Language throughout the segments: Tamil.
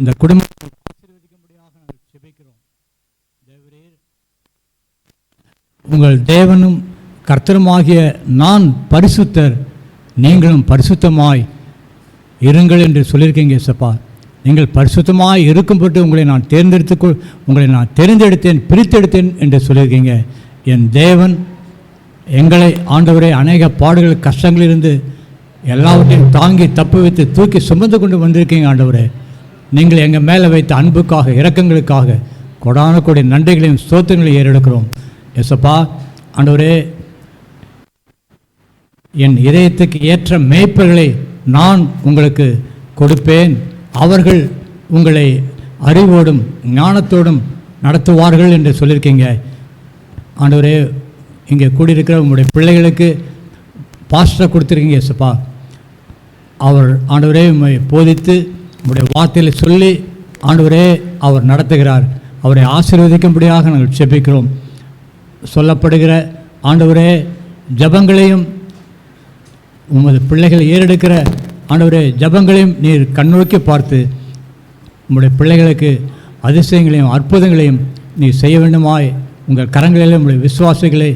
இந்த குடும்பத்தை ஆசீர்வதிக்கும்படியாக நாங்கள் ஜெபிக்கிறோம். தேவரீர், உங்கள் தேவனும் கர்த்தருமாகிய நான் பரிசுத்தர், நீங்களும் பரிசுத்தமாய் இருங்கள் என்று சொல்லியிருக்கீங்க இயேசப்பா. நீங்கள் பரிசுத்தமாய் இருக்கும்பட்டு உங்களை நான் தெரிந்தெடுத்தேன், பிரித்தெடுத்தேன் என்று சொல்லியிருக்கீங்க. என் தேவன் எங்களை ஆண்டவரே அநேக பாடுகள் கஷ்டங்களிலிருந்து எல்லாவற்றையும் தாங்கி தப்பு வைத்து தூக்கி சுமந்து கொண்டு வந்திருக்கீங்க ஆண்டவரே. நீங்கள் எங்கள் மேலே வைத்த அன்புக்காக, இரக்கங்களுக்காக கொடான கொடி நன்றிகளையும் ஸ்தோத்திரங்களையும் ஏறெடுக்கிறோம் இயேசப்பா. ஆண்டவரே, என் இதயத்துக்கு ஏற்ற மேய்ப்பர்களை நான் உங்களுக்கு கொடுப்பேன், அவர்கள் உங்களை அறிவோடும் ஞானத்தோடும் நடத்துவார்கள் என்று சொல்லியிருக்கீங்க ஆண்டவரே. இங்கே கூடியிருக்கிற உங்களுடைய பிள்ளைகளுக்கு பாஸ்டரை கொடுத்துருக்கீங்க இயேசப்பா. அவர் ஆண்டவரே உம்மை போதித்து உங்களுடைய வார்த்தையில் சொல்லி ஆண்டவரே அவர் நடத்துகிறார். அவரை ஆசீர்வதிக்கும்படியாக நாங்கள் ஜெபிக்கிறோம். சொல்லப்படுகிற ஆண்டவரே ஜபங்களையும் உமது பிள்ளைகள் ஏறெடுக்கிற ஆண்டவரே ஜபங்களையும் நீர் கண்ணோக்கி பார்த்து உங்களுடைய பிள்ளைகளுக்கு அதிசயங்களையும் அற்புதங்களையும் நீர் செய்ய வேண்டுமாய் உங்கள் கரங்களில் உங்களுடைய விசுவாசிகளை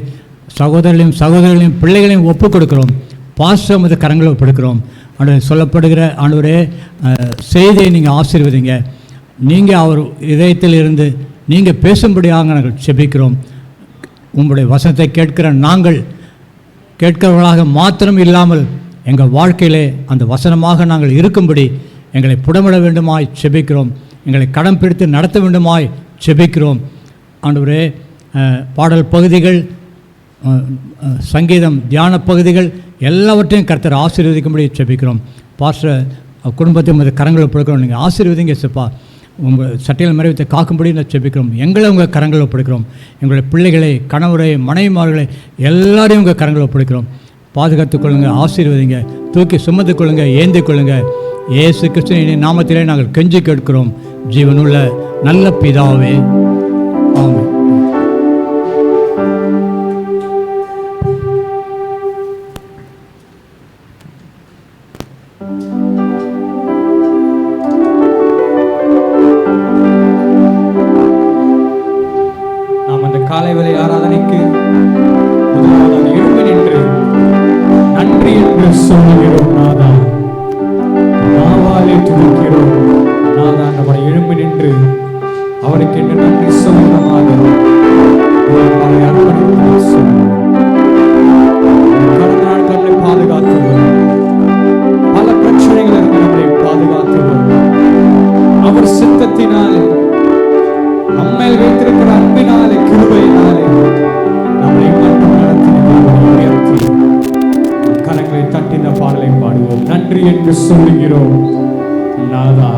சகோதரர்களையும் பிள்ளைகளையும் ஒப்புக் கொடுக்கிறோம். பாஸ்டர் உமது கரங்களை ஒப்படுக்கிறோம். ஆண்டவரே, சொல்லப்படுகிற ஆண்டவரே செய்தியை நீங்கள் ஆசீர்வதிங்க. நீங்கள் அவர் இதயத்தில் இருந்து நீங்கள் பேசும்படியாக நாங்கள் ஜெபிக்கிறோம். உங்களுடைய வசனத்தை கேட்கிற நாங்கள் கேட்கிறவர்களாக மாத்திரம் இல்லாமல் எங்கள் வாழ்க்கையிலே அந்த வசனமாக நாங்கள் இருக்கும்படி எங்களை புடமிட வேண்டுமாய் ஜெபிக்கிறோம். எங்களை கடம் பிடித்து நடத்த வேண்டுமாய் ஜெபிக்கிறோம். ஆண்டவரே, பாடல் பகுதிகள், சங்கீதம், தியான பகுதிகள் எல்லாவற்றையும் கர்த்தர் ஆசீர்வதிக்கும்படி ஜெபிக்கிறோம். பாஸ்டர் குடும்பத்தை உமது கரங்களை ஒப்படைக்கிறோம். நீங்கள் ஆசீர்வதிங்க இயேசப்பா. உங்கள் சட்டையில் மறைவத்தை காக்கும்படி நான் ஜெபிக்கிறோம். எங்களை உங்கள் கரங்களை ஒப்படைக்கிறோம். எங்களுடைய பிள்ளைகளை, கணவரை, மனைவிமார்களை எல்லாரையும் உங்கள் கரங்களை ஒப்படைக்கிறோம். பாதுகாத்துக் கொள்ளுங்கள், ஆசீர்வதிங்க, தூக்கி சுமந்து கொள்ளுங்கள், ஏந்தி கொள்ளுங்கள். இயேசு கிறிஸ்துவின் நாமத்திலே நாங்கள் கெஞ்சி கேட்கிறோம் ஜீவனுள்ள நல்ல பிதாவே, ஆமென். நாம் அந்த காலை வேளை ஆராதனைக்கு முதலாவது எழும்பி நின்று நன்றி என்று சொல்லுகிறோம். நாதா, நாவாலே துதிக்கிறோம். நாதா, நம்முடைய எழும்பி நின்று அவருக்கு என்று நன்றி சொல்லுகிறமாக அர்ப்பணித்து சொல்லுவோம். கடந்த நாட்களை பாதுகாத்தவர், பல பிரச்சனைகளிலிருந்து நம்மை பாதுகாத்தவர், அவர் சித்தத்தினாலே நம்மேல் வைத்திருக்கிற அன்பினாலே, கிருபையினாலே நம்மை மட்டும் நடத்தினார். உயர்த்தி கரங்களை தட்டின பாடலை பாடுவோம். நன்றி என்று சொல்லுகிறோம். நாதா,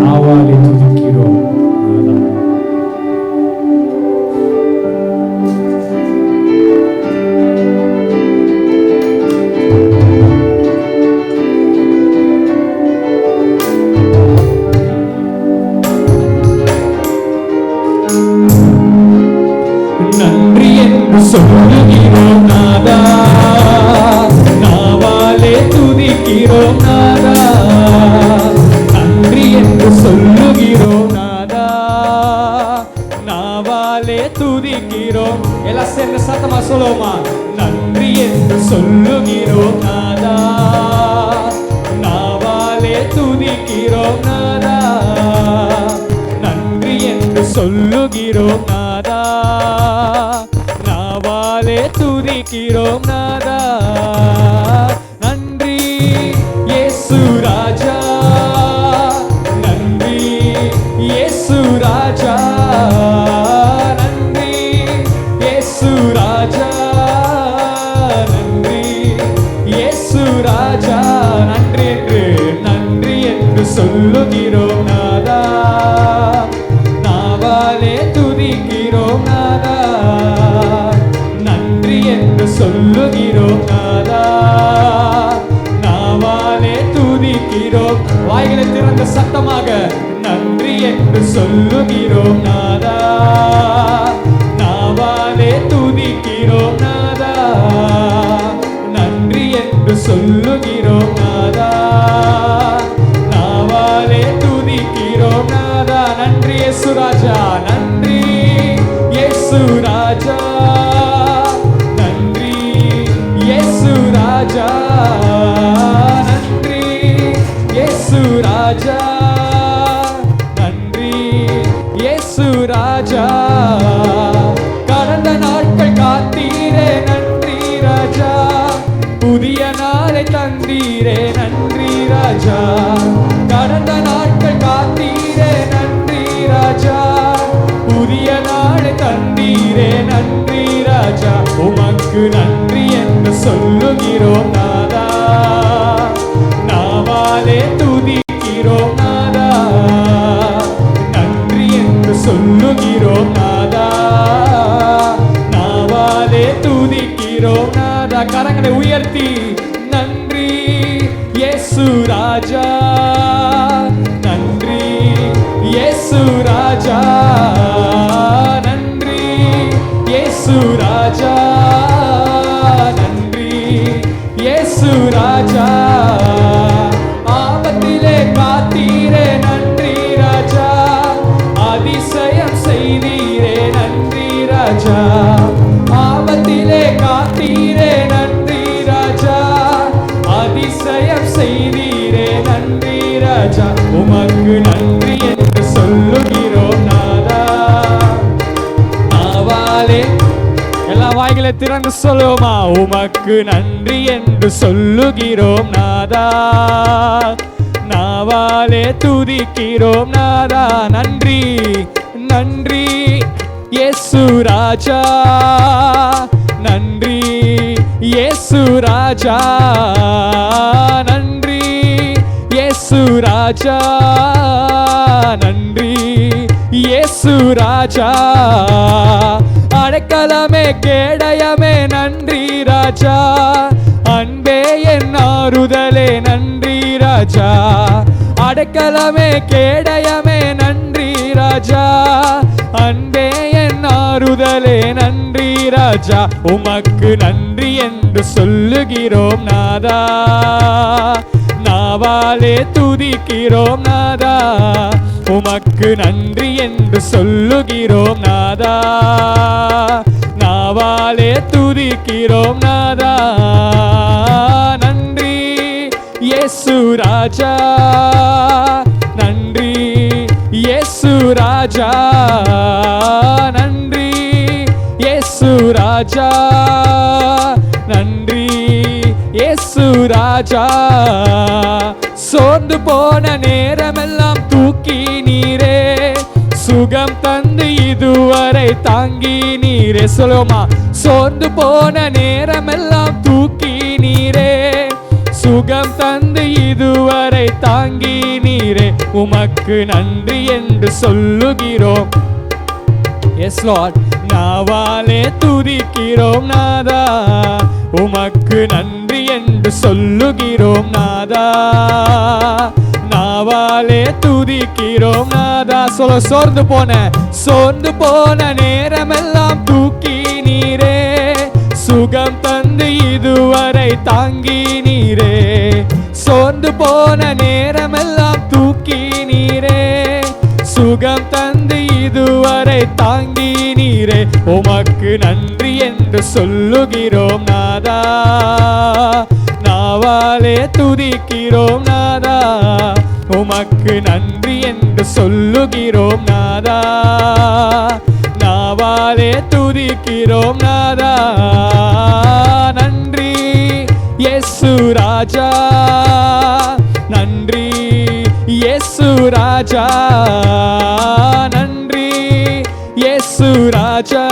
நாவாலே துதிக்கிறோம். நாதா, நன்றி என்று சொல்லுகிறோம். நாதா, நாவாலே துதிக்கிறோம். நாதா, நன்றி என்று சொல்லுகிறோம். நாதா, நாவாலே துதிக்கிறோம். எல்லாம் சேர்ந்து சத்தமா சொல்லுவோமா? நன்றி என்று சொல்லுகிறோம். நாதா, நாவாலே துதிக்கிறோம். நாதா, நன்றி என்று சொல்லுகிறோம். நாதா, நாவாலே துதிக்கிறோம். நாதா, நன்றி இயேசு ராஜா, நன்றி இயேசு ராஜா, நன்றி இயேசு ராஜா, நன்றி இயேசு ராஜா. நன்றி என்று சொல்லுகிறோம். நாதா, நாவாலே துதிக்கிறோம். நாதா, நன்றி என்று சொல்லுகிறோம். நாதா, நாவாலே துதிக்கிறோம். வாய்களை திறந்த சத்தமாக நன்றி என்று சொல்லுகிறோம். நாதா, நாவாலே துதிக்கிறோம். நாதா, நன்றி என்று சொல்லுகிறோம். நாதா, நாவாலே துதி இயேசு ராஜா நன்றி இயேசு ராஜா நன்றி இயேசு ராஜா நன்றி இயேசு ராஜா நன்றி இயேசு ராஜா கடந்த நாட்கள் காத்தீரே நன்றி ராஜா புதிய நாளை தந்தீரே நன்றி ராஜா கடந்த நாட்கள் காத்தீரே நன்றி ராஜா புதிய நாளை தந்தீரே நன்றி ராஜா உமக்கு நன்றி என்று சொல்லுகிறோம் நாதா நாவாலே துதிக்கிறோம் நாதா நன்றி என்று சொல்லுகிறோம் நாதா நாவாலே துதிக்கிறோம் நாதா கரங்களை உயர்த்தி நன்றி இயேசு ராஜா நன்றி இயேசு ராஜா நன்றி இயேசு ராஜா நன்றி இயேசு ராஜா ஆபத்திலே காத்தீரே நன்றி ராஜா அதிசயம் செய்தீரே நன்றி ராஜா ஆபத்திலே காத்தீரே நன்றி ராஜா அதிசயம் செய்தீரே நன்றி ராஜா உமக்கு நன்றி என்று சொல்லுகிறோம் நாதா நாவாலே எல்லா வாய்களை திறந்து சொல்லுவோமா உமக்கு நன்றி என்று சொல்லுகிறோம் நாதா நாவாலே துதிக்கிறோம் நாதா நன்றி நன்றி இயேசு ராஜா நன்றி இயேசு ராஜா நன்றி இயேசு ராஜா நன்றி இயேசு ராஜா அடைக்கலமே கேடயமே நன்றி ராஜா அன்பே என் ஆறுதலே நன்றி ராஜா அடைக்கலமே கேடயமே நன்றி ராஜா அன்பே என் ஆறுதலே நன்றி ராஜா உமக்கு நன்றி என்று சொல்லுகிறோம் நாதா நாவாலே துதிக்கிறோம் நாதா உமக்கு நன்றி என்று சொல்லுகிறோம் நாதா நாவாலே துதிக்கிறோம் நாதா நன்றி இயேசு ராஜா நன்றி இயேசு ராஜா நன்றி இயேசு ராஜா நன்றி இயேசு ராஜா சோர்ந்து போன நேரமெல்லாம் தூக்கி நீரே சுகம் தந்து இதுவரை தாங்கி நீரே சொல்லுமா சோர்ந்து போன நேரமெல்லாம் தூக்கி நீரே சுகம் தந்து இதுவரை தாங்கி நீரே உமக்கு நன்றி என்று சொல்லுகிறோம் எஸ் லார்ட் நாவாலே துதிக்கிறோம் நாதா உமக்கு நன்றி என்று சொல்லுகிறோம் நாதா நாவாலே துதிக்கிறோம் நாதா சொல்ல சோர்ந்து போன நேரமெல்லாம் தூக்கி நீரே சுகம் தந்து இதுவரை தாங்கி நீரே சோர்ந்து போன நேரமெல்லாம் தூக்கி நீரே சுகம் தந்து இதுவரை தாங்கி நீரே உமக்கு நன்றி என்று சொல்லுகிறோம் நாதா நாவாலே துதிக்கிறோம் நாதா உமக்கு நன்றி என்று சொல்லுகிறோம் நாதா நாவாலே துதிக்கிறோம் நாதா நன்றி இயேசு ராஜா நன்றி இயேசு ராஜா நன்றி இயேசு ராஜா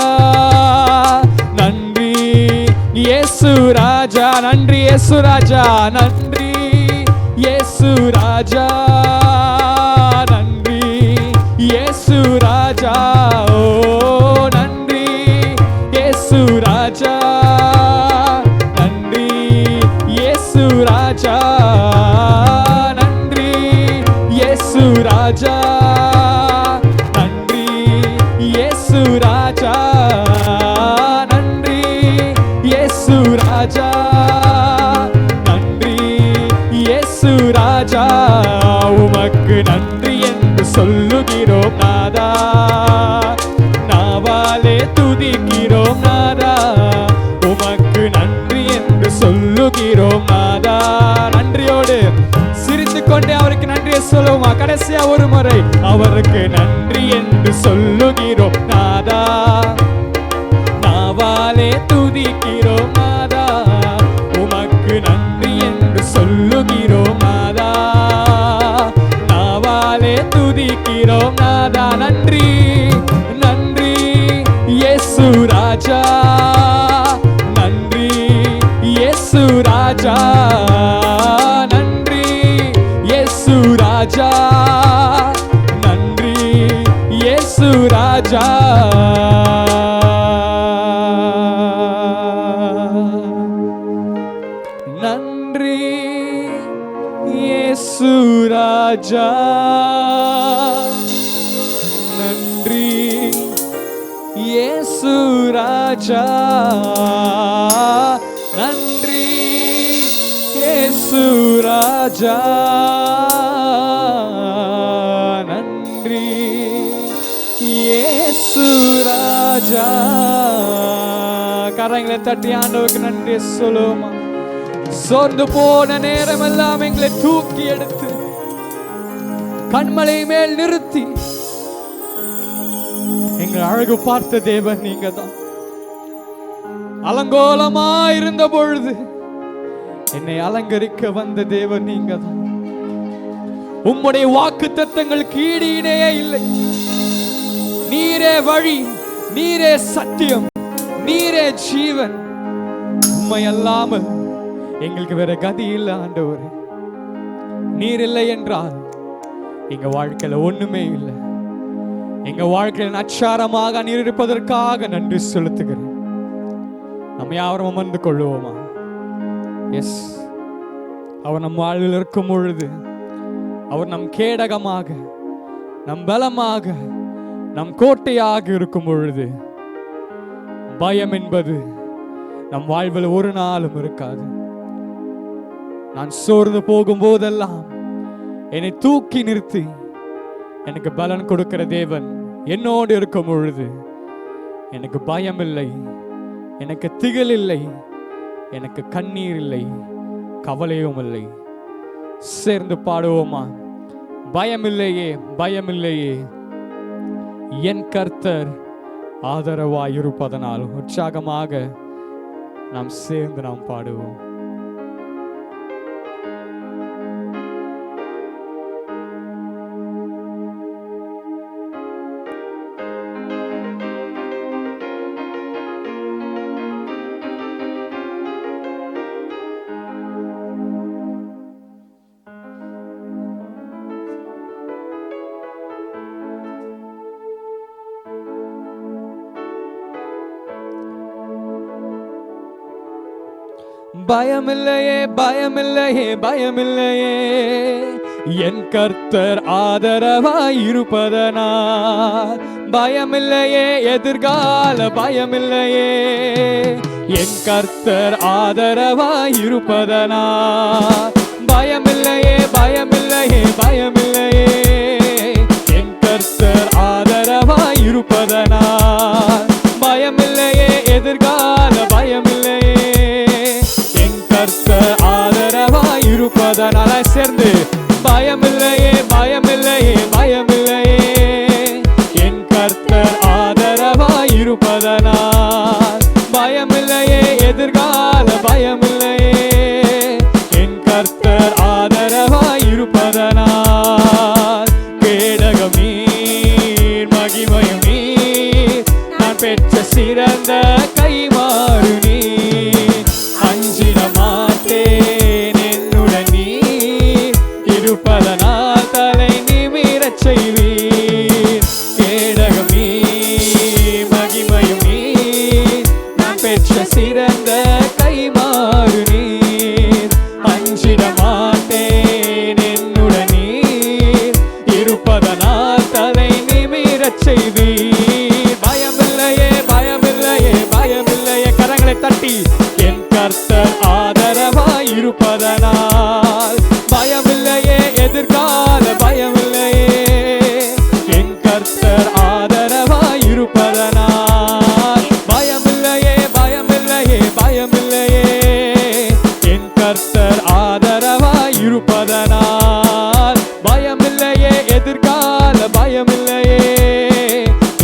நன்றி இயேசு ராஜா நன்றி இயேசு ராஜா நன்றி இயேசு ராஜா நன்றி இயேசு ராஜா ஓ நன்றி இயேசு ராஜா நன்றி இயேசு ராஜா நன்றி இயேசு ராஜா நன்றி இயேசு ராஜா நன்றி இயேசு ராஜா நன்றி இயேசு ராஜா உமக்கு நன்றி என்று சொல்லுகிறோம் நாதா, நாவாலே துதிக்கிறோம் நாதா, உமக்கு நன்றி என்று சொல்லுகிறோம் நாதா. நன்றியோடு சிரித்து கொண்டே அவருக்கு நன்றியை சொல்லுவோமா? கடைசியா ஒரு முறை அவருக்கு நன்றி என்று சொல்லுகிறோம் நாதா, நாவாலே துதிக்கிறோம் நாதா, உமக்கு நன்றி என்று சொல்லுகிறோம் நாதா, நாவாலே துதிக்கிறோம் நாதா. நன்றி நன்றி இயேசு ராஜா, நன்றி இயேசு ராஜா, நன்றி இயேசு ராஜா, நன்றி இயேசு ராஜா. நன்றி இயேசு ராஜா, நன்றி இயேசு ராஜா, நன்றி இயேசு ராஜா, நன்றி இயேசு ராஜா. கரங்களை தட்டி ஆண்டவருக்கு நன்றி சொல்லுவோமா? சோர்ந்து போன நேரம் எல்லாம் எங்களை தூக்கி எடுத்து கண்மலை மேல் நிறுத்தி எங்கள் அழகு பார்த்த தேவன் நீங்க தான். அலங்கோலமா இருந்த பொழுது என்னை அலங்கரிக்க வந்த தேவன் நீங்க தான். உம்முடைய வாக்கு தத்தங்களுக்கு ஈடு இணையே இல்லை. நீரே வழி, நீரே சத்தியம், நீரே ஜீவன். உம்மை அல்லாமல் எங்களுக்கு வேற கதி இல்லை ஆண்டவரே. நீர் இல்லை என்றால் எங்க வாழ்க்கையில ஒண்ணுமே இல்லை. எங்க வாழ்க்கையில அச்சாரமாக நீர் இருப்பதற்காக நன்றி செலுத்துகிறேன். நம்ம யாரும் அமர்ந்து கொள்ளுவோமா? எஸ், அவர் நம் வாழ்வில் இருக்கும் பொழுது, அவர் நம் கேடகமாக, நம் பலமாக, நம் கோட்டையாக இருக்கும் பொழுது பயம் என்பது நம் வாழ்வில் ஒரு நாளும் இருக்காது. நான் சோர்ந்து போகும் போதெல்லாம் என்னை தூக்கி நிறுத்தி எனக்கு பலன் கொடுக்கிற தேவன் என்னோடு இருக்கும் பொழுது எனக்கு பயம் இல்லை, எனக்கு திகில் இல்லை, எனக்கு கண்ணீர் இல்லை, கவலையும் இல்லை. சேர்ந்து பாடுவோமா? பயமில்லையே, பயமில்லையே, என் கர்த்தர் ஆதரவாய் இருப்பதனால். உற்சாகமாக நாம் சேர்ந்து நாம் பாடுவோம். பயமில்லையே, பயமில்லையே, பயமில்லையே, என் கர்த்தர் ஆதரவாய் இருப்பதனால். பயமில்லையே, எதிர்கால பயமில்லையே, என் கர்த்தர் ஆதரவாய் இருப்பதனால். பயமில்லையே, பயமில்லையே, பயமில்லையே, என் கர்த்தர் ஆதரவாய் இருப்பதனால். பயமில்லையே, எதிர்கால பயமில்லையே, கர்த்தர் ஆதரவாய் இருப்பதனால. சேர்ந்து பயமில்லையே, பயமில்லையே, பயமில்லையே, என் கர்த்தர் ஆதரவாய் இருப்பதனால். பயமில்லையே, எதிர்கால பயமில்லையே, என் கர்த்தர் ஆதரவாய் இருப்பதனால். கேடகம் நீர், மகிமையும் நீர், நான் பெற்ற சிறந்த கைமாறு நீர். அஞ்சிட மாட்டேன், என்னுடன் நீர் இருப்பதனால் தலை நிமிரச் செய்வீர். கேடகம் நீர், மகிமையும் நீர், நான் பெற்ற சிறந்த கைமாறு நீர். அஞ்சிட மாட்டேன், என்னுடன் நீர் இருப்பதனால் தலை நிமிரச் செய்வீர். பயமில்லையே, பயமில்லையே, பயமில்லையே, கரங்களை தட்டி என் கர்த்தர் ஆதரவாய் இருப்பதனால். பயமில்லையே, எதிர்கால பயமில்லையே, எதிர்கால பயமில்லையே.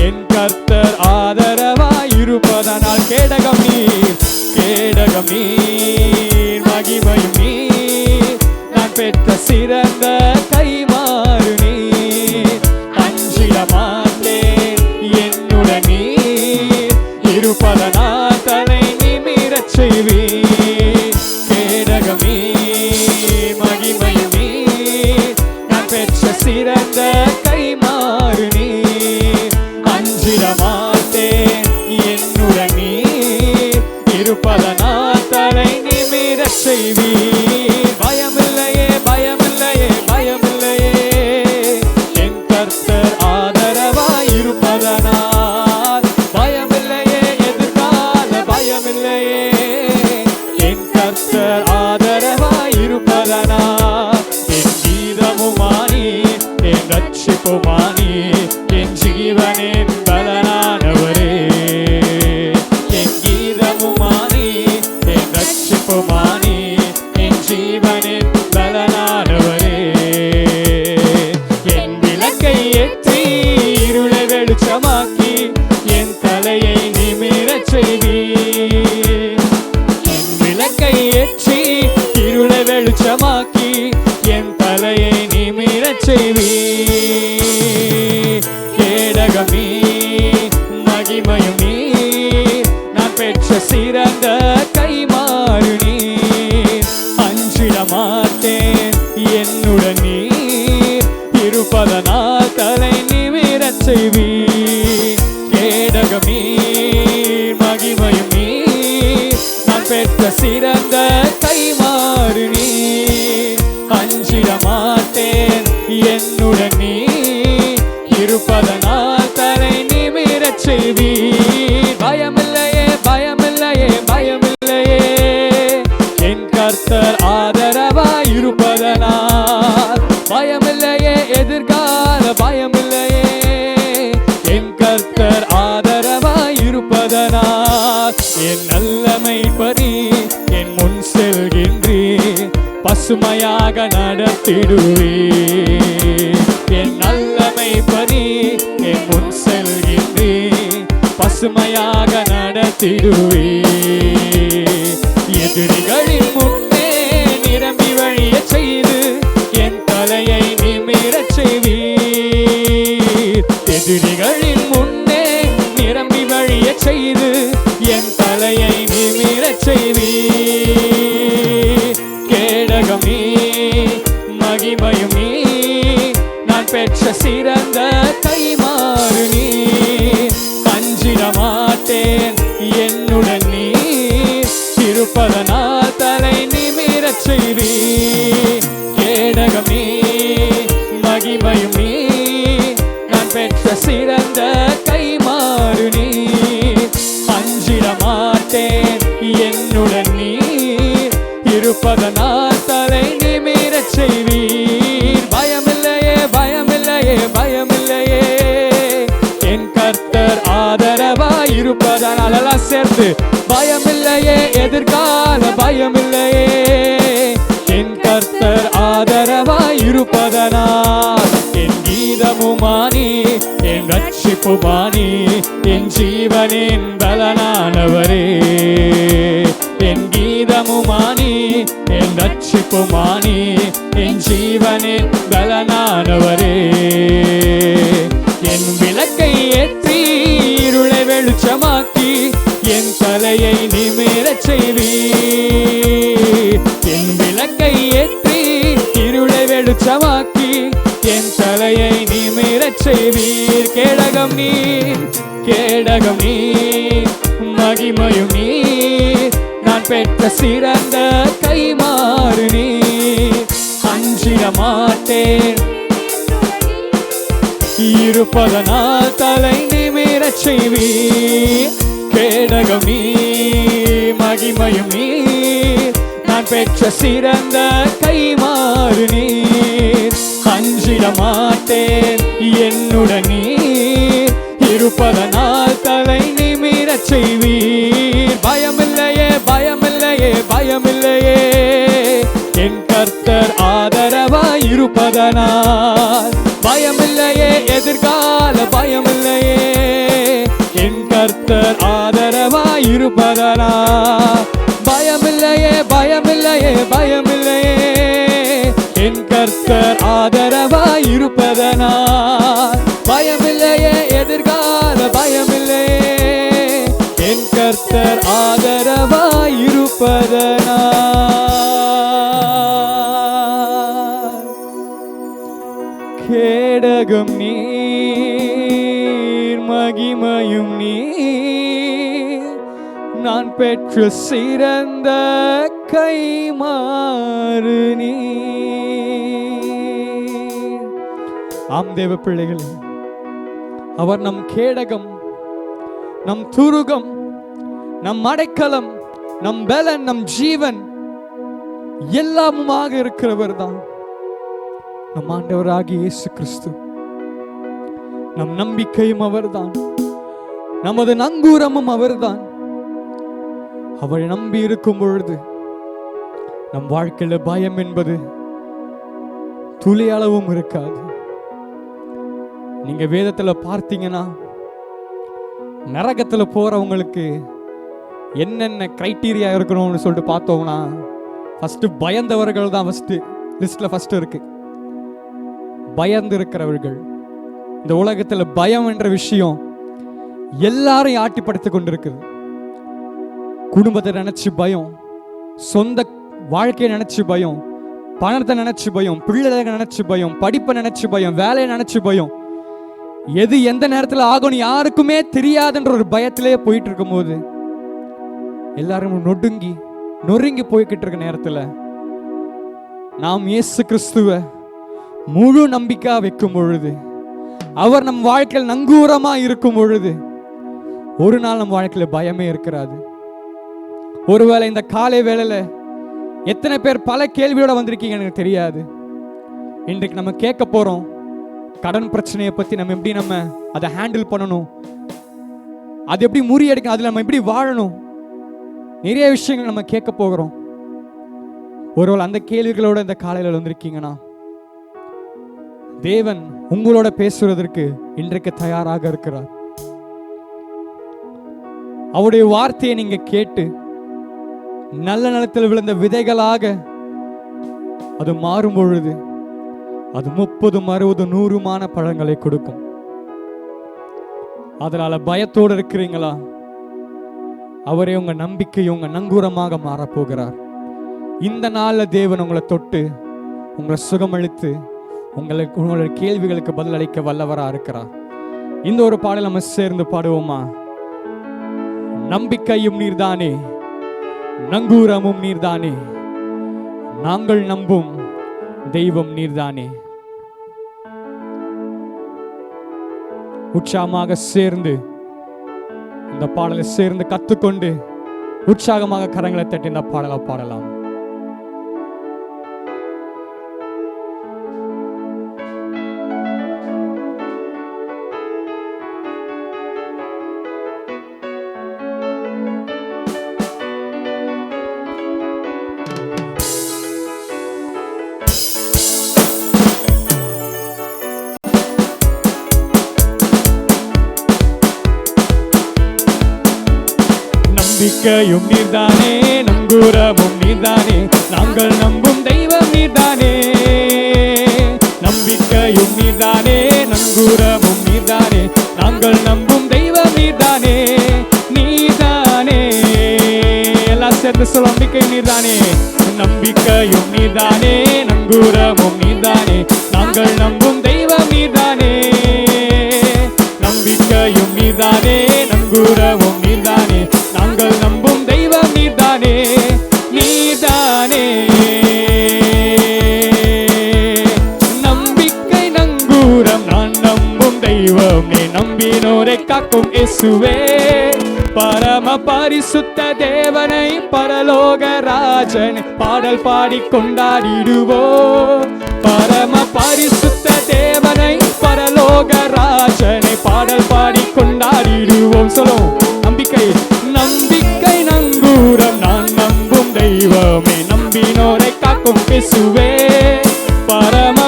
என் கர்த்தர் ஆதரவாய் இருப்பதனால் கேடகம் நீர், கேடகம் நீர், மகிமையும் நீர், நான் பெற்ற சிறந்த கைமாறு நீர். அஞ்சிட மாட்டேன் என்னுடன் நீர் இருப்பதனால் தலை நிமிரச் செய்வீர். கேடகம் நீர், மகிமையும் நீர், நான் பெற்ற சிறந்த கைமாறு நீர். அஞ்சிட மாட்டேன் என்னுடன் நீர் இருப்பதனால் தலை நிமிரச் செய்வீர். பயமில்லையே, பயமில்லையே, பயமில்லையே, என் கர்த்தர் ஆதரவாய் இருப்பதனால். பயமில்லையே, எதிர்கால பயமில்லையே, என் கர்த்தர் ஆதரவாய் இருப்பதனால். என் கீதமுமானி, என் ரட்சிப்புமானி, என் ஜீவனின் பலனானவரே. என் கீதமுமானி, என் ரட்சிப்புமானி, என் ஜீவனின் பலனானவரே. என் விளக்கை ஏற்றி இருளை வெளிச்சமாக்கி என் தலையை நிமிரச் செய்வீர். என் விளக்கை ஏற்றி இருளை வெளிச்சமாக்கி என் தலையை நிமிரச் செய்வீர். கேடகம் நீர், மகிமையும் நீர், நான் பெற்ற சிறந்த கைமாறு நீர். அஞ்சிட மாட்டேன் என்னுடன் நீர் இருப்பதனால் தலை நிமிரச் செய்வீர். கேடகம் நீர், மகிமையும் நீர், நான் பெற்ற சிறந்த கைமாறு நீர். அஞ்சிட மாட்டேன் என்னுடன் நீர் இருப்பதனால் தலை நிமிரச் செய்வீர். பயமில்லையே, பயமில்லையே, பயமில்லையே, என் கர்த்தர் ஆதரவாய் இருப்பதனால். பயமில்லையே, எதிர்கால பயமில்லையே, என் கர்த்தர் ஆதரவாய் இருப்பதனால். என் நல்லமை பறி என் முன் செல்கின்றீர், பசுமையாக நடத்திடுவீர். என் நல்லமை பறி என் முன் செல்கின்றீர், பசுமையாக நடத்திடுவீர். எதிரிகளின் முன்னே நிரம்பி வழிய செய்து என் தலையை நிமிரச் செய்வீர். எதிரிகளின் முன்னே நிரம்பி வழிய செய்து என் தலையை நிமிரச் செய்வீர். கேடகம் நீர், மகிமையும் நீர், நான் பெற்ற சிறந்த கைமாறு நீர். அஞ்சிட மாட்டேன் என்னுடன் நீர் இருப்பதனால் தலை நிமிரச் செய்வீர். கேடகம் நீர், மகிமையும் நீர், நான் பெற்ற சிறந்த கைமாறு நீர். அஞ்சிட மாட்டேன் என்னுடன் நீர் இருப்பதனால் தலை நிமிரச் செய்வீர். பயமில்லையே, பயமில்லையே, பயமில்லையே, என் கர்த்தர் ஆதரவாய் இருப்பதனால். எல்லாம் சேர்ந்து பயமில்லையே, எதிர்கால பயமில்லையே, என் கர்த்தர் ஆதரவாய் இருப்பதனால். என் கீதமுமானி, என் ரட்சிப்புமானி, என் ஜீவனின் பலனானவரே. என் கீதமுமானி, என் ரட்சிப்புமானி, என் ஜீவனின் பலனானவரே. என் விளக்கை ஏற்றி இருளை வெளிச்சமாக்கி என் தலையை நிமிரச் செய்வீர். என் விளக்கை ஏற்றி இருளை வெளிச்சமாக்கி என் தலையை நிமிரச் செய்வீர். கேடகம் நீர், கேடகம் நீர், மகிமையும் நீர், நான் பெற்ற சிறந்த கைமாறு நீர். அஞ்சிட மாட்டேன் இருப்பதனால் தலை நிமிரச் செய்வீர். கேடகம் நீர், மகிமையும் நீர், நான் பெற்ற சிறந்த கைமாறு நீர். அஞ்சிட மாட்டேன் என்னுடன் நீர் இருப்பதனால் தலை நிமிரச் செய்வீர். பயமில்லையே, பயமில்லையே, பயமில்லையே, என் கர்த்தர் ஆதரவாய் இருப்பதனால் பயமில்லையே, எதிர்கால பயமில்லையே, என் கர்த்தர் ஆதரவாய் இருப்பதனால் பயமில்லையே, பயமில்லையே, பயமில்லையே, என் கர்த்தர் ஆதரவாய் இருப்பதனால் பயமில்லையே, எதிர்கால பயமில்லையே, என் கர்த்தர் ஆதரவாய் இருப்பதனால் கேடகம் நீர், மகிமையும் நீர், நான் பெற்ற சிறந்த கைமாறு நீர். ஆம் தேவ பிள்ளைகளே, அவர் நம் கேடகம், நம் துருகம், நம் அடைக்கலம், நம் பலன், நம் ஜீவன் எல்லாமுமாக இருக்கிறவர் தான் நம் ஆண்டவராகிய இயேசு கிறிஸ்து. நம் நம்பிக்கையும் அவர்தான், நமது நங்கூரமும் அவர்தான். அவரை நம்பி இருக்கும் பொழுது நம் வாழ்க்கையில பயம் என்பது துளி அளவும் இருக்காது. நீங்க வேதத்துல பார்த்தீங்கன்னா நரகத்துல போறவங்களுக்கு என்னென்ன கிரைட்டீரியா இருக்கணும்னு சொல்லிட்டு பார்த்தோம்னா ஃபர்ஸ்ட் பயந்தவர்கள் தான் லிஸ்ட்ல ஃபர்ஸ்ட் இருக்கு. பயந்து இருக்கிறவர்கள். இந்த உலகத்துல பயம் என்ற விஷயம் எல்லாரையும் ஆட்டிப்படுத்திக் கொண்டிருக்குது. குடும்பத்தை நினைச்சு பயம், சொந்த வாழ்க்கையை நினைச்சு பயம், பணத்தை நினைச்சு பயம், பிள்ளைகளை நினைச்சு பயம், படிப்பை நினைச்சு பயம், வேலையை நினைச்சு பயம், எது எந்த நேரத்தில் ஆகணும் யாருக்குமே தெரியாதுன்ற ஒரு பயத்திலேயே போயிட்டு இருக்கும் போது எல்லாரும் நொறுங்கி போய்கிட்டு இருக்க நேரத்தில் நாம் இயேசு கிறிஸ்துவ முழு நம்பிக்கை வைக்கும் பொழுது, அவர் நம் வாழ்க்கையில் நங்கூரமா இருக்கும் பொழுது ஒரு நாள் நம் வாழ்க்கையில பயமே இருக்கிறாது. ஒருவேளை இந்த காலை வேளையில எத்தனை பேர் பல கேள்வியோட வந்திருக்கீங்க எனக்கு தெரியாது. இன்றைக்கு நம்ம கேட்க போறோம் கடன் பிரச்சனையை பத்தி, நம்ம அதை ஹேண்டில் பண்ணணும், அது எப்படி முறியடிக்கணும், அதுல நம்ம எப்படி வாழணும், நிறைய விஷயங்கள் நம்ம கேட்க போகிறோம். ஒருவேளை அந்த கேள்விகளோட இந்த காலையில வந்திருக்கீங்கன்னா தேவன் உங்களோட பேசுவதற்கு இன்றைக்கு தயாராக இருக்கிறார். அவருடைய வார்த்தையை நீங்க கேட்டு நல்ல நிலத்தில் விழுந்த விதைகளாக அது மாறும் பொழுது அது 30, 60, 100 பழங்களை கொடுக்கும். அதனால பயத்தோடு இருக்கிறீங்களா? அவரே உங்க நம்பிக்கையும் உங்க நங்கூரமாக மாறப்போகிறார். இந்த நாள்ல தேவன் உங்களை தொட்டு உங்களை சுகமளித்து உங்களுடைய கேள்விகளுக்கு பதிலளிக்க வல்லவரா இருக்கிறார். இந்த ஒரு பாடல் நம்ம சேர்ந்து பாடுவோமா? நம்பிக்கையும் நீர்தானே, நங்கூரமும் நீர்தானே, நாங்கள் நம்பும் தெய்வம் நீர்தானே. உற்சாகமாக சேர்ந்து இந்த பாடலை சேர்ந்து கத்துக்கொண்டு உற்சாகமாக கரங்களை தட்டி இந்த பாடலை பாடலாம். நம்பிக்கையும் நீர்தானே, நங்கூரமும் நீர்தானே, நாங்கள் நம்பும் தெய்வம் நீர்தானே. நம்பிக்கையும் நீர்தானே, நங்கூரமும் நீர்தானே, நாங்கள் நம்பும் தெய்வம் நீர்தானே. நீர்தானே எல்லாம் சேர்ந்து சொல்ல, நம்பிக்கை நீர்தானே, நம்பிக்கையும் நீர்தானே, நங்கூரமும் நீர்தானே, நாங்கள் நம்பும் தெய்வம் நீர்தானே. நம்பிக்கையும் நீர்தானே, நங்கூரமும் நீர்தானே, நாங்கள் நம்பும் தெய்வம் நீர்தானே. நீர்தானே நம்பிக்கை நங்கூரம், நான் நம்பும் தெய்வம் நீ, நம்பினோரை காக்கும் இயேசுவே. பரம பரிசுத்த தேவனை, பரலோக ராஜனை பாடல் பாடி கொண்டாடிடுவோம். பரம பரிசுத்த தேவனை, பரலோக ராஜனை பாடல் பாடி கொண்டாடிடுவோம். சொல்லுவோம். நம்பிக்கை நம்பிக்கை நங்கூரம், நான் நம்பும் தெய்வமே, நம்பினோரை காக்கும் இயேசுவே. பரம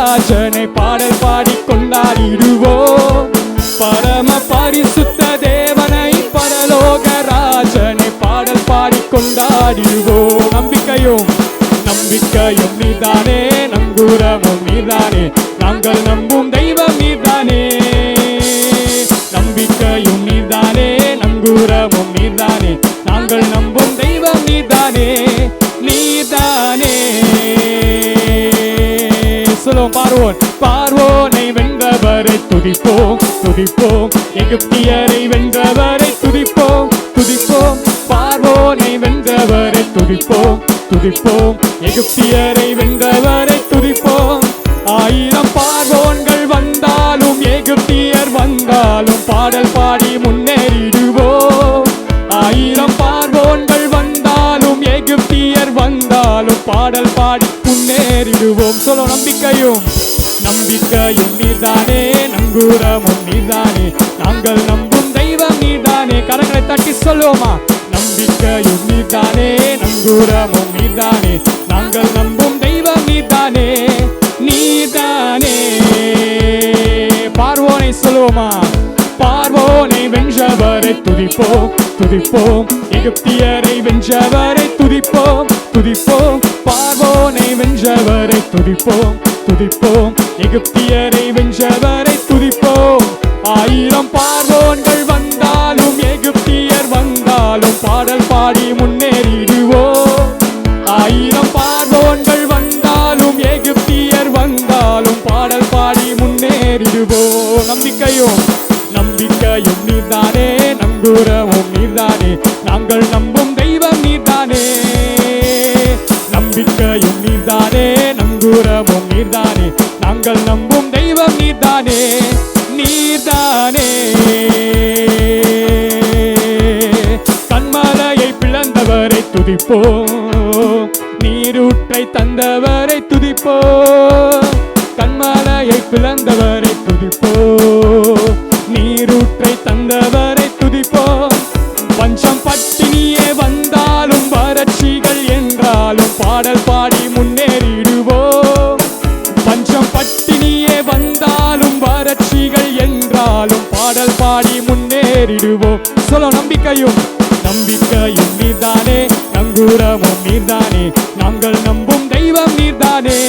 ராஜனை பாடல் பாடி கொண்டாடிடுவோம். பரம பரிசுத்த தேவனை பரலோக ராஜனை பாடல் பாடி கொண்டாடிடுவோம். நம்பிக்கையும் நீதானே, நங்கூரமும் நீதானே, நாங்கள் நம்பும் தெய்வம் நீதானே. நம்பிக்கையும் நீதானே, நங்கூரமும் நீதானே, நாங்கள் நம்பும் தெய்வம் நீதானே. நீதானே சொல்லுவோம். பார்வோனை வென்றவரை துதிப்போம், துதிப்போம். எகிப்தியரை வென்றவரை துதிப்போம், துதிப்போம். பார்வோனை வென்றவரை துதிப்போம், துதிப்போம். எகிப்தியரை வென்றவரை துதிப்போம். 1000 பார்வோன்கள் வந்தாலும் எகிப்தியர் வந்தாலும் பாடல் பாடி முன்னேறிடுவோம். 1000 பார்வோன்கள் வந்தாலும் எகிப்தியர் வந்தாலும் பாடல் பாடி முன்னேறிடுவோம். சொல்ல நம்பிக்கையும் நீதானே, நங்கூரமும் நீதானே, நாங்கள் நம்பும் தெய்வம் நீதானே. கரங்களை தட்டி சொல்லுவோமா? நம்பிக்கையும் நீதானே, நங்கூரமும் நீதானே, நாங்கள் நம்பும் தெய்வம் நீதானே. நீதானே பார்வோனை சொல்லுவோமா? பார்வோனை வென்றவரை துதிப்போம், துதிப்போம். எகிப்தியரை வென்றவரை துதிப்போம், துதிப்போம். பார்வோனை வென்றவரை துதிப்போம், துதிப்போம். எகிப்தியரை வென்றவரை துதிப்போம். 1000 பார்வோன்கள் வந்தாலும் எகிப்தியர் வந்தாலும் பாடல் பாடி முன்னேறிடுவோம். 1000 பார்வோன்கள் வந்தாலும் எகிப்தியர் வந்தாலும் பாடல் பாடி முன்னேறிடுவோம். நம்பிக்கையும் நீதானே, நங்கூரமும் நீதானே, நாங்கள் நம்பும் தெய்வம் நீதானே. நம்பிக்கையும் நீதானே, நங்கூரமும் நீதானே, நாங்கள் நம்பும் தெய்வம் நீதானே. நீதானே கன்மலையை பிளந்தவரை துதிப்போம், நீரூற்றை தந்தவரை துதிப்போம். கன்மலையை பிளந்தவரை துதிப்போம், நீரூற்றை தந்தவரை துதிப்போம். பஞ்சம் பட்டினியே வந்தாலும் வறட்சிகள் என்றாலும் பாடல் பாடி முன்னேறிடுவோம். பஞ்சம் பட்டினியே வந்தாலும் வறட்சிகள் என்றாலும் பாடல் பாடி முன்னேறிடுவோம். சொல்ல நம்பிக்கையும் நீதானே, நங்கூரமும் நீதானே, நாங்கள் நம்பும் தெய்வம் நீதானே.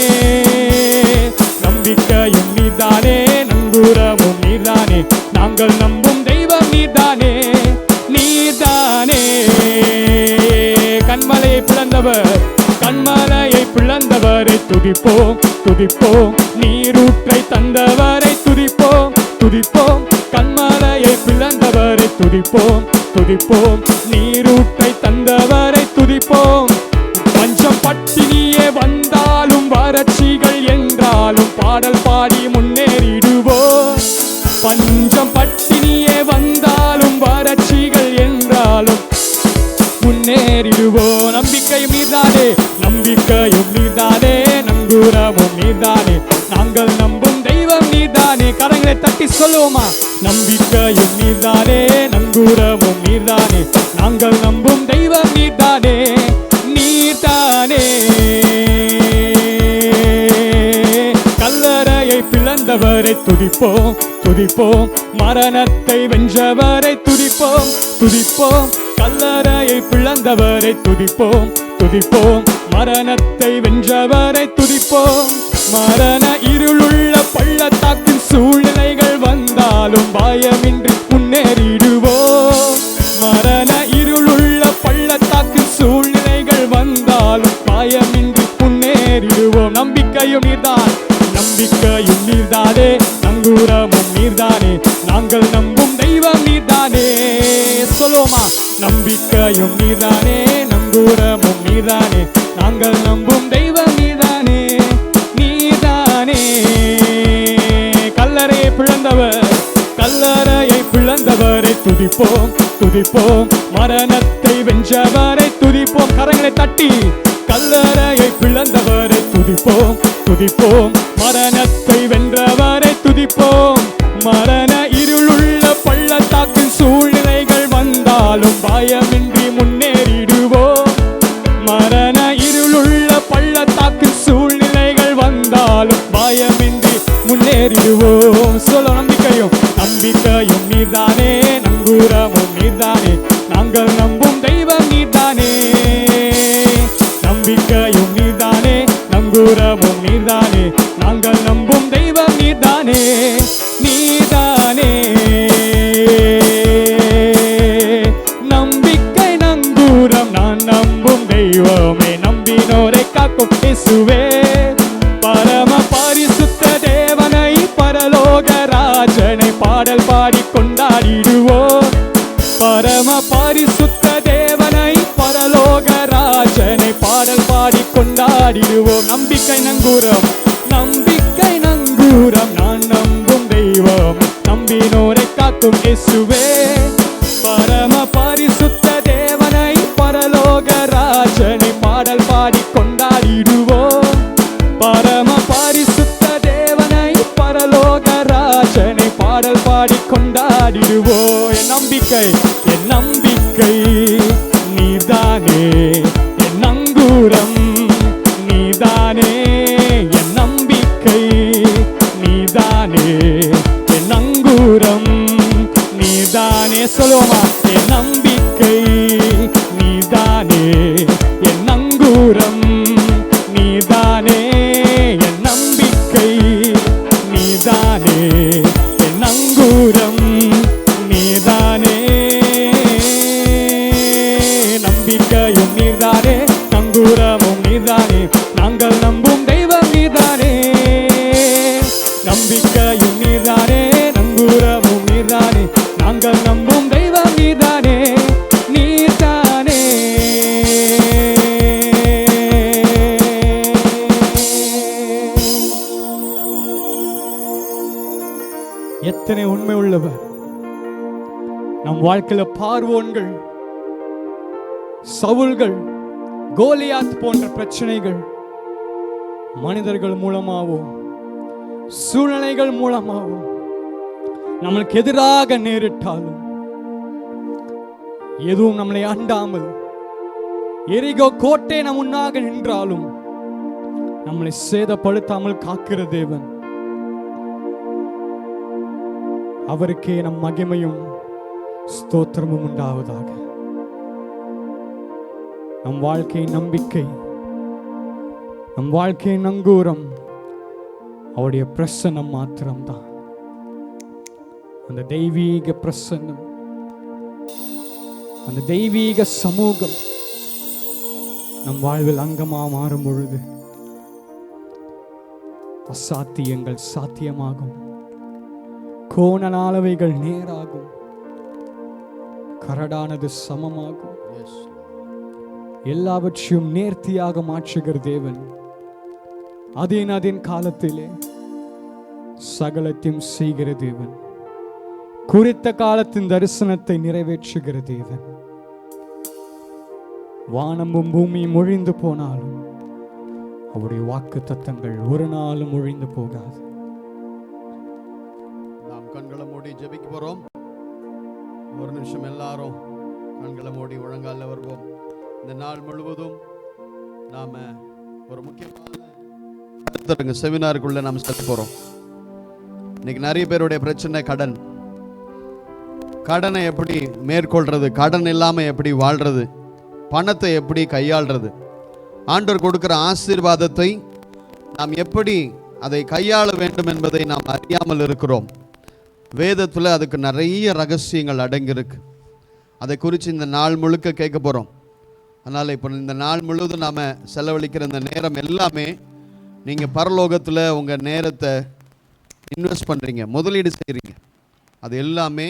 நம்பிக்கையும் நீதானே, நங்கூரமும் நீதானே, நாங்கள் நம்பும் தெய்வம் நீதானே. நீதானே கன்மலையை பிளந்தவரை துதிப்போம், துதிப்போம். நீரூற்றை தந்தவரை துதிப்போம், துதிப்போம். கன்மலையை பிளந்தவரை துதிப்போம், துதிப்போம். நீரூற்றை தந்தவரை துதிப்போம். பஞ்சம் பட்டினியே வந்தாலும் வறட்சிகள் என்றாலும் பாடல் பாடி முன்னேறிடுவோம். பஞ்சம் பட்டினியே வந்தாலும் வறட்சிகள் என்றாலும் முன்னேறிடுவோம். நம்பிக்கையும் நீதானே, நம்பிக்கையும் நீதானே, நங்கூரமும் நீதானே, நாங்கள் நம்பும் தெய்வம் நீதானே. கரங்களை தட்டி சொல்லுவோமா? நம்பிக்கையும் நீதானே, நங்கூரமும் நீதானே, நாங்கள் நம்பும் தெய்வம் நீதானே. நீதானே கல்லறையை பிளந்தவரை துதிப்போம், துதிப்போம். மரணத்தை வென்றவரை துதிப்போம், துதிப்போம். கல்லறையை பிளந்தவரை துதிப்போம், துதிப்போம். மரணத்தை வென்றவரை துதிப்போம். மரண இருளுள்ள பள்ளத்தாக்கின் சூழ்நிலைகள் வந்தாலும் பயமின்றி முன்னேறிடுவோம். மரண இருளுள்ள பள்ளத்தாக்கின் சூழ்நிலைகள் வந்தாலும் பயமின்றி முன்னேறிடுவோம். நம்பிக்கையும் நீர்தான், நம்பிக்கையும் நீர்தானே, நங்கூரமும் நீர்தானே, நாங்கள் நம்பும் தெய்வம் நீர்தானே. சொல்லுவோமா? நம்பிக்கையும் நீர்தானே, நங்கூரமும் நீர்தானே, நாங்கள் நம்பும் தெய்வம் நீர்தானே. நீர்தானே கல்லறையை பிளந்தவரை துதிப்போம், துதிப்போம். மரணத்தை வென்றவரை துதிப்போம். கரங்களை தட்டி கல்லறையை பிளந்தவரை துதிப்போம், துதிப்போம். மரணத்தை வென்றவரை துதிப்போம். மரண இருளுள்ள பள்ளத்தாக்கின் சூழ்நிலைகள் வந்தாலும் பயமின்றி முன்னேறிடுவோம். மரண இருளுள்ள பள்ளத்தாக்கின் சூழ்நிலைகள் வந்தாலும் பயமின்றி ஏறிடுவோம். சொல்ல நம்பிக்கையும் நம்பிக்கையும் நீர்தானே, நங்கூரமும் நீர்தானே, நாங்கள் நம்பும் தெய்வம் நீர்தானே. நம்பிக்கையும் நீர்தானே, நங்கூரமும் நீர்தானே, நாங்கள் நம்பும் தெய்வம் நீர்தானே. நீர்தானே நம்பிக்கை நங்கூரம், நான் நம்பும் தெய்வமே, நம்பினோரை காக்கும் இயேசுவே. பரம பரிசுத்த தேவனை, பரலோக ராஜனை பாடல் பாடி கொண்டாடிடுவோம். பரம பரிசுத்த தேவனை, பரலோக ராஜனை பாடல் பாடி கொண்டாடிடுவோம். நம்பிக்கை நங்கூரம், நம்பிக்கை நங்கூரம், நான் நம்பும் தெய்வம், நம்பினோரை காக்கும் இயேசுவே. பரம பரிசுத்த தேவனை, பரலோக ராஜனை பாடல் பாடி கொண்டாடிடுவோம். பரம பரிசுத்த தேவனை, பரலோக ராஜனை பாடல் பாடி கொண்டாடிடுவோம். என் நம்பிக்கை, என் நம்பிக்கை நீதானே, என் நங்கூரம் நீதானே, என் நம்பிக்கை நீதானே, என் நங்கூரம் நீதானே. சொல்லுவோமா? என் நம்பிக்கை நீதானே, என் நங்கூரம் நீதானே, என் நம்பிக்கை நீதானே, என் நங்கூரம் நீதானே. நம்பிக்கையும் நீர்தானே, நங்கூரமும் நீர்தானே, நாங்கள் நம்பும் தெய்வம் நீர்தானே. நம்பிக்கையும் நீர்தானே, நங்கூரமும் நீர்தானே, நாங்கள் நம்பும் தெய்வம் நீர்தானே. நீர்தானே எத்தனை உண்மை உள்ளவர். நம் வாழ்க்கையில பார்வோன்கள், சவுல்கள், கோலியாத் போன்ற பிரச்சனைகள் மனிதர்கள் மூலமாவோ சூழ்நிலைகள் மூலமாவோ நம்மளுக்கு எதிராக நேரிட்டாலும் எதுவும் நம்மளை அண்டாமல், எரிகோ கோட்டை நம் முன்னாக நின்றாலும் நம்மளை சேதப்படுத்தாமல் காக்கிற தேவன். அவருக்கே நம் மகிமையும் ஸ்தோத்திரமும் உண்டாவதாக. நம் வாழ்க்கை நம்பிக்கை, நம் வாழ்க்கை நங்கூரம் அவருடைய பிரசன்னம் மாத்திரம்தான். அந்த தெய்வீக பிரசன்னம், அந்த தெய்வீக சமூகம் நம் வாழ்வில் அங்கமா மாறும் பொழுது அசாத்தியங்கள் சாத்தியமாகும், கோணனானவைகள் நேராகும், கரடானது சமமாகும். எல்லாவற்றையும் நேர்த்தியாக மாற்றுகிற தேவன் அதின் காலத்திலே சகலத்தையும் செய்கிற தேவன், குறித்த காலத்தின் தரிசனத்தை நிறைவேற்றுகிற தேவன். வானமும் பூமியும் ஒழிந்து போனாலும் அவருடைய வாக்கு தத்தங்கள் ஒரு நாளும் ஒழிந்து போகாது. நாம் கண்களை மூடி ஜெபிக்க போறோம். ஒரு நிமிஷம் எல்லாரும் கண்களை மூடி முழங்கால வருவோம். இந்த நாள் முழுவதும் நாம ஒரு முக்கியமான செமினாருக்குள்ள நாம் செல்ல போறோம். இன்னைக்கு நிறைய பேருடைய பிரச்சனை கடன். கடனை எப்படி மேற்கொள்றது, கடன் இல்லாம எப்படி வாழ்றது, பணத்தை எப்படி கையாள்றது, ஆண்டவர் கொடுக்கிற ஆசீர்வாதத்தை நாம் எப்படி அதை கையாள வேண்டும் என்பதை நாம் அறியாமல் இருக்கிறோம். வேதத்தில் அதுக்கு நிறைய ரகசியங்கள் அடங்கியிருக்கு. அதை குறித்து இந்த நாள் முழுக்க கேட்க போகிறோம். அதனால் இப்போ இந்த நாள் முழுவதும் நாம் செலவழிக்கிற இந்த நேரம் எல்லாமே நீங்கள் பரலோகத்தில் உங்கள் நேரத்தை இன்வெஸ்ட் பண்ணுறீங்க, முதலீடு செய்கிறீங்க. அது எல்லாமே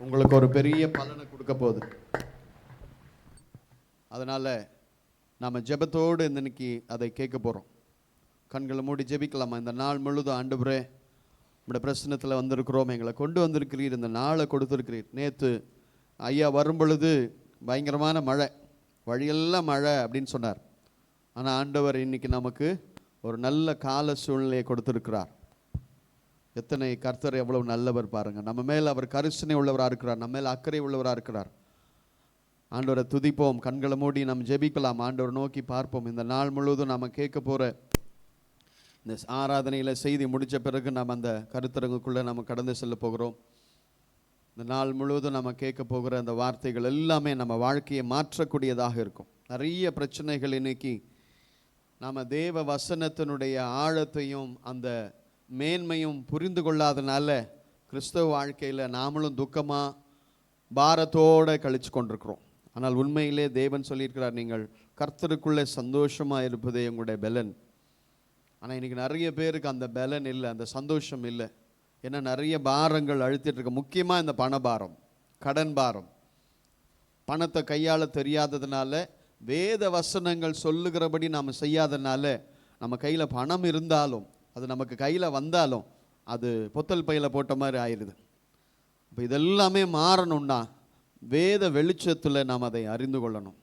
உங்களுக்கு ஒரு பெரிய பலனை கொடுக்க போகுது. அதனால் நாம் ஜெபத்தோடு இன்னைக்கு அதை கேட்க போகிறோம். கண்களை மூடி ஜெபிக்கலாமா? இந்த நாள் முழுதும் ஆண்டவரே நம்முடைய பிரச்சனத்தில் வந்திருக்கிறோம், எங்களை கொண்டு வந்திருக்கிறீர், இந்த நாளை கொடுத்துருக்கிறீர். நேற்று ஐயா வரும் பொழுது பயங்கரமான மழை, வழியெல்லாம் மழை அப்படின்னு சொன்னார். ஆனால் ஆண்டவர் இன்னைக்கு நமக்கு ஒரு நல்ல கால சூழ்நிலையை கொடுத்துருக்கிறார். எத்தனை கர்த்தர் எவ்வளவு நல்லவர் பாருங்கள். நம்ம மேல் அவர் கரிசனை உள்ளவராக இருக்கிறார், நம்ம மேல் அக்கறை உள்ளவராக இருக்கிறார். ஆண்டவரை துதிப்போம், கண்களை மூடி நம்ம ஜெபிக்கலாம், ஆண்டவர் நோக்கி பார்ப்போம். இந்த நாள் முழுவதும் நம்ம கேட்க போகிற இந்த ஆராதனையில் செய்தி முடித்த பிறகு நாம் அந்த கருத்தரங்குக்குள்ளே நம்ம கடந்து செல்ல போகிறோம். இந்த நாள் முழுவதும் நம்ம கேட்க போகிற அந்த வார்த்தைகள் எல்லாமே நம்ம வாழ்க்கையை மாற்றக்கூடியதாக இருக்கும். நிறைய பிரச்சனைகள் இன்னைக்கு நாம் தேவ வசனத்தினுடைய ஆழத்தையும் அந்த மேன்மையும் புரிந்து கொள்ளாதனால கிறிஸ்தவ வாழ்க்கையில் நாமளும் துக்கமாக பாரத்தோடு கழித்து கொண்டிருக்கிறோம். ஆனால் உண்மையிலே தேவன் சொல்லியிருக்கிறார், நீங்கள் கர்த்தருக்குள்ளே சந்தோஷமாக இருப்பதே உங்களுடைய பலன். ஆனால் இன்றைக்கி நிறைய பேருக்கு அந்த பலன் இல்லை, அந்த சந்தோஷம் இல்லை. ஏன்னா நிறைய பாரங்கள் அழுத்திட்டு இருக்கு. முக்கியமாக இந்த பணபாரம், கடன் பாரம், பணத்தை கையாள தெரியாததுனால, வேத வசனங்கள் சொல்லுகிறபடி நாம் செய்யாதனால, நம்ம கையில் பணம் இருந்தாலும் அது நமக்கு கையில் வந்தாலும் அது பொத்தல் பையில் போட்ட மாதிரி ஆயிடுது. இப்போ இதெல்லாமே மாறணும்னா வேத வெளிச்சத்தில் நாம் அதை அறிந்து கொள்ளணும்.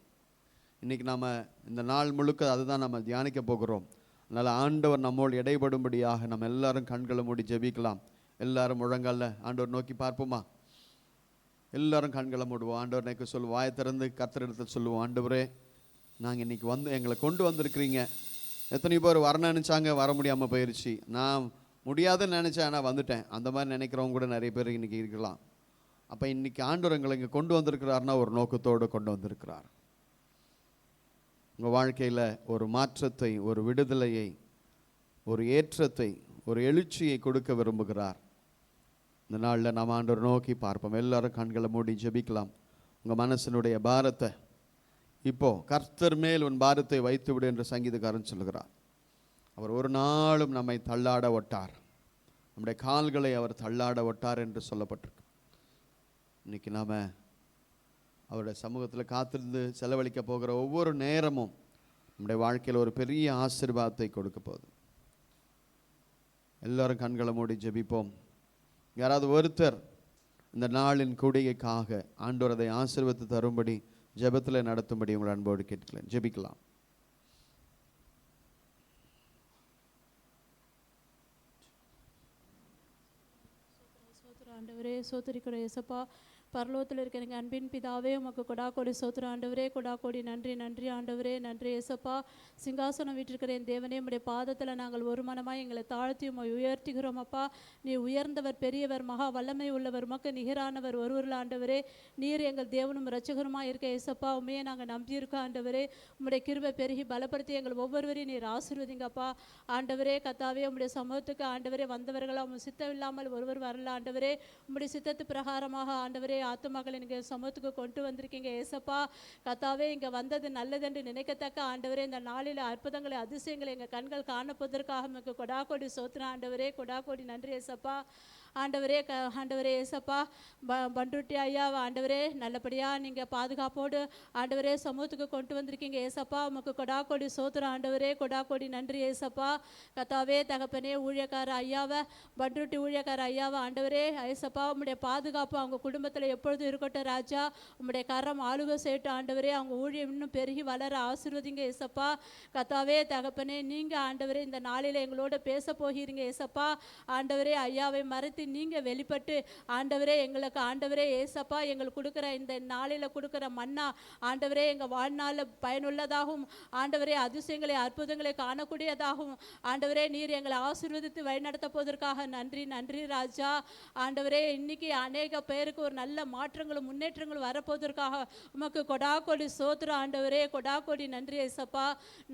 இன்றைக்கி நாம் இந்த நாள் முழுக்க அதுதான் நம்ம தியானிக்க போகிறோம். அதனால் ஆண்டவர் நம்மோடு இடைபடும்படியாக நம்ம எல்லாரும் கண்களை மூடி ஜெபிக்கலாம். எல்லாரும் முழங்கால ஆண்டவர் நோக்கி பார்ப்போமா? எல்லாரும் கண்களை மூடுவோம். ஆண்டவர் எனக்கு சொல்லுவோம், வாயை திறந்து கர்த்தரிடத்தில் சொல்லுவோம், ஆண்டவரே நாங்கள் இன்றைக்கி எங்களை கொண்டு வந்திருக்கிறீங்க. எத்தனை பேர் வர நினச்சாங்க, வர முடியாமல் போயிடுச்சு. நான் முடியாதுன்னு நினச்சேன், ஆனால் வந்துட்டேன். அந்த மாதிரி நினைக்கிறவங்க கூட நிறைய பேர் இன்றைக்கி இருக்கலாம். அப்போ இன்றைக்கி ஆண்டவர் எங்களை இங்கே கொண்டு வந்திருக்கிறாருன்னா ஒரு நோக்கத்தோடு கொண்டு வந்திருக்கிறார். உங்கள் வாழ்க்கையில் ஒரு மாற்றத்தை, ஒரு விடுதலையை, ஒரு ஏற்றத்தை, ஒரு எழுச்சியை கொடுக்க விரும்புகிறார். இந்த நாளில் நாம் ஆண்டவர் நோக்கி பார்ப்போம். எல்லாரும் கண்களை மூடி ஜெபிக்கலாம். உங்கள் மனசினுடைய பாரத்தை இப்போது கர்த்தர் மேல் உன் பாரத்தை வைத்து விடு என்று சங்கீதக்காரன் சொல்லுகிறார். அவர் ஒரு நாளும் நம்மை தள்ளாட ஒட்டார், நம்முடைய கால்களை அவர் தள்ளாட ஒட்டார் என்று சொல்லப்பட்டிருக்கு. இன்றைக்கி நாம் அவருடைய சமூகத்தில் காத்திருந்து செலவழிக்க போகிற ஒவ்வொரு நேரமும் நம்முடைய வாழ்க்கையில் ஒரு பெரிய ஆசீர்வாதத்தை கொடுக்க போகுது. எல்லாரும் கண்களை மூடி ஜெபிப்போம். யாராவது ஒருத்தர் இந்த நாளின் கூடிகைக்காக ஆண்டவர் அதை ஆசீர்வதித்து தரும்படி ஜெபத்தில் நடத்தும்படி உங்களை அன்போடு கேட்கலாம். ஜெபிக்கலாம். ஆண்டவரே சோதரிக்கிற ஏசப்பா, பரலோகத்தில் இருக்க எனக்கு அன்பின் பிதாவே, உமக்கு கொடா கோடி சோத்திரம் ஆண்டவரே, கொடா கோடி நன்றி நன்றி ஆண்டவரே, நன்றி ஏசப்பா. சிங்காசனம் வீட்டிருக்கிற என் தேவனே, உம்முடைய பாதத்தில் நாங்கள் ஒரு மனமாய் எங்களை தாழ்த்தி உம்மை உயர்த்துகிறோம் அப்பா. நீ உயர்ந்தவர், பெரியவர், மகா வல்லமை உள்ளவர், உமக்கு நிகரானவர் ஒருவரில் ஆண்டவரே. நீர் எங்கள் தேவனும் இரட்சகருமாய் இருக்க ஏசப்பா, உண்மையை நாங்கள் நம்பியிருக்கோம் ஆண்டவரே. உம்முடைய கிருபை பெருகி பலப்படுத்தி எங்கள் ஒவ்வொருவரையும் நீர் ஆசீர்வதிங்கப்பா ஆண்டவரே. கத்தாவே, உம்முடைய சமூகத்துக்கு ஆண்டவரே வந்தவர்களாக உம் சித்தம் இல்லாமல் ஒருவர் வரல ஆண்டவரே. உம்முடைய சித்தத்து பிரகாரமாக ஆண்டவரே ஆத்துமக்களை நீங்கள் சமூகத்துக்கு கொண்டு வந்திருக்கீங்க ஏசப்பா. கத்தாவே, இங்கே வந்தது நல்லதென்று நினைக்கத்தக்க ஆண்டவரே, இந்த நாளில் அற்புதங்களை அதிசயங்களை எங்கள் கண்கள் காணப்பதற்காக உங்களுக்கு கொடா கோடி சோத்திரம் ஆண்டவரே, கொடா கோடி நன்றி ஏசப்பா. ஆண்டவரே ஆண்டவரே ஏசப்பா, பண்ருட்டி ஐயா ஆண்டவரே நல்லபடியாக நீங்கள் பாதுகாப்போடு ஆண்டவரே சமூகத்துக்கு கொண்டு வந்திருக்கீங்க ஏசப்பா. உமக்கு கொடா கோடி சோத்திரம் ஆண்டவரே, கொடா கோடி நன்றி ஏசப்பா. கத்தாவே தகப்பனே, ஊழியக்கார ஐயாவை, பண்ருட்டி ஊழியக்கார ஐயாவை ஆண்டவரே ஏசப்பா, உம்முடைய பாதுகாப்பு அவங்க குடும்பத்தில் எப்பொழுதும் இருக்கட்டும் ராஜா. உம்முடைய கரம் ஆளுகை செய்யட்டும் ஆண்டவரே. அவங்க ஊழியம் இன்னும் பெருகி வளர ஆசீர்வதிங்க ஏசப்பா. கத்தாவே தகப்பனே, நீங்கள் ஆண்டவரே இந்த நாளில் எங்களோட பேச போகிறீங்க ஏசப்பா. ஆண்டவரே ஐயாவை மறைத்து நீங்கள் வெளிப்பட்டு ஆண்டவரே எங்களுக்கு ஆண்டவரே ஏசப்பா, எங்களுக்கு கொடுக்குற இந்த நாளில் கொடுக்குற மன்னா ஆண்டவரே எங்கள் வாழ்நாளில் பயனுள்ளதாகவும் ஆண்டவரே அதிசயங்களை அற்புதங்களை காணக்கூடியதாகவும் ஆண்டவரே நீர் எங்களை ஆசீர்வதித்து வழிநடத்த போவதற்காக நன்றி நன்றி ராஜா. ஆண்டவரே இன்னைக்கு அநேக பேருக்கு ஒரு நல்ல மாற்றங்களும் முன்னேற்றங்களும் வரப்போவதற்காக உமக்கு கொடா கோடி சோத்திரம் ஆண்டவரே, கொடா கோடி நன்றி ஏசப்பா.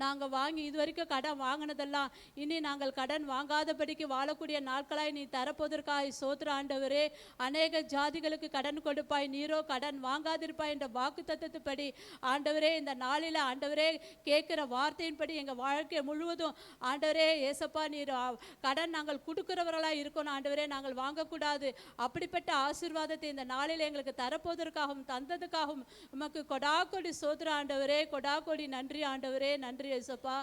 நாங்கள் வாங்கி இது வரைக்கும் கடன் வாங்கினதெல்லாம் இனி நாங்கள் கடன் வாங்காதபடிக்கு வாழக்கூடிய நாட்களாய் நீ தரப்போவதற்காக சோத்திர ஆண்டவரே. அநேக ஜாதிகளுக்கு கடன் கொடுப்பாய், நீரோ கடன் வாங்காதிருப்பாய் என்ற வாக்கு தத்தத்துப்படி ஆண்டவரே இந்த நாளில் ஆண்டவரே கேட்கிற வார்த்தையின்படி எங்கள் வாழ்க்கை முழுவதும் ஆண்டவரே ஏசப்பா நீர் கடன் நாங்கள் கொடுக்கிறவர்களாக இருக்கணும் ஆண்டவரே, நாங்கள் வாங்கக்கூடாது. அப்படிப்பட்ட ஆசீர்வாதத்தை இந்த நாளில் எங்களுக்கு தரப்போவதற்காகவும் தந்ததுக்காகவும் உமக்கு கொடா கோடி சோத்திர ஆண்டவரே, கொடா கோடி நன்றி ஆண்டவரே, நன்றி ஏசப்பா.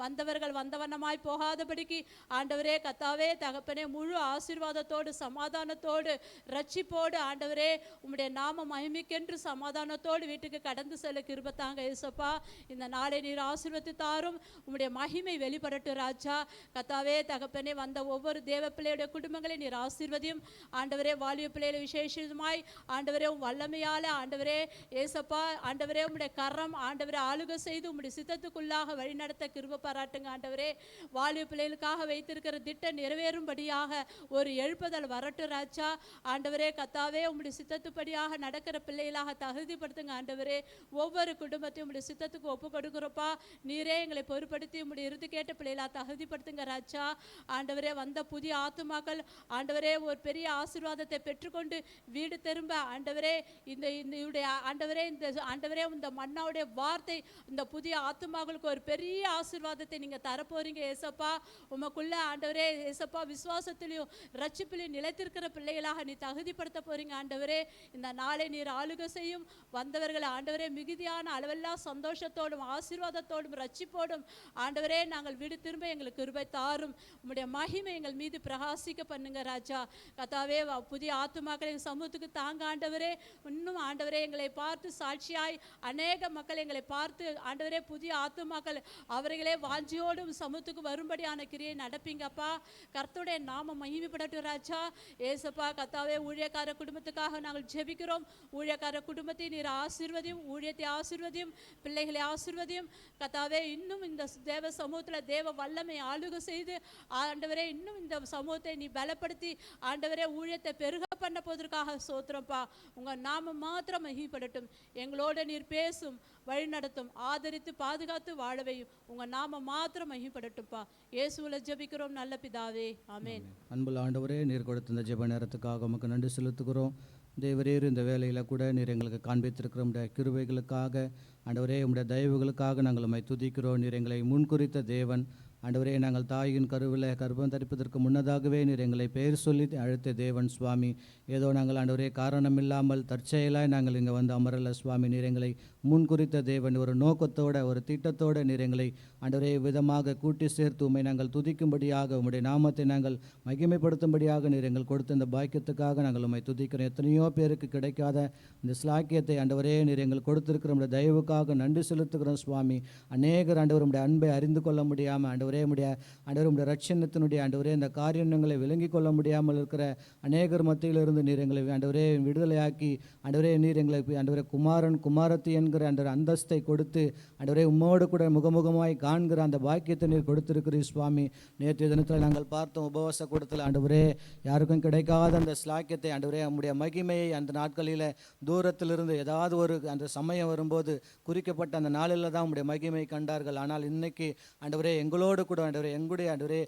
வந்தவர்கள் வந்தவண்ணமாய் போகாதபடிக்கு ஆண்டவரே கத்தாவே தகப்பனே முழு ஆசீர்வாதத்தோடு சந்தோஷத்தோடு சமாதானத்தோடு ரட்சிப்போடு ஆண்டவரே உம்முடைய நாம மகிமைக்கென்று சமாதானத்தோடு வீட்டுக்கு கடந்து செல்ல கிருபை தாங்க ஏசப்பா. இந்த நாளை நீர் ஆசீர்வதித்து தாரும். உம்முடைய மகிமை வெளிப்படட்டும் ராஜா. கத்தாவே தகப்பனே, வந்த ஒவ்வொரு தேவ பிள்ளையுடைய குடும்பங்களை நீர் ஆசீர்வதியும் ஆண்டவரே. வாலிப பிள்ளைகளை விசேஷமாய் ஆண்டவரே உம் வல்லமையால ஆண்டவரே ஏசப்பா ஆண்டவரே உம்முடைய கரம் ஆண்டவரே ஆளுகை செய்து உம்முடைய சித்தத்துக்குள்ளாக வழிநடத்த கிருபை பாராட்டுங்க ஆண்டவரே. வாலிப பிள்ளைகளுக்காக வைத்திருக்கிற திட்டம் நிறைவேறும்படியாக ஒரு எழுப்புதல் வரட்டும் ராஜா. ஆண்டவரே கத்தாவே உம்முடைய சித்தத்துப்படியாக நடக்கிற பிள்ளைகளாக தகுதிப்படுத்துங்க ஆண்டவரே. ஒவ்வொரு குடும்பத்தையும் உம்முடைய சித்தத்துக்கு ஒப்பு கொடுக்குறப்பா. நீரே எங்களை பொறுப்படுத்தி உம்முடைய இறுதி கேட்ட பிள்ளைகளாக தகுதிப்படுத்துங்க ராஜா. ஆண்டவரே வந்த புதிய ஆத்துமாக்கள் ஆண்டவரே ஒரு பெரிய ஆசீர்வாதத்தை பெற்றுக்கொண்டு வீடு திரும்ப ஆண்டவரே இந்த ஆண்டவரே இந்த ஆண்டவரே இந்த மன்னாவுடைய வார்த்தை இந்த புதிய ஆத்துமாக்களுக்கு ஒரு பெரிய ஆசீர்வாதத்தை நீங்க தரப்போறீங்க ஏசப்பா. உமக்குள்ள ஆண்டவரே ஏசப்பா விசுவாசத்திலையும் ரட்சிப்பிலையும் நிலைத்திருக்கிற பிள்ளைகளாக நீ தகுதிப்படுத்த போறீங்க ஆண்டவரே. இந்த நாளை நீர் ஆளுகை செய்யும். வந்தவர்களை ஆண்டவரே மிகுதியான அளவெல்லாம் சந்தோஷத்தோடும் ஆசீர்வாதத்தோடும் ரட்சிப்போடும் ஆண்டவரே நாங்கள் வீடு திரும்ப எங்களுக்கு கிருபை தாரும். உம்முடைய மகிமை எங்கள் மீது பிரகாசிக்க பண்ணுங்க ராஜா. கத்தாவே புதிய ஆத்துமாக்களை சமூகத்துக்கு தாங்க ஆண்டவரே. இன்னும் ஆண்டவரே எங்களை பார்த்து சாட்சியாய் அநேக மக்கள் எங்களை பார்த்து ஆண்டவரே புதிய ஆத்துமாக்கள் அவர்களே வாஞ்சியோடும் சமூகத்துக்கு வரும்படியான கிரியை நடப்பீங்கப்பா. கர்த்தருடைய நாம மகிமைப்படட்டும் ராஜா. ஏசப்பா கத்தாவே ஊழியக்கார குடும்பத்துக்காக நாங்கள் ஜெபிக்கிறோம். ஊழியக்கார குடும்பத்தை நீர் ஆசீர்வதியும். ஊழியத்தை ஆசீர்வதியும். பிள்ளைகளை ஆசீர்வதியும் கத்தாவே. இன்னும் இந்த தேவ சமூகத்தில் தேவ வல்லமை ஆளுகை செய்து ஆண்டவரே இன்னும் இந்த சமூகத்தை நீ பலப்படுத்தி ஆண்டவரே ஊழியத்தை பெருக பண்ண போவதற்காக சோத்திரம்ப்பா. உங்க நாமம் மாத்திரம் மகிமைப்படட்டும். எங்களோட நீர் பேசும், வழி நடத்தும், ஆதரித்து பாதுகாத்து வாழவையும் உங்க நாமம் மாத்திரம் மகிமைப்படட்டும்ப்பா. இயேசுவுல ஜெபிக்கிறோம் நல்ல பிதாவே, ஆமென். அன்புள்ள ஆண்டவரே, நீர் கொடுத்த இந்த ஜெப நேரத்துக்காக உமக்கு நன்றி செலுத்துகிறோம். தேவரீர் இந்த வேலையில் கூட நீர் எங்களுக்கு காண்பித்திருக்கிற உடைய கிருபைகளுக்காக ஆண்டவரே உடைய தயவுகளுக்காக நாங்கள் உம்மை துதிக்கிறோம். நீர் எங்களை முன்குறித்த தேவன் ஆண்டவரே. நாங்கள் தாயின் கருவில் கர்ப்பம் தரிப்பதற்கு முன்னதாகவே நீர் எங்களை பெயர் சொல்லி அழைத்த தேவன் சுவாமி. ஏதோ நாங்கள் ஆண்டவரே காரணமில்லாமல் தற்செயலாய் நாங்கள் இங்கே வந்து அமரல சுவாமி. நீர் எங்களை முன்குறித்த தேவன். ஒரு நோக்கத்தோட ஒரு திட்டத்தோடு நீர் எங்களை ஆண்டவரே விதமாக கூட்டி சேர்த்து உம்மை நாங்கள் துதிக்கும்படியாக உம்முடைய நாமத்தை நாங்கள் மகிமைப்படுத்தும்படியாக நீர் எங்கள் கொடுத்த இந்த பாக்கியத்துக்காக நாங்கள் உம்மை துதிக்கிறோம். எத்தனையோ பேருக்கு கிடைக்காத இந்த ஸ்லாக்கியத்தை ஆண்டவரே நீர் எங்கள் கொடுத்திருக்கிற உடைய தயவுக்காக நன்றி செலுத்துகிறோம் சுவாமி. அநேகர் ஆண்டவர் உடைய அன்பை அறிந்து கொள்ள முடியாமல் ஆண்டவரே உடைய ரட்சணத்தினுடைய ஆண்டவரே இந்த காரியங்களை விளங்கி கொள்ள முடியாமல் இருக்கிற அநேகர் மத்தியிலிருந்து நீர் எங்களை ஆண்டவரே விடுதலையாக்கி ஆண்டவரே நீர் எங்களை ஆண்டவரே குமாரன் குமாரத்தி என்கிற அந்த அந்தஸ்தை கொடுத்து ஆண்டவரே உம்மோடு கூட முகமுகமாய் காண்கிற அந்த பாக்கியத்தை நீர் கொடுத்திருக்கிறீர் சுவாமி. நேற்றைய தினத்தில் நாங்கள் பார்த்தோம் உபவாச கூட்டத்தில் ஆண்டவரே யாருக்கும் கிடைக்காத அந்த ஸ்லாக்கியத்தை ஆண்டவரே உம்முடைய மகிமையை அந்த நாட்களில் தூரத்திலிருந்து ஏதாவது ஒரு அந்த சமயம் வரும்போது குறிக்கப்பட்ட அந்த நாளில் தான் உம்முடைய மகிமை கண்டார்கள். ஆனால் இன்னைக்கு ஆண்டவரே எங்களோடு கூட ஆண்டவரே எங்களுடைய ஆண்டவரே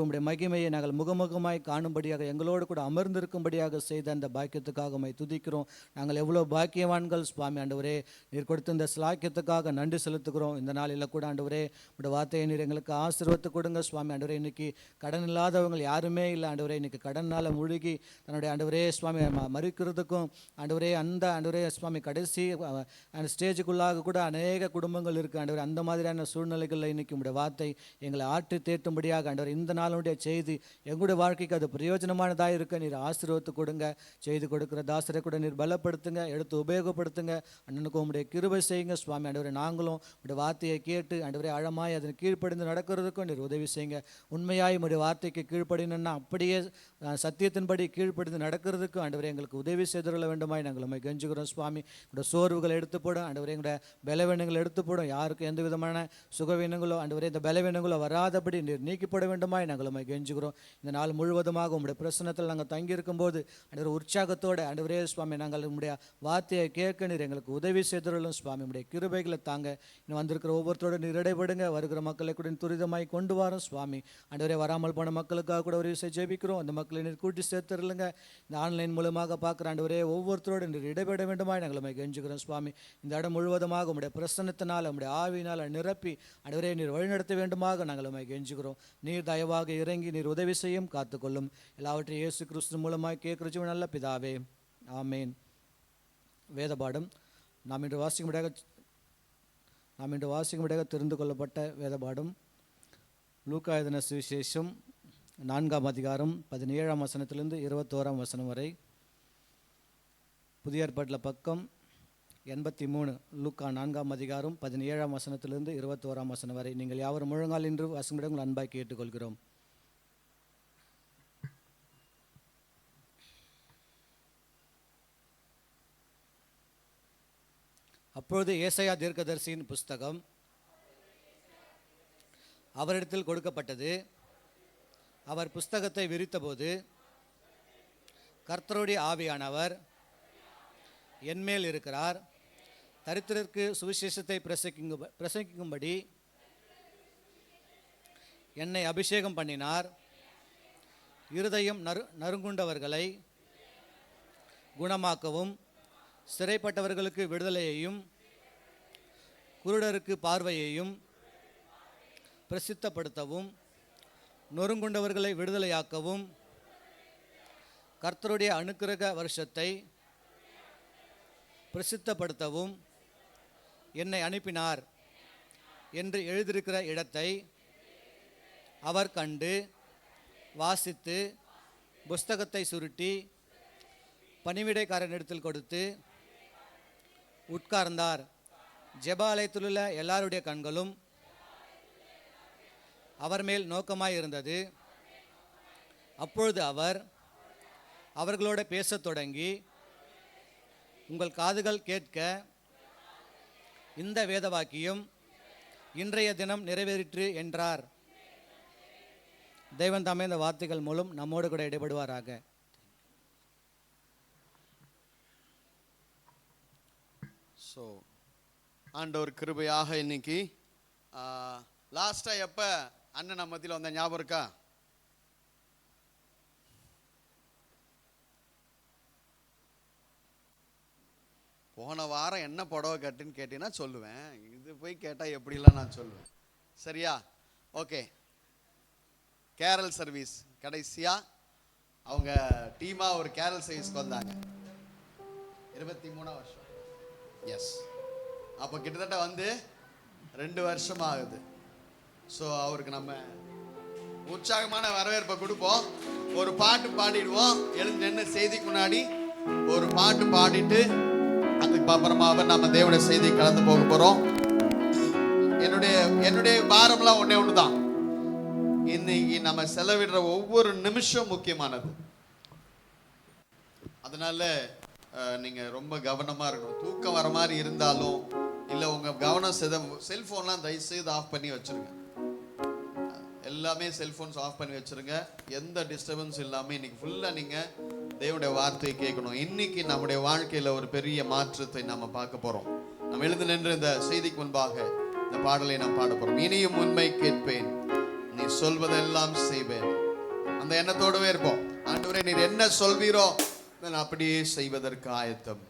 உம்முடைய மகிமையை நாங்கள் முகமுகமாய் காணும்படியாக எங்களோடு கூட அமர்ந்திருக்கும்படியாக செய்த அந்த பாக்கியத்துக்காக உம்மை துதிக்கிறோம். நாங்கள் எவ்வளோ பாக்கியவான்கள் சுவாமி. ஆண்டவரே நீர் கொடுத்த இந்த ஸ்லாக்கியத்துக்காக நன்றி செலுத்துகிறோம். இந்த நாளில் கூட ஆண்டவரே உடைய வார்த்தையை நீர் எங்களுக்கு ஆசீர்வதித்து கொடுங்க சுவாமி. ஆண்டவரே இன்னைக்கு கடன் இல்லாதவங்க யாருமே இல்லை ஆண்டவரே. இன்னைக்கு கடனால் முழுகி தன்னுடைய ஆண்டவரே சுவாமி மறுக்கிறதுக்கும் ஆண்டவரே அந்த ஆண்டவரே சுவாமி கடைசி அந்த ஸ்டேஜுக்குள்ளாக கூட அநேக குடும்பங்கள் இருக்குது ஆண்டவரே. அந்த மாதிரியான சூழ்நிலைகளில் இன்னைக்கு உடைய வார்த்தை எங்களை ஆற்றி தேட்டும்படியாக ஆண்டவர் இந்த நாளுடைய செய்தி எங்களுடைய வாழ்க்கைக்கு அது பிரயோஜனமானதாக இருக்க நீர் ஆசீர்வதித்து கொடுங்க. செய்து கொடுக்குற தாசரை கூட நீர் பலப்படுத்துங்க, எடுத்து உபயோகப்படுத்துங்க. அண்ணனுக்கு உங்களுடைய கிருபை செய்யுங்க சுவாமி. ஆண்டவரை நாங்களும் உடைய வார்த்தையை கேட்டு ஆண்டவரை ஆழமாய் அதன் கீழ்ப்படிந்து நடக்கிறதுக்கும் நீர் உதவி செய்யுங்க. உண்மையாய் உடைய வார்த்தைக்கு கீழ்ப்படினா அப்படியே சத்தியத்தின்படி கீழ்ப்படிந்து நடக்கிறதுக்கும் ஆண்டவரை எங்களுக்கு உதவி செய்துள்ள வேண்டுமாய் நாங்கள் உண்மை கெஞ்சுகிறோம் சுவாமி. உடைய சோர்வுகள் எடுத்து போடும் ஆண்டவரை, எங்களுடைய பலவீனங்கள் எடுத்து போடும். யாருக்கும் எந்த விதமான சுகவீனங்களோ ஆண்டவரே இந்த பலவீனங்களோ வராதபடி நீர் நீக்கிப்பட வேண்டுமாய் நாங்கள் உம்மை கெஞ்சுகிறோம். இந்த நாள் முழுவதுமாக உங்களுடைய பிரசன்னத்தில் நாங்கள் தங்கியிருக்கும் போது ஆண்டவர் உற்சாகத்தோடு ஆண்டவரே சுவாமி நாங்கள் உங்களுடைய வார்த்தையை கேட்க நீர் எங்களுக்கு உதவி செய்துள்ளோம் சுவாமி. உங்களுடைய கிருபைகளை தாங்க. இன்னும் வந்திருக்கிற ஒவ்வொருத்தரோடு நீர் இடைபடுங்க. வருகிற மக்களை கூட துரிதமாய் கொண்டு வரோம் சுவாமி. ஆண்டவரே வராமல் போன மக்களுக்காக கூட ஒரு விஷயம் ஜெபிக்கிறோம். அந்த மக்களை நீர் கூட்டி சேர்த்துருங்க. இந்த ஆன்லைன் மூலமாக பார்க்குற ஆண்டவரே ஒவ்வொருத்தரோடு நீர் இடைபட வேண்டுமாய் நாங்கள் உம்மை கெஞ்சுகிறோம் சுவாமி. இந்த இடம் முழுவதுமாக உங்களுடைய பிரசன்னத்தினால் உங்களுடைய ஆவியினால் நிரப்பி ஆண்டவரே நீர் வழிநடத்த வேண்டுமாக நாங்கள் உம்மை கெஞ்சுகிறோம். நீர் தயவாக இறங்கி நீர் உதவி செய்யும், காத்துக்கொள்ளும். எல்லாவற்றையும் இயேசு கிறிஸ்து மூலமாய் கேட்கிற நல்ல பிதாவே, ஆமேன். வேதபாடம் நாம் இன்று வாசிக்கும்படியாக தெரிந்து கொள்ளப்பட்ட வேதபாடம் லூக்கா எழுதின சுவிசேஷம் 4ஆம் அதிகாரம் 17ஆம் வசனத்திலிருந்து 21ஆம் வசனம் வரை. புதிய ஏற்பாட்டில் பக்கம் 83. லூக்கா 4ஆம் அதிகாரம் 17ஆம் வசனத்திலிருந்து 21ஆம் வசனம் வரை. நீங்கள் யாவரும் முழங்கால் என்று வசனமிட உங்கள் அன்பாய் கேட்டுக்கொள்கிறோம். அப்பொழுது ஏசாயா தீர்க்கதரிசியின் புஸ்தகம் அவரிடத்தில் கொடுக்கப்பட்டது. அவர் புஸ்தகத்தை விரித்தபோது, கர்த்தருடைய ஆவியானவர் என்மேல் இருக்கிறார், தரித்திரருக்கு சுவிசேஷத்தை பிரசங்கிக்கும்படி என்னை அபிஷேகம் பண்ணினார், இருதயம் நறுங்குண்டவர்களை குணமாக்கவும், சிறைப்பட்டவர்களுக்கு விடுதலையையும், குருடருக்கு பார்வையையும் பிரசித்தப்படுத்தவும், நொறுங்குண்டவர்களை விடுதலையாக்கவும், கர்த்தருடைய அனுக்கிரக வருஷத்தை பிரசித்தப்படுத்தவும் என்னை அனுப்பினார் என்று எழுதியிருக்கிற இடத்தை அவர் கண்டு வாசித்து புஸ்தகத்தை சுருட்டி பணிவிடைக்காரனிடத்தில் கொடுத்து உட்கார்ந்தார். ஜெப ஆலயத்திலுள்ள எல்லாருடைய கண்களும் அவர் மேல் நோக்கமாயிருந்தது. அப்பொழுது அவர் அவர்களோட பேசத் தொடங்கி, உங்கள் காதுகள் கேட்க இந்த வேதவாக்கியம் இன்றைய தினம் நிறைவேறிற்று என்றார். தேவன் தாமே இந்த வார்த்தைகள் மூலம் நம்மோடு கூட இடைபடுவாராக. ஸோ ஆண்டவர் கிருபையாக இன்னைக்கு லாஸ்ட்டாக எப்போ அண்ணன் நம்ம மத்தியில் வந்த ஞாபகம் இருக்கா? போன வாரம் என்ன புடவை கட்டுன்னு கேட்டீங்கன்னா சொல்லுவேன். இது போய் கேட்டால் எப்படிலாம் நான் சொல்லுவேன். சரியா? ஓகே. கேரல் சர்வீஸ் கடைசியாக அவங்க டீமாக ஒரு கேரல் சர்வீஸ்க்கு வந்தாங்க. 23ஆம் வருஷம். எஸ். அப்போ கிட்டத்தட்ட வந்து 2 வருஷம் ஆகுது. ஸோ அவருக்கு நம்ம உற்சாகமான வரவேற்பை கொடுப்போம். ஒரு பாட்டு பாடிடுவோம். எழுந்து நின்று செய்திக்கு முன்னாடி ஒரு பாட்டு பாடிட்டு அதுக்கு அப்புறமா நம்ம தேவனுடைய செய்தி கலந்து போக போகிறோம். என்னுடைய பாரம்லாம் ஒன்று தான். இன்னைக்கு நம்ம செலவிடுற ஒவ்வொரு நிமிஷம் முக்கியமானது. அதனால நீங்கள் ரொம்ப கவனமாக இருக்கணும். தூக்கம் வர மாதிரி இருந்தாலும் இல்லை உங்கள் கவனம் செல்ஃபோன்லாம் தயவுசெய்து ஆஃப் பண்ணி வச்சுருங்க. எல்லாமே செல்ஃபோன்ஸ் ஆஃப் பண்ணி வச்சுருங்க. எந்த டிஸ்டர்பன்ஸ் இல்லாமல் இன்றைக்கி ஃபுல்லாக நீங்கள் தேவனுடைய வார்த்தையை கேட்கணும். இன்றைக்கி நம்முடைய வாழ்க்கையில் ஒரு பெரிய மாற்றத்தை நம்ம பார்க்க போகிறோம். நம்ம எழுந்து நின்று இந்த செய்திக்கு முன்பாக இந்த பாடலை நாம் பாட போகிறோம். இனியும் உண்மை கேட்பேன், நீ சொல்வதெல்லாம் செய்வேன். அந்த எண்ணத்தோடவே இருப்போம். ஆண்டவரே, நீர் என்ன சொல்வீரோ நான் அப்படியே செய்வதற்கு ஆயத்தம்.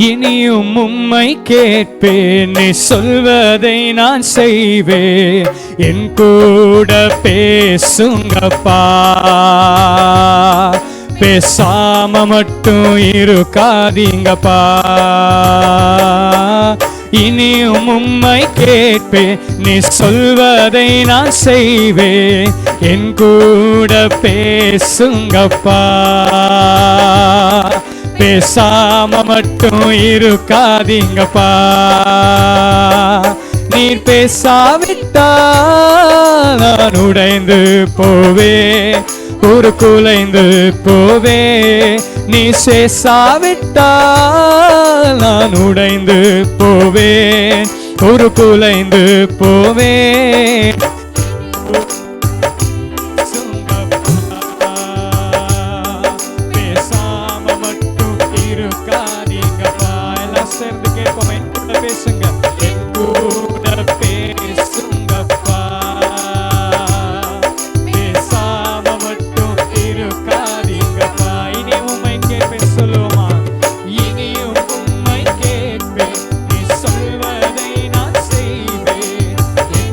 இனியும் உம்மை கேட்பேன், நீ சொல்வதை நான் செய்வேன். என் கூட பேசுங்கப்பா, பேசாம மட்டும் இருக்காதீங்கப்பா. இனியும் உம்மை கேட்பேன், நீ சொல்வதை நான் செய்வேன். என் கூட பேசுங்கப்பா, பேசாம மட்டும் இருக்காதீங்கப்பா. நீர் பேசாவிட்டால் நான் உடைந்து போவேன், ஒரு குலைந்து போவேன். நீ பேசாவிட்டால் நான் உடைந்து போவேன், ஒரு குலைந்து போவேன். சொல்வதை நான் செய்வேன்.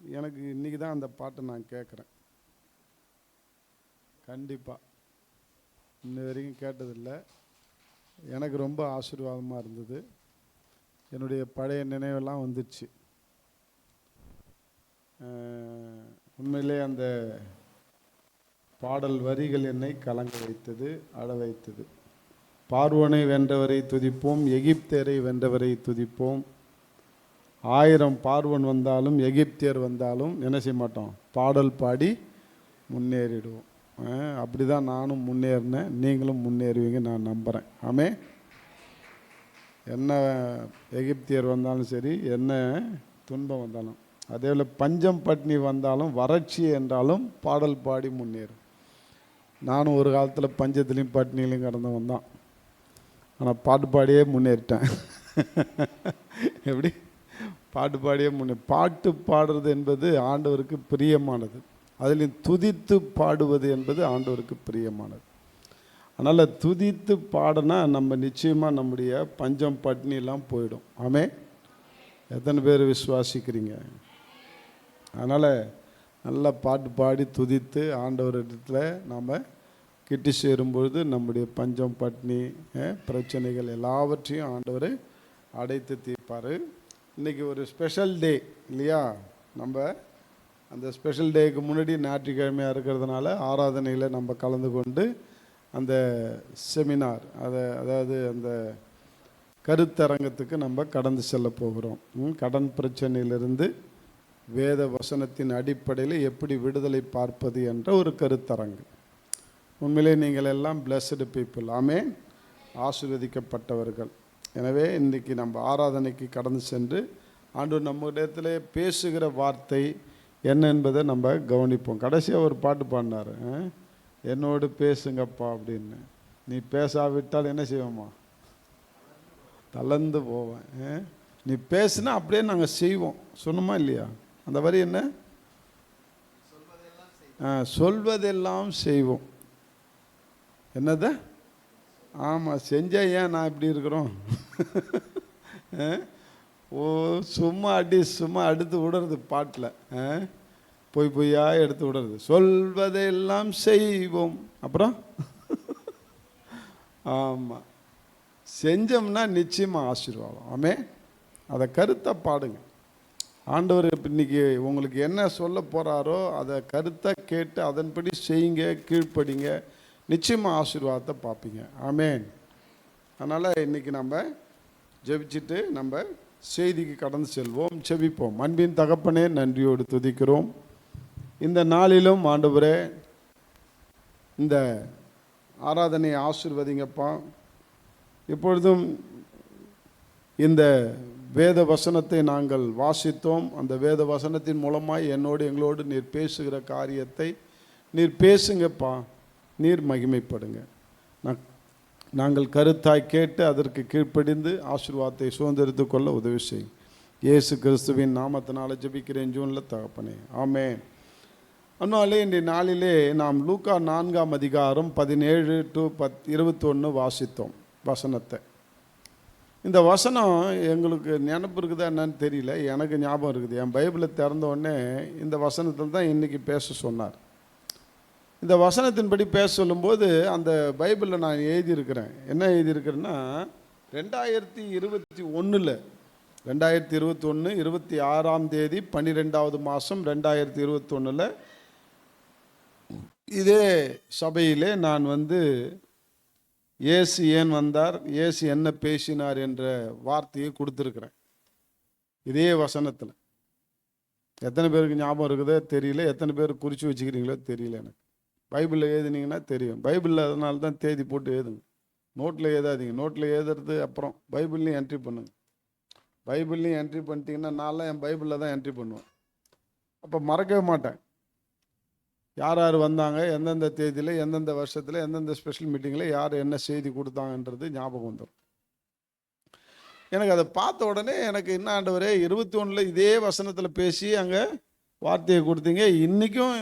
எனக்கு இன்றைக்கி தான் அந்த பாட்டை நான் கேட்குறேன். கண்டிப்பாக இன்ன வரைக்கும் கேட்டதில்லை. எனக்கு ரொம்ப ஆசீர்வாதமாக இருந்தது. என்னுடைய பழைய நினைவெல்லாம் வந்துடுச்சு. உண்மையிலே அந்த பாடல் வரிகள் என்னை கலங்க வைத்தது, அழ வைத்தது. பார்வோனை வென்றவரை துதிப்போம், எகிப்தியரை வென்றவரை துதிப்போம். 1000 பார்வோன் வந்தாலும் எகிப்தியர் வந்தாலும் என்ன செய்ய மாட்டோம், பாடல் பாடி முன்னேறிடுவோம். அப்படி தான் நானும் முன்னேறினேன், நீங்களும் முன்னேறுவீங்க நான் நம்புகிறேன். ஆமே. என்ன எகிப்தியர் வந்தாலும் சரி, என்ன துன்பம் வந்தாலும், அதே போல் பஞ்சம் பட்னி வந்தாலும் வறட்சி என்றாலும் பாடல் பாடி முன்னேறும். நானும் ஒரு காலத்தில் பஞ்சத்துலேயும் பட்னிலையும் கடந்தவன் தான். ஆனால் பாட்டு பாடியே முன்னேறிட்டேன். எப்படி பாட்டு பாடியே பாட்டு பாடுறது என்பது ஆண்டவருக்கு பிரியமானது. அதில் துதித்து பாடுவது என்பது ஆண்டவருக்கு பிரியமானது. அதனால் துதித்து பாடினா நம்ம நிச்சயமாக நம்முடைய பஞ்சம் பட்னிலாம் போயிடும். ஆமே. எத்தனை பேர் விசுவாசிக்கிறீங்க? அதனால் நல்லா பாட்டு பாடி துதித்து ஆண்டவரிடத்துல நாம் கிட்டி சேரும்பொழுது நம்முடைய பஞ்சம் பட்னி பிரச்சனைகள் எல்லாவற்றையும் ஆண்டவர் அடைத்து தீர்ப்பார். இன்றைக்கி ஒரு ஸ்பெஷல் டே இல்லையா? நம்ம அந்த ஸ்பெஷல் டேக்கு முன்னாடி ஞாயிற்றுக்கிழமையாக இருக்கிறதுனால ஆராதனையில் நம்ம கலந்து கொண்டு அந்த செமினார் அதாவது அந்த கருத்தரங்கத்துக்கு நம்ம கடந்து செல்ல போகிறோம். கடன் பிரச்சனையிலிருந்து வேத வசனத்தின் அடிப்படையில் எப்படி விடுதலை பார்ப்பது என்ற ஒரு கருத்தரங்கு. உண்மையிலே நீங்கள் எல்லாம் பிளஸ்டு பீப்புள். ஆமே. ஆசீர்வதிக்கப்பட்டவர்கள். எனவே இன்றைக்கி நம்ம ஆராதனைக்கு கடந்து சென்று ஆண்டவர் நம்ம இடத்துல பேசுகிற வார்த்தை என்ன என்பதை நம்ம கவனிப்போம். கடைசியாக ஒரு பாட்டு பாடினார், என்னோடு பேசுங்கப்பா அப்படின்னு. நீ பேசாவிட்டால் என்ன செய்வோமா, தளர்ந்து போவேன். நீ பேசுனா அப்படியே நாங்கள் செய்வோம். சொன்னோமா இல்லையா? அந்த வரி என்ன? சொல்வதெல்லாம் செய்வோம். என்னது? ஆமாம், செஞ்சால் ஏன் நான் இப்படி இருக்கிறோம்? சும்மா அடுத்து விடுறது பாட்டில், பொய்யா எடுத்து விடுறது. சொல்வதெல்லாம் செய்வோம். அப்புறம் ஆமாம், செஞ்சோம்னா நிச்சயமாக ஆசீர்வாதம். ஆமே. அதை கருத்தை பாடுங்க. ஆண்டவர் இன்னைக்கு உங்களுக்கு என்ன சொல்ல போகிறாரோ அதை கருத்தை கேட்டு அதன்படி செய்யுங்க, கீழ்ப்படிங்க. நிச்சயமாக ஆசீர்வாதத்தை பார்ப்பீங்க. ஆமேன். அதனால் இன்றைக்கி நம்ம ஜெபிச்சுட்டு நம்ம செய்திக்கு கடந்து செல்வோம். ஜெபிப்போம். அன்பின் தகப்பனே, நன்றியோடு துதிக்கிறோம். இந்த நாளிலும் ஆண்டவரே இந்த ஆராதனையை ஆசீர்வதிங்கப்பா. இப்பொழுதும் இந்த வேத வசனத்தை நாங்கள் வாசித்தோம். அந்த வேத வசனத்தின் மூலமாய் எங்களோடு நீர் பேசுகிற காரியத்தை நீர் பேசுங்கப்பா. நீர் மகிமைப்படுங்க. நாங்கள் கருத்தாய் கேட்டு அதற்கு கீழ்ப்படிந்து ஆசீர்வாதத்தை சுதந்திரித்து கொள்ள உதவி செய்யும். இயேசு கிறிஸ்துவின் நாமத்தினால ஜெபிக்கிறேன் ஜூனில் தகப்பனே. ஆமென். அதனாலே இன்றைய நாளிலே நாம் லூக்கா 4ஆம் அதிகாரம் 17 to 21 வாசித்தோம் வசனத்தை. இந்த வசனம் எங்களுக்கு நினப்பு இருக்குதா என்னன்னு தெரியல, எனக்கு ஞாபகம் இருக்குது. என் பைபிளை திறந்த உடனே இந்த வசனத்தில் தான் இன்றைக்கி பேச சொன்னார். இந்த வசனத்தின்படி பேச சொல்லும்போது அந்த பைபிளில் நான் எழுதியிருக்கிறேன். என்ன எழுதியிருக்கிறேன்னா 2021 26ஆம் தேதி 12வது மாதம் 2021 இதே சபையிலே நான் இயேசு ஏன் வந்தார், இயேசு என்ன பேசினார் என்ற வார்த்தையை கொடுத்துருக்குறேன் இதே வசனத்தில். எத்தனை பேருக்கு ஞாபகம் இருக்குதோ தெரியல, எத்தனை பேர் குறித்து வச்சுக்கிறீங்களோ தெரியல. எனக்கு பைபிளில் எழுதுனீங்கன்னா தெரியும். பைபிளில் அதனால தான் தேதி போட்டு எழுதுங்க. நோட்டில் எழுதாதீங்க. நோட்டில் எழுதுறது அப்புறம் பைபிள்லையும் என்ட்ரி பண்ணுங்க. பைபிள்லையும் என்ட்ரி பண்ணிட்டீங்கன்னா நான்லாம் என் பைபிளில் தான் என்ட்ரி பண்ணுவேன். அப்போ மறக்கவே மாட்டேன். யார் யார் வந்தாங்க, எந்தெந்த தேதியில், எந்தெந்த வருஷத்தில், எந்தெந்த ஸ்பெஷல் மீட்டிங்கில் யார் என்ன செய்தி கொடுத்தாங்கன்றது ஞாபகம் வந்துடும். எனக்கு அதை பார்த்த உடனே எனக்கு என்ன ஆண்டவரே 21 இதே வசனத்தில் பேசி அங்கே வார்த்தையை கொடுத்தீங்க, இன்றைக்கும்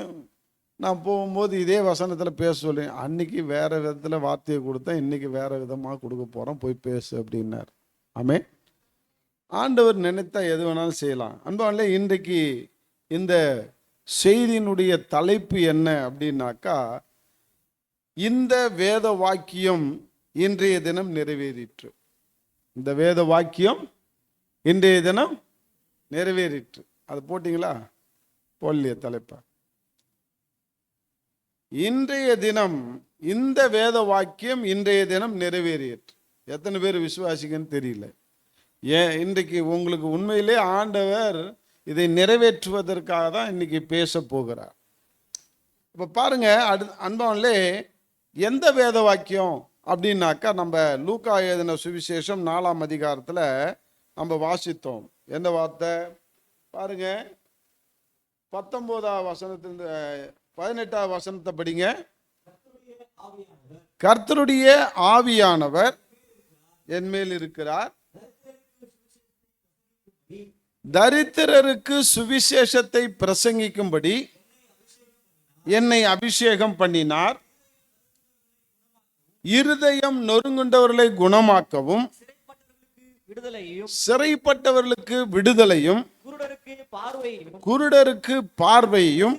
நான் போகும்போது இதே வசனத்தில் பேச சொல்லி, அன்றைக்கி வேறு விதத்தில் வார்த்தையை கொடுத்தேன், இன்றைக்கி வேறு விதமாக கொடுக்க போகிறோம், போய் பேசு அப்படின்னார். ஆமே. ஆண்டவர் நினைத்தா எது வேணாலும் செய்யலாம். அன்பாலே இன்றைக்கு இந்த செய்தியினுடைய தலைப்பு என்ன அப்படின்னாக்கா, இந்த வேத வாக்கியம் இன்றைய தினம் நிறைவேறிற்று. இந்த வேத வாக்கியம் இன்றைய தினம் நிறைவேறிற்று. அது போட்டிங்களா? போடலையே தலைப்பா. இன்றைய தினம் இந்த வேத வாக்கியம் இன்றைய தினம் நிறைவேறிற்று. எத்தனை பேர் விசுவாசிங்கன்னு தெரியல. ஏன் இன்றைக்கு உங்களுக்கு உண்மையிலே ஆண்டவர் இதை நிறைவேற்றுவதற்காக தான் இன்னைக்கு பேச போகிறார். இப்போ பாருங்க, அன்பானே, எந்த வேத வாக்கியம் அப்படின்னாக்கா, நம்ம லூக்கா எழுதின சுவிசேஷம் 4ஆம் அதிகாரத்தில் நம்ம வாசித்தோம். எந்த வார்த்தை பாருங்க, 19ஆம் வசனத்திலிருந்து 18ஆம் வசனத்தை படிங்க. கர்த்தருடைய ஆவியானவர் என் மேல் இருக்கிறார், தரித்திரருக்கு சுவிசேஷத்தை பிரசங்கிக்கும்படி என்னை அபிஷேகம் பண்ணினார், இருதயம் நொறுங்குண்டவர்களை குணமாக்கவும் சிறைப்பட்டவர்களுக்கு விடுதலையும் குருடருக்கு பார்வையையும்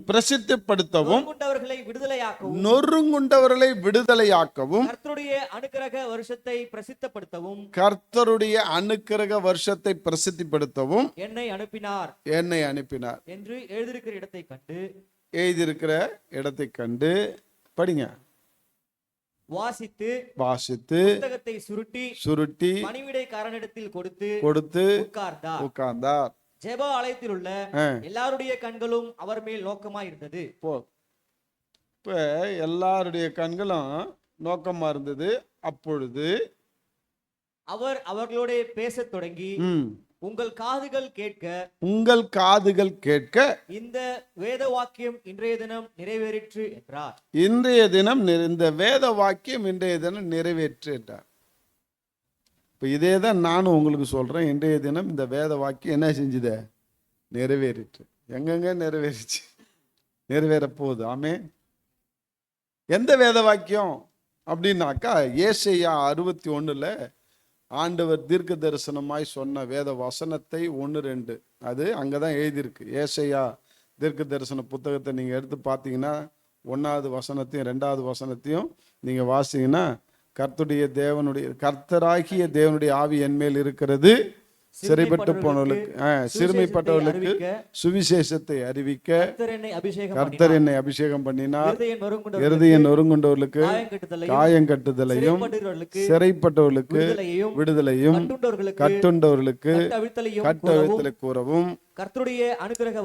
பிரசித்தப்படுத்தவும் நொறுங்குண்டவர்களை விடுதலையாக்கவும் கர்த்தருடைய அனுக்கிரக வருஷத்தை பிரசித்திப்படுத்தவும் என்னை அனுப்பினார் என்று எழுதியிருக்கிற இடத்தை கண்டு படிங்க. வாசித்து புத்தகத்தை சுருட்டி பணிவிடைக்காரனிடத்தில் கொடுத்து உட்கார்ந்தார். ஜெப ஆலயத்தில் உள்ள எல்லாருடைய கண்களும் அவர் மேல் நோக்கமாய் இருந்தது. இப்ப எல்லாருடைய கண்களும் நோக்கமா இருந்தது. அப்பொழுது அவர் அவர்களோட பேசத் தொடங்கி, உங்கள் காதுகள் கேட்க இந்த வேத வாக்கியம் இன்றைய தினம் நிறைவேறிற்று என்றார். இன்றைய தினம் இந்த வேத வாக்கியம் இன்றைய தினம் நிறைவேற்று என்றார். இப்போ இதே தான் நானும் உங்களுக்கு சொல்றேன். இன்றைய தினம் இந்த வேத வாக்கியம் என்ன செஞ்சுத? நிறைவேறிற்று. எங்கெங்க நிறைவேறிச்சு? நிறைவேற போகுது. ஆமென். எந்த வேத வாக்கியம் அப்படின்னாக்கா, ஏசாயா 61 ஆண்டவர் தீர்க்க தரிசனமாய் சொன்ன வேத வசனத்தை 1-2 அது அங்கதான் எழுதியிருக்கு. ஏசாயா தீர்க்க தரிசன புத்தகத்தை நீங்க எடுத்து பார்த்தீங்கன்னா 1வது வசனத்தையும் 2வது வசனத்தையும் நீங்க வாசிங்கன்னா, கர்த்தராகிய தேவனுடைய ஆவி என் மேல் இருக்கிறது, சிறைப்பட்டு போனவர்களுக்கு சிறுமைப்பட்டவர்களுக்கு சுவிசேஷத்தை அறிவிக்க கர்த்தர் என்னை அபிஷேகம் பண்ணினார், இருதயம் நொறுங்குண்டவர்களுக்கு காயம் கட்டுதலையும் சிறைப்பட்டவர்களுக்கு விடுதலையும் கட்டுண்டவர்களுக்கு கட்டவிழ்த்தலை கூறவும் கர்த்தருடைய அனுக்கிரக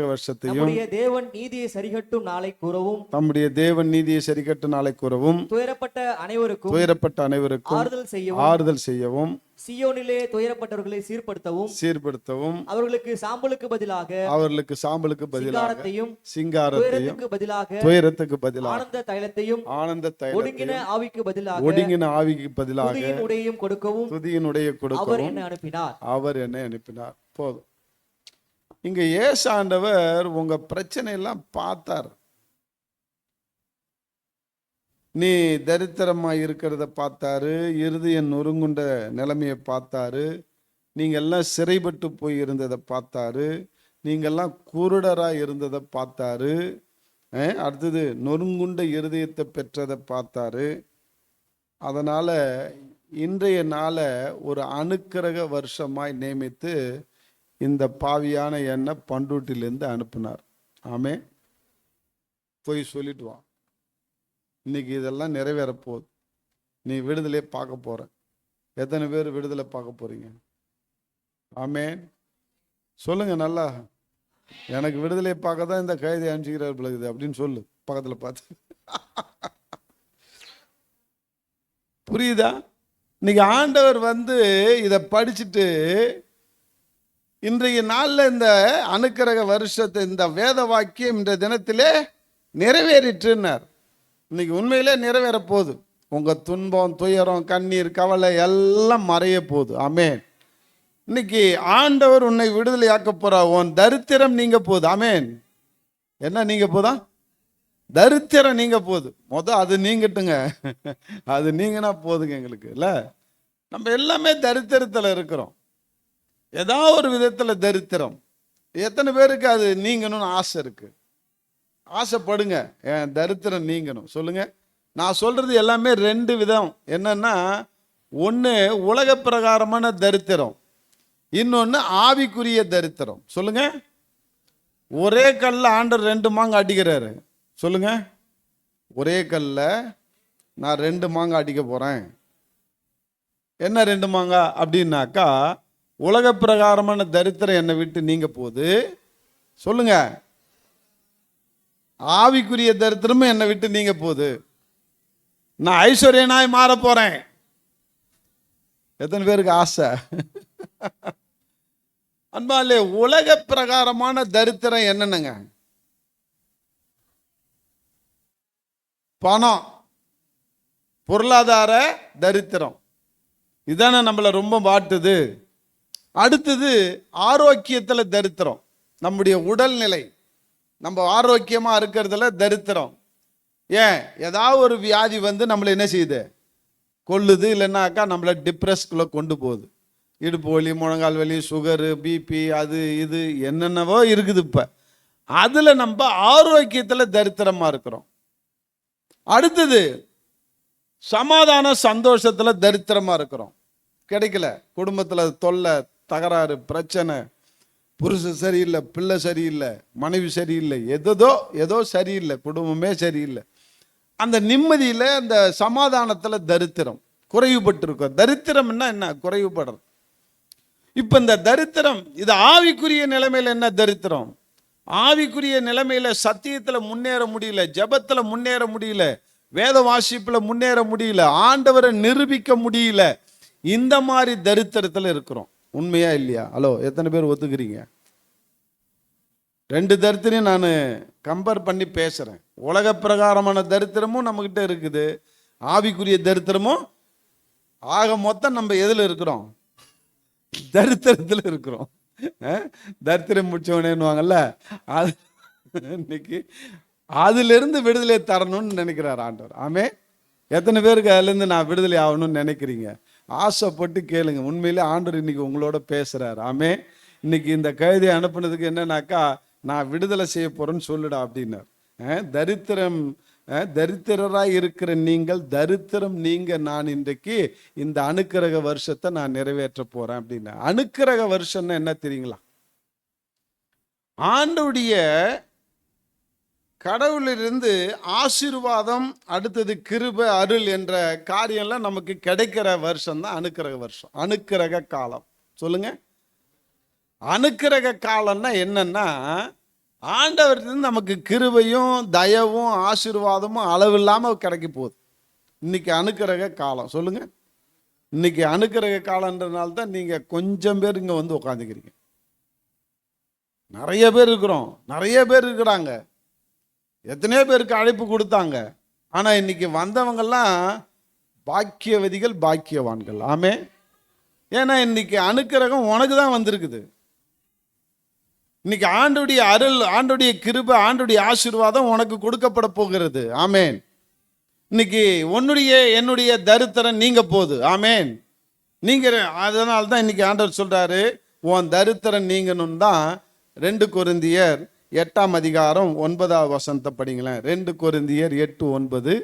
வருஷத்தையும் தேவன் நீதியை சரிகட்டும் நாளை கூறவும் துயரப்பட்ட அனைவருக்கும் ஆறுதல் செய்யவும் சீயோனிலே துயரப்பட்டவர்களை சீர்படுத்தவும் அவர்களுக்கு சாம்பலுக்கு பதிலாக சிங்காரத்தையும் துயரத்துக்கு பதிலாக ஆனந்த தைலத்தையும் ஒடுங்கின ஆவிக்கு பதிலாக துதியினுடைய கொடுக்கவும் அவர் என்னை அனுப்பினார். போதும். இங்க ஏசாண்டவர் உங்க பிரச்சனை எல்லாம் பார்த்தார். நீ தரித்திரமா இருக்கிறத பார்த்தாரு, இருதயம் நொறுங்குண்ட நிலைமையை பார்த்தாரு, நீங்க எல்லாம் சிறைப்பட்டு போய் இருந்ததை பார்த்தாரு, நீங்கெல்லாம் குருடரா இருந்ததை பார்த்தாரு, அடுத்தது நொறுங்குண்ட இருதயத்தை பெற்றதை பார்த்தாரு. அதனால இன்றைய நாளை ஒரு அனுக்கிரக வருஷமாய் நியமித்து இந்த பாவியான எண்ணெய் பண்டூட்டிலிருந்து அனுப்பினார். ஆமே, போய் சொல்லிட்டு வா, இன்னைக்கு இதெல்லாம் நிறைவேற போகுது, நீ விடுதலை பார்க்க போற. எத்தனை பேர் விடுதலை பார்க்க போறீங்க? ஆமே, சொல்லுங்க நல்லா. எனக்கு விடுதலை பார்க்க தான் இந்த கைதை அனுப்பிச்சுக்கிறார் பிள்ளைது அப்படின்னு சொல்லு பக்கத்தில் பார்த்து. புரியுதா? இன்னைக்கு ஆண்டவர் இதை படிச்சுட்டு இன்றைய நாளில் இந்த அனுக்கிரக வருஷத்தை இந்த வேத வாக்கியம் இந்த தினத்திலே நிறைவேறிட்டுன்னார். இன்னைக்கு உண்மையிலே நிறைவேற போகுது. உங்க துன்பம், துயரம், கண்ணீர், கவலை எல்லாம் மறைய போகுது. ஆமேன். இன்னைக்கு ஆண்டவர் உன்னை விடுதலை ஆக்க போறா. உன் தரித்திரம் நீங்க போகுது. ஆமேன். என்ன நீங்க போதா? தரித்திரம் நீங்க போகுது. அது நீங்கட்டுங்க. அது நீங்கன்னா போதுங்க எங்களுக்கு இல்ல. நம்ம எல்லாமே தரித்திரத்துல இருக்கிறோம். ஏதாவது ஒரு விதத்தில் தரித்திரம். எத்தனை பேருக்கு அது நீங்கணும்னு ஆசை இருக்கு? ஆசைப்படுங்க, என் தரித்திரம் நீங்கணும். சொல்லுங்க. நான் சொல்றது எல்லாமே 2 விதம். என்னன்னா, ஒன்று உலக பிரகாரமான தரித்திரம், இன்னொன்று ஆவிக்குரிய தரித்திரம். சொல்லுங்க. ஒரே கல்ல ஆண்டவர் 2 மாங்காய் அடிக்கிறாரு. சொல்லுங்க. ஒரே கல்ல நான் 2 மாங்காய் அடிக்க போறேன். என்ன 2 மாங்காய் அப்படின்னாக்கா, உலக பிரகாரமான தரித்திரம் என்னை விட்டு நீங்க போகுது. சொல்லுங்க. ஆவிக்குரிய தரித்திரமும் என்னை விட்டு நீங்க போகுது. நான் ஐஸ்வர்யனாய் மாற போறேன். எத்தனை பேருக்கு ஆசை? அன்பாலே, உலக பிரகாரமான தரித்திரம் என்னென்னங்க? பணம், பொருளாதார தரித்திரம், இதானே நம்மளை ரொம்ப வாட்டுது. அடுத்தது ஆரோக்கியத்தில் தரித்திரம், நம்முடைய உடல்நிலை, நம்ம ஆரோக்கியமா இருக்கிறதுல தரித்திரம். ஏன், ஏதாவது ஒரு வியாதி வந்து நம்மளை என்ன செய்யுது? கொல்லுது. இல்லைன்னாக்கா நம்மளை டிப்ரெஸ்க்குள்ள கொண்டு போகுது. இடுப்பு வலி, முழங்கால் வலி, சுகரு, பிபி, அது இது என்னென்னவோ இருக்குது. இப்போ அதில் நம்ம ஆரோக்கியத்தில் தரித்திரமாக இருக்கிறோம். அடுத்தது சமாதான சந்தோஷத்தில் தரித்திரமாக இருக்கிறோம். கிடைக்கல. குடும்பத்தில் தொல்லை, தகராறு, பிரச்சனை, புருஷன் சரியில்லை, பிள்ளை சரியில்லை, மனைவி சரியில்லை, ஏதோ சரியில்லை, குடும்பமே சரியில்லை. அந்த நிம்மதியில், அந்த சமாதானத்தில் தரித்திரம் குறைவுபட்டு இருக்கும். தரித்திரம்னா என்ன? குறைவுபடுறது. இப்போ இந்த தரித்திரம், இது ஆவிக்குரிய நிலைமையில் என்ன தரித்திரம்? ஆவிக்குரிய நிலைமையில் சத்தியத்தில் முன்னேற முடியல, ஜெபத்தில் முன்னேற முடியல, வேத வாசிப்பில் முன்னேற முடியல, ஆண்டவரை நிரூபிக்க முடியல. இந்த மாதிரி தரித்திரத்தில் இருக்கிறோம். உண்மையா இல்லையா? ஹலோ, எத்தனை பேர் ஒத்துக்கிறீங்க? 2 தரித்திரம் நான் கம்பேர் பண்ணி பேசுகிறேன். உலக பிரகாரமான தரித்திரமும் நம்மக்கிட்ட இருக்குது, ஆவிக்குரிய தரித்திரமும். ஆக மொத்தம் நம்ம எதில் இருக்கிறோம்? தரித்திரத்தில் இருக்கிறோம். தரித்திரம் முடிச்சவனேன்னுவாங்கல்ல, அது இன்னைக்கு அதிலிருந்து விடுதலை தரணும்னு நினைக்கிறார் ஆண்டவர். ஆமே. எத்தனை பேருக்கு அதுலேருந்து நான் விடுதலை ஆகணும்னு நினைக்கிறீங்க? ஆசைப்பட்டு கேளுங்க. உண்மையிலே ஆண்டவர் இன்னைக்கு உங்களோட பேசுகிறார். ஆமே. இன்னைக்கு இந்த கைதியை அனுப்புனதுக்கு என்னன்னாக்கா, நான் விடுதலை செய்ய போறேன்னு சொல்லுடா அப்படின்னார். தரித்திரராய் இருக்கிற நீங்கள், தரித்திரம் நீங்க, நான் இன்றைக்கு இந்த அனுக்கிரக வருஷத்தை நான் நிறைவேற்ற போறேன் அப்படின்னா. அனுக்கிரக வருஷம்னா என்ன தெரியுங்களா? ஆண்டவுடைய கடவுளிலிருந்து ஆசீர்வாதம், அடுத்தது கிருபை, அருள் என்ற காரியம்லாம் நமக்கு கிடைக்கிற வருஷம் தான் அனுக்கிரக வருஷம், அனுக்கிரக காலம். சொல்லுங்க. அனுக்கிரக காலம்னா என்னன்னா, ஆண்டவர்கிட்ட நமக்கு கிருபையும் தயவும் ஆசீர்வாதமும் அளவில்லாமல் கிடைக்க போகுது. இன்னைக்கு அனுக்கிரக காலம். சொல்லுங்க. இன்னைக்கு அனுக்கிரக காலன்றனால தான் நீங்க கொஞ்சம் பேர் இங்க வந்து உட்காந்துக்கிறீங்க. நிறைய பேர் இருக்கிறோம், நிறைய பேர் இருக்கிறாங்க, எத்தனையோ பேருக்கு அழைப்பு கொடுத்தாங்க. ஆனா இன்னைக்கு வந்தவங்கெல்லாம் பாக்கியவதிகள், பாக்கியவான்கள். ஆமே. ஏன்னா இன்னைக்கு அனுக்கிரகம் உனக்கு தான் வந்திருக்குது. இன்னைக்கு ஆண்டுடைய அருள், ஆண்டுடைய கிருபை, ஆண்டுடைய ஆசீர்வாதம் உனக்கு கொடுக்கப்பட போகிறது. ஆமேன். இன்னைக்கு என்னுடைய தரித்திரம் நீங்க போகுது. ஆமேன். நீங்க அதனால தான் இன்னைக்கு ஆண்டவர் சொல்றாரு, உன் தரித்திரம் நீங்கணும் தான். 2 கொரிந்தியர் 8ஆம் அதிகாரம் 9ஆவது வசனத்தை படிங்களேன். 2 கொரிந்தியர் 8:9.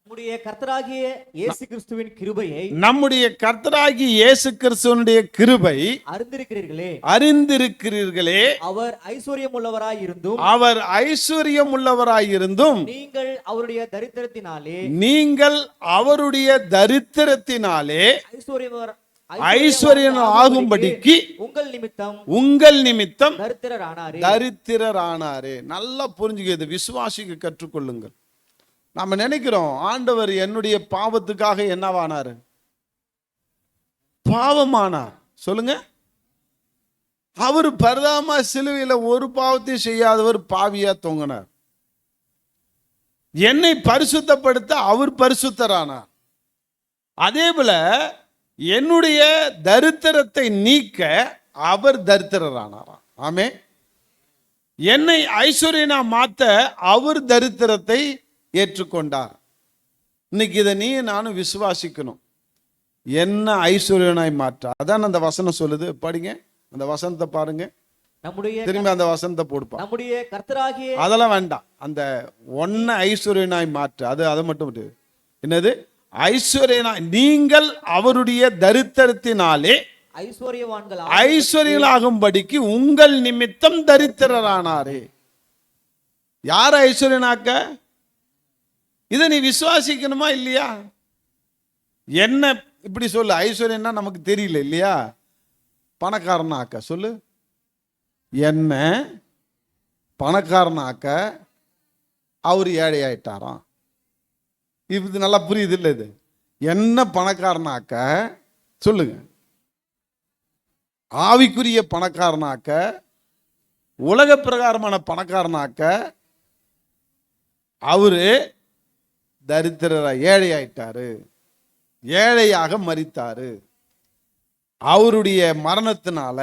நம்முடைய கர்த்தராகிய இயேசு கிறிஸ்துவின் கிருபையை, நம்முடைய கர்த்தராகிய இயேசு கிறிஸ்துவினுடைய கிருபை அறிந்திருக்கிறீர்களே. அவர் ஐஸ்வர்யம் உள்ளவராயிருந்தும் நீங்கள் அவருடைய தரித்திரத்தினாலே ஐஸ்வர்யம் ஆகும்படிக்கு உங்கள் நிமித்தம் தரித்திரரானாரே. நல்லா புரிஞ்சுக்கிறது, விசுவாசிக்கு கற்றுக்கொள்ளுங்கள். நாம நினைக்கிறோம் ஆண்டவர் என்னுடைய பாவத்துக்காக என்னவானாரு? பாவமானார். சொல்லுங்க. அவர் பரிதாபமா சிலுவையில ஒரு பாவத்தையும் செய்யாதவர் பாவியா தொங்கினார். என்னை பரிசுத்தப்படுத்த அவர் பரிசுத்தரானார். அதே போல என்னுடைய தரித்திரத்தை நீக்க அவர் தரித்திரரானாராம். ஆமே. என்னை ஐஸ்வர்யனா மாத்த அவர் தரித்திரத்தை ஏற்றுக்கொண்டார். இன்னைக்கு இதை நீ நானும் விசுவாசிக்கணும். என்ன ஐஸ்வர்யனாய் மாற்ற. அதான் அந்த வசனம் சொல்லுது. படிங்க அந்த வசனத்தை பாருங்க. நம்முடைய திரும்பி அந்த வசனத்தை போடுப்பா. நம்முடைய கர்த்தராகிய அதெல்லாம் வேண்டாம். அந்த ஒன்ன ஐஸ்வர்யனாய் மாற்று. அதை மட்டும் விட்டு. என்னது ஐஸ்வர்யனாய்? நீங்கள் அவருடைய தரித்திரத்தினாலே ஐஸ்வர்யவான்கள் ஐஸ்வர்யலாகும்படிக்கு உங்கள் நிமித்தம் தரித்திரரானாரே. யார் ஐஸ்வர்யனாக்க? இதை நீ விசுவாசிக்கணுமா இல்லையா? என்ன இப்படி சொல்லு. ஐஸ்வர்யன்னா நமக்கு தெரியல இல்லையா? பணக்காரனாக்க சொல்லு. என்ன பணக்காரனாக்க அவர் ஏழை ஆயிட்டாராம். இது நல்லா புரியுது இல்லை? இது என்ன பணக்காரனாக்க சொல்லுங்க. ஆவிக்குரிய பணக்காரனாக்க, உலக பிரகாரமான பணக்காரனாக்க அவரு தரித்திரரா ஏழை ஆயிட்டாரு, ஏழையாக மரித்தாரு. அவருடைய மரணத்தினால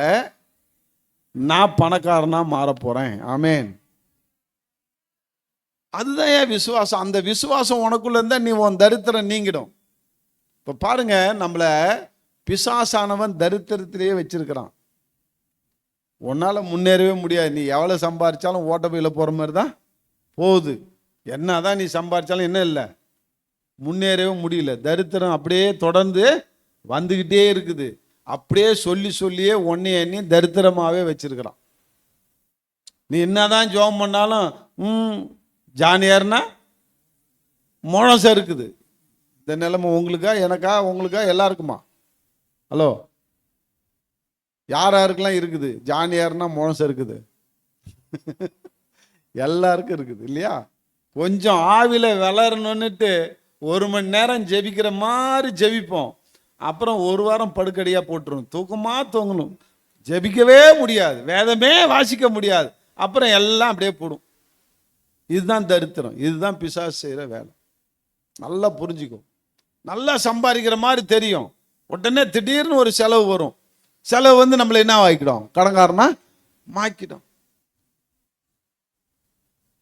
நான் பணக்காரனா மாற போறேன். ஆமேன். அதுதான் என் விசுவாசம். அந்த விசுவாசம் உனக்குள்ள இருந்தா நீ உன் தரித்திரம் நீங்கிடும். இப்ப பாருங்க, நம்மள பிசாசானவன் தரித்திரத்திலேயே வச்சிருக்கிறான். உன்னால முன்னேறவே முடியாது. நீ எவ்வளவு சம்பாதிச்சாலும் ஓட்ட பையில போற மாதிரி தான் போகுது. என்னதான் நீ சம்பாதிச்சாலும் என்ன இல்லை, முன்னேறவே முடியல. தரித்திரம் அப்படியே தொடர்ந்து வந்துக்கிட்டே இருக்குது. அப்படியே சொல்லி சொல்லியே ஒன்னைய எண்ணி தரித்திரமாகவே வச்சிருக்கிறான். நீ என்னதான் ஜோம் பண்ணாலும் ஜானியார்னா முழசம் இருக்குது. இந்த நிலைமை உங்களுக்கா, எனக்கா, உங்களுக்கா, எல்லாருக்குமா? ஹலோ, யாருக்கெல்லாம் இருக்குது? ஜானியார்னா முழசம் இருக்குது. எல்லாருக்கும் இருக்குது இல்லையா? கொஞ்சம் ஆவில வளரணுன்னுட்டு 1 மணி நேரம் ஜெபிக்கிற மாதிரி ஜெபிப்போம். அப்புறம் 1 வாரம் படுக்கடியா போட்டுரும். தூக்கமா தூங்கணும், ஜெபிக்கவே முடியாது, வேதமே வாசிக்க முடியாது. அப்புறம் எல்லாம் அப்படியே போடும். இதுதான் தரித்திரம். இதுதான் பிசாசு செய்கிற வேலை. நல்லா புரிஞ்சுக்கும். நல்லா சம்பாதிக்கிற மாதிரி தெரியும். உடனே திடீர்னு ஒரு செலவு வரும். செலவு வந்து நம்மளை என்ன ஆக்கிடும்? கடன்காரனா மாக்கிடும்.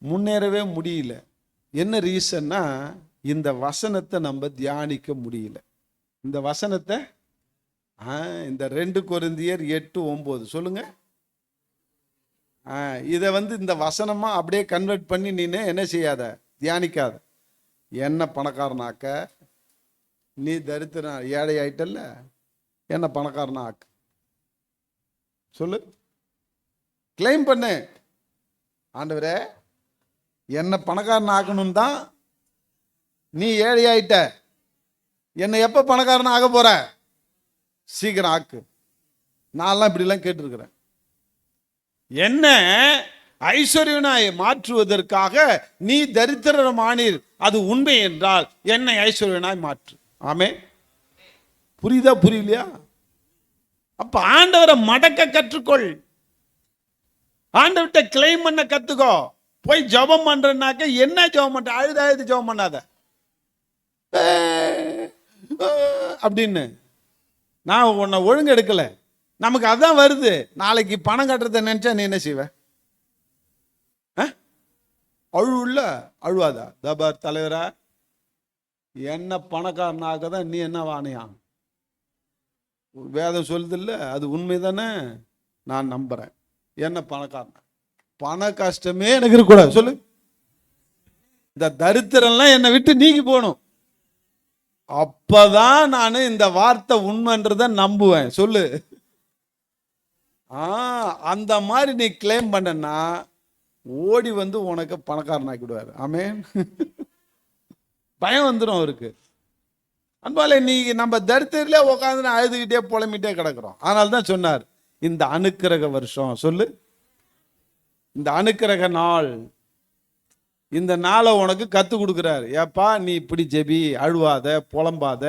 முன்னேறவே முடியல. என்ன ரீசன்னா, இந்த வசனத்தை நம்ம தியானிக்க முடியல. இந்த வசனத்தை இந்த 2 கொரிந்தியர் 8:9 சொல்லுங்க. இதை வந்து இந்த வசனமா அப்படியே கன்வெர்ட் பண்ணி நீனு என்ன செய்யாத, தியானிக்காத. என்ன பணக்காரனாக்க, நீ தரித்திர ஏழை ஆயிட்டல்ல, என்ன பணக்காரனா ஆக்கு சொல்லு. கிளைம் பண்ணு. ஆண்டவரே என்ன பணக்காரன் ஆக்கணும் தான். நீ ஏழை ஆயிட்ட, என்னை எப்ப பணக்காரன் ஆக போற? சீக்கிரம் ஆக்கு. நான்லாம் இப்படிலாம் கேட்டிருக்கிறேன். என்ன ஐஸ்வர்யனாய் மாற்றுவதற்காக நீ தரித்திரமானீர், அது உண்மை என்றால் என்னை ஐஸ்வர்யனாய் மாற்று. ஆமே, புரியுதா புரியலையா? அப்ப ஆண்டவரை மடக்க கற்றுக்கொள். ஆண்டவர்கிட்ட கிளைம் பண்ண கத்துக்கோ. போய் ஜெபம் பண்றனாக்க என்ன ஜெபம் பண்ற? அழுது ஜெபம் பண்ணாத அப்படின்னு. நான் உன்னை ஒழுங்கு எடுக்கல, நமக்கு அதான் வருது. நாளைக்கு பணம் கட்டுறத நினைச்சா நீ என்ன செய்வ? அழுவுல அழுவாதா? தபார் தலைவரா, என்ன பணக்காரனாக தான் நீ என்ன வானையா? வேதம் சொல்லுது இல்ல, அது உண்மைதானே? நான் நம்புறேன். என்ன பணக்காரன், பண கஷ்டமே எனக்கு இருக்கக்கூடாது சொல்லு. இந்த தரித்திரம்லாம் என்னை விட்டு நீங்கி போகணும். அப்பதான் நான் இந்த வார்த்தை உண்மைன்றத நம்புவேன் சொல்லு. அந்த மாதிரி நீ கிளைம் பண்ணனா ஓடி வந்து உனக்கு பணக்காரனாக்கிடுவார். ஆமென். பயம் வந்துடும் அவருக்கு. அன்பாலே, நீ நம்ம தரித்திரத்திலே உட்காந்து அழுதுகிட்டே புலம்பிட்டே கிடக்குறோம். அதனால தான் சொன்னார், இந்த அனுக்கிரக வருஷம் சொல்லு, இந்த அனுக்கிரக நாள், இந்த நாளை உனக்கு கற்றுக் கொடுக்குறாரு. ஏப்பா நீ இப்படி ஜெபி, அழுவாத, புலம்பாத,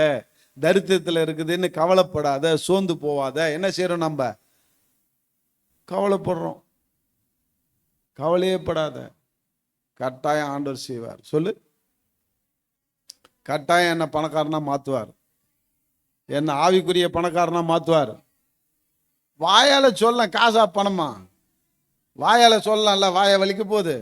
தரித்திரத்தில் இருக்குதுன்னு கவலைப்படாத, சோர்ந்து போவாத. என்ன செய்யறோம் நம்ம? கவலைப்படுறோம். கவலையே படாத, கட்டாயம் ஆண்டவர் செய்வார் சொல்லு. கட்டாயம் என்ன பணக்காரனா மாற்றுவார், என்ன ஆவிக்குரிய பணக்காரனா மாற்றுவார். வாயால சொல்ல, காசா பணமா? வாயால சொல்லலாம்ல, வாயை வலிக்க போகுது.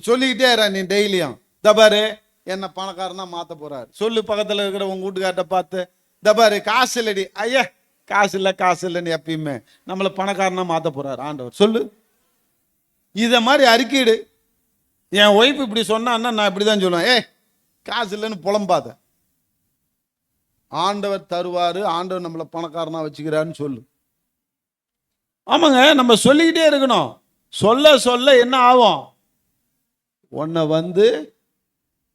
சொல்லிக்கிட்டே இரு நீ டெய்லியும். தபாரு என்ன பணக்காரனா மாற்ற போறாரு சொல்லு. பக்கத்தில் இருக்கிற உங்க வீட்டுக்கார்ட்ட பார்த்து, இந்த பாரு காசு இல்லடி, ஐயா காசு இல்லை காசு இல்லைன்னு எப்பயுமே நம்மளை பணக்காரனா மாற்ற போறாரு ஆண்டவர். சொல்லு, இதை மாதிரி அறிக்கையிடு. என் ஒய்ஃப் இப்படி சொன்னான்னா நான் இப்படி தான் சொல்லுவேன், ஏய் காசு இல்லைன்னு புலம்பாத. ஆண்டவர் தருவாரு, ஆண்டவர் நம்மளை பணக்காரனா வச்சுக்கிறாருன்னு சொல்லு. ஆமாங்க, நம்ம சொல்லிக்கிட்டே இருக்கணும். சொல்ல சொல்ல என்ன ஆகும், உன்னை வந்து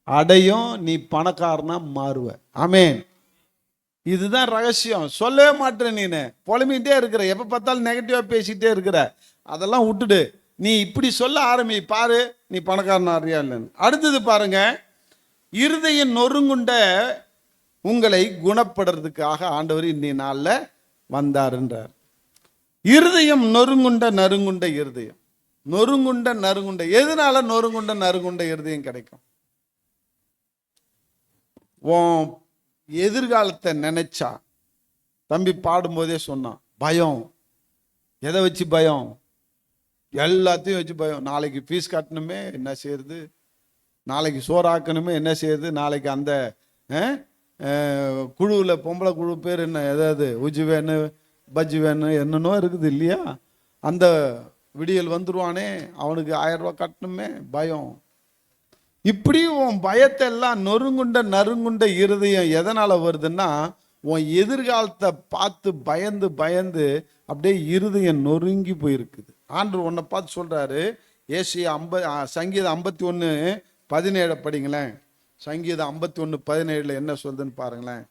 அடையும், நீ பணக்காரனா மாறுவ. ஆமென். இதுதான் ரகசியம். சொல்லவே மாட்டேன், நீனு புலம்பிக்கிட்டே இருக்கிற, எப்போ பார்த்தாலும் நெகட்டிவா பேசிக்கிட்டே இருக்கிற. அதெல்லாம் விட்டுடு, நீ இப்படி சொல்ல ஆரம்பி, பாரு நீ பணக்காரன் ஆறியா இல்லைன்னு. அடுத்தது பாருங்க, இருதயம் நொறுங்குண்ட உங்களை குணப்படுறதுக்காக ஆண்டவர் இன்னி நாளில் வந்தாருன்றார். இருதயம் நொறுங்குண்ட நறுங்குண்ட இருதயம், நொறுங்குண்ட நறுங்குண்ட. எதனால நொறுங்குண்ட நறுங்குண்ட இருதயம் கிடைக்கும்? உன் எதிர்காலத்தை நினைச்சா, தம்பி பாடும்போதே சொன்னான், பயம். எதை வச்சு பயம்? எல்லாத்தையும் வச்சு பயம். நாளைக்கு ஃபீஸ் கட்டணுமே என்ன செய்யறது, நாளைக்கு சோறாக்கணுமே என்ன செய்யறது, நாளைக்கு அந்த குழுவில் பொம்பளை குழு பேர் என்ன, ஏதாவது உஜி வேணும் பஜ்ஜி வேணும் என்னன்னோ இருக்குது இல்லையா, அந்த விடியல் வந்துருவானே அவனுக்கு 1000 ரூபா கட்டணுமே, பயம். இப்படி உன் பயத்தை எல்லாம் நொறுங்குண்ட நறுங்குண்ட இருதயம் எதனால வருதுன்னா, உன் எதிர்காலத்தை பார்த்து பயந்து பயந்து அப்படியே இருதயம் நொறுங்கி போயிருக்குது. ஆண்டவர் உன்னை பார்த்து சொல்றாரு, ஏசியா சங்கீதம் 51:17 படிங்களேன். சங்கீதம் 51:17 என்ன சொல்லுதுன்னு பாருங்களேன்.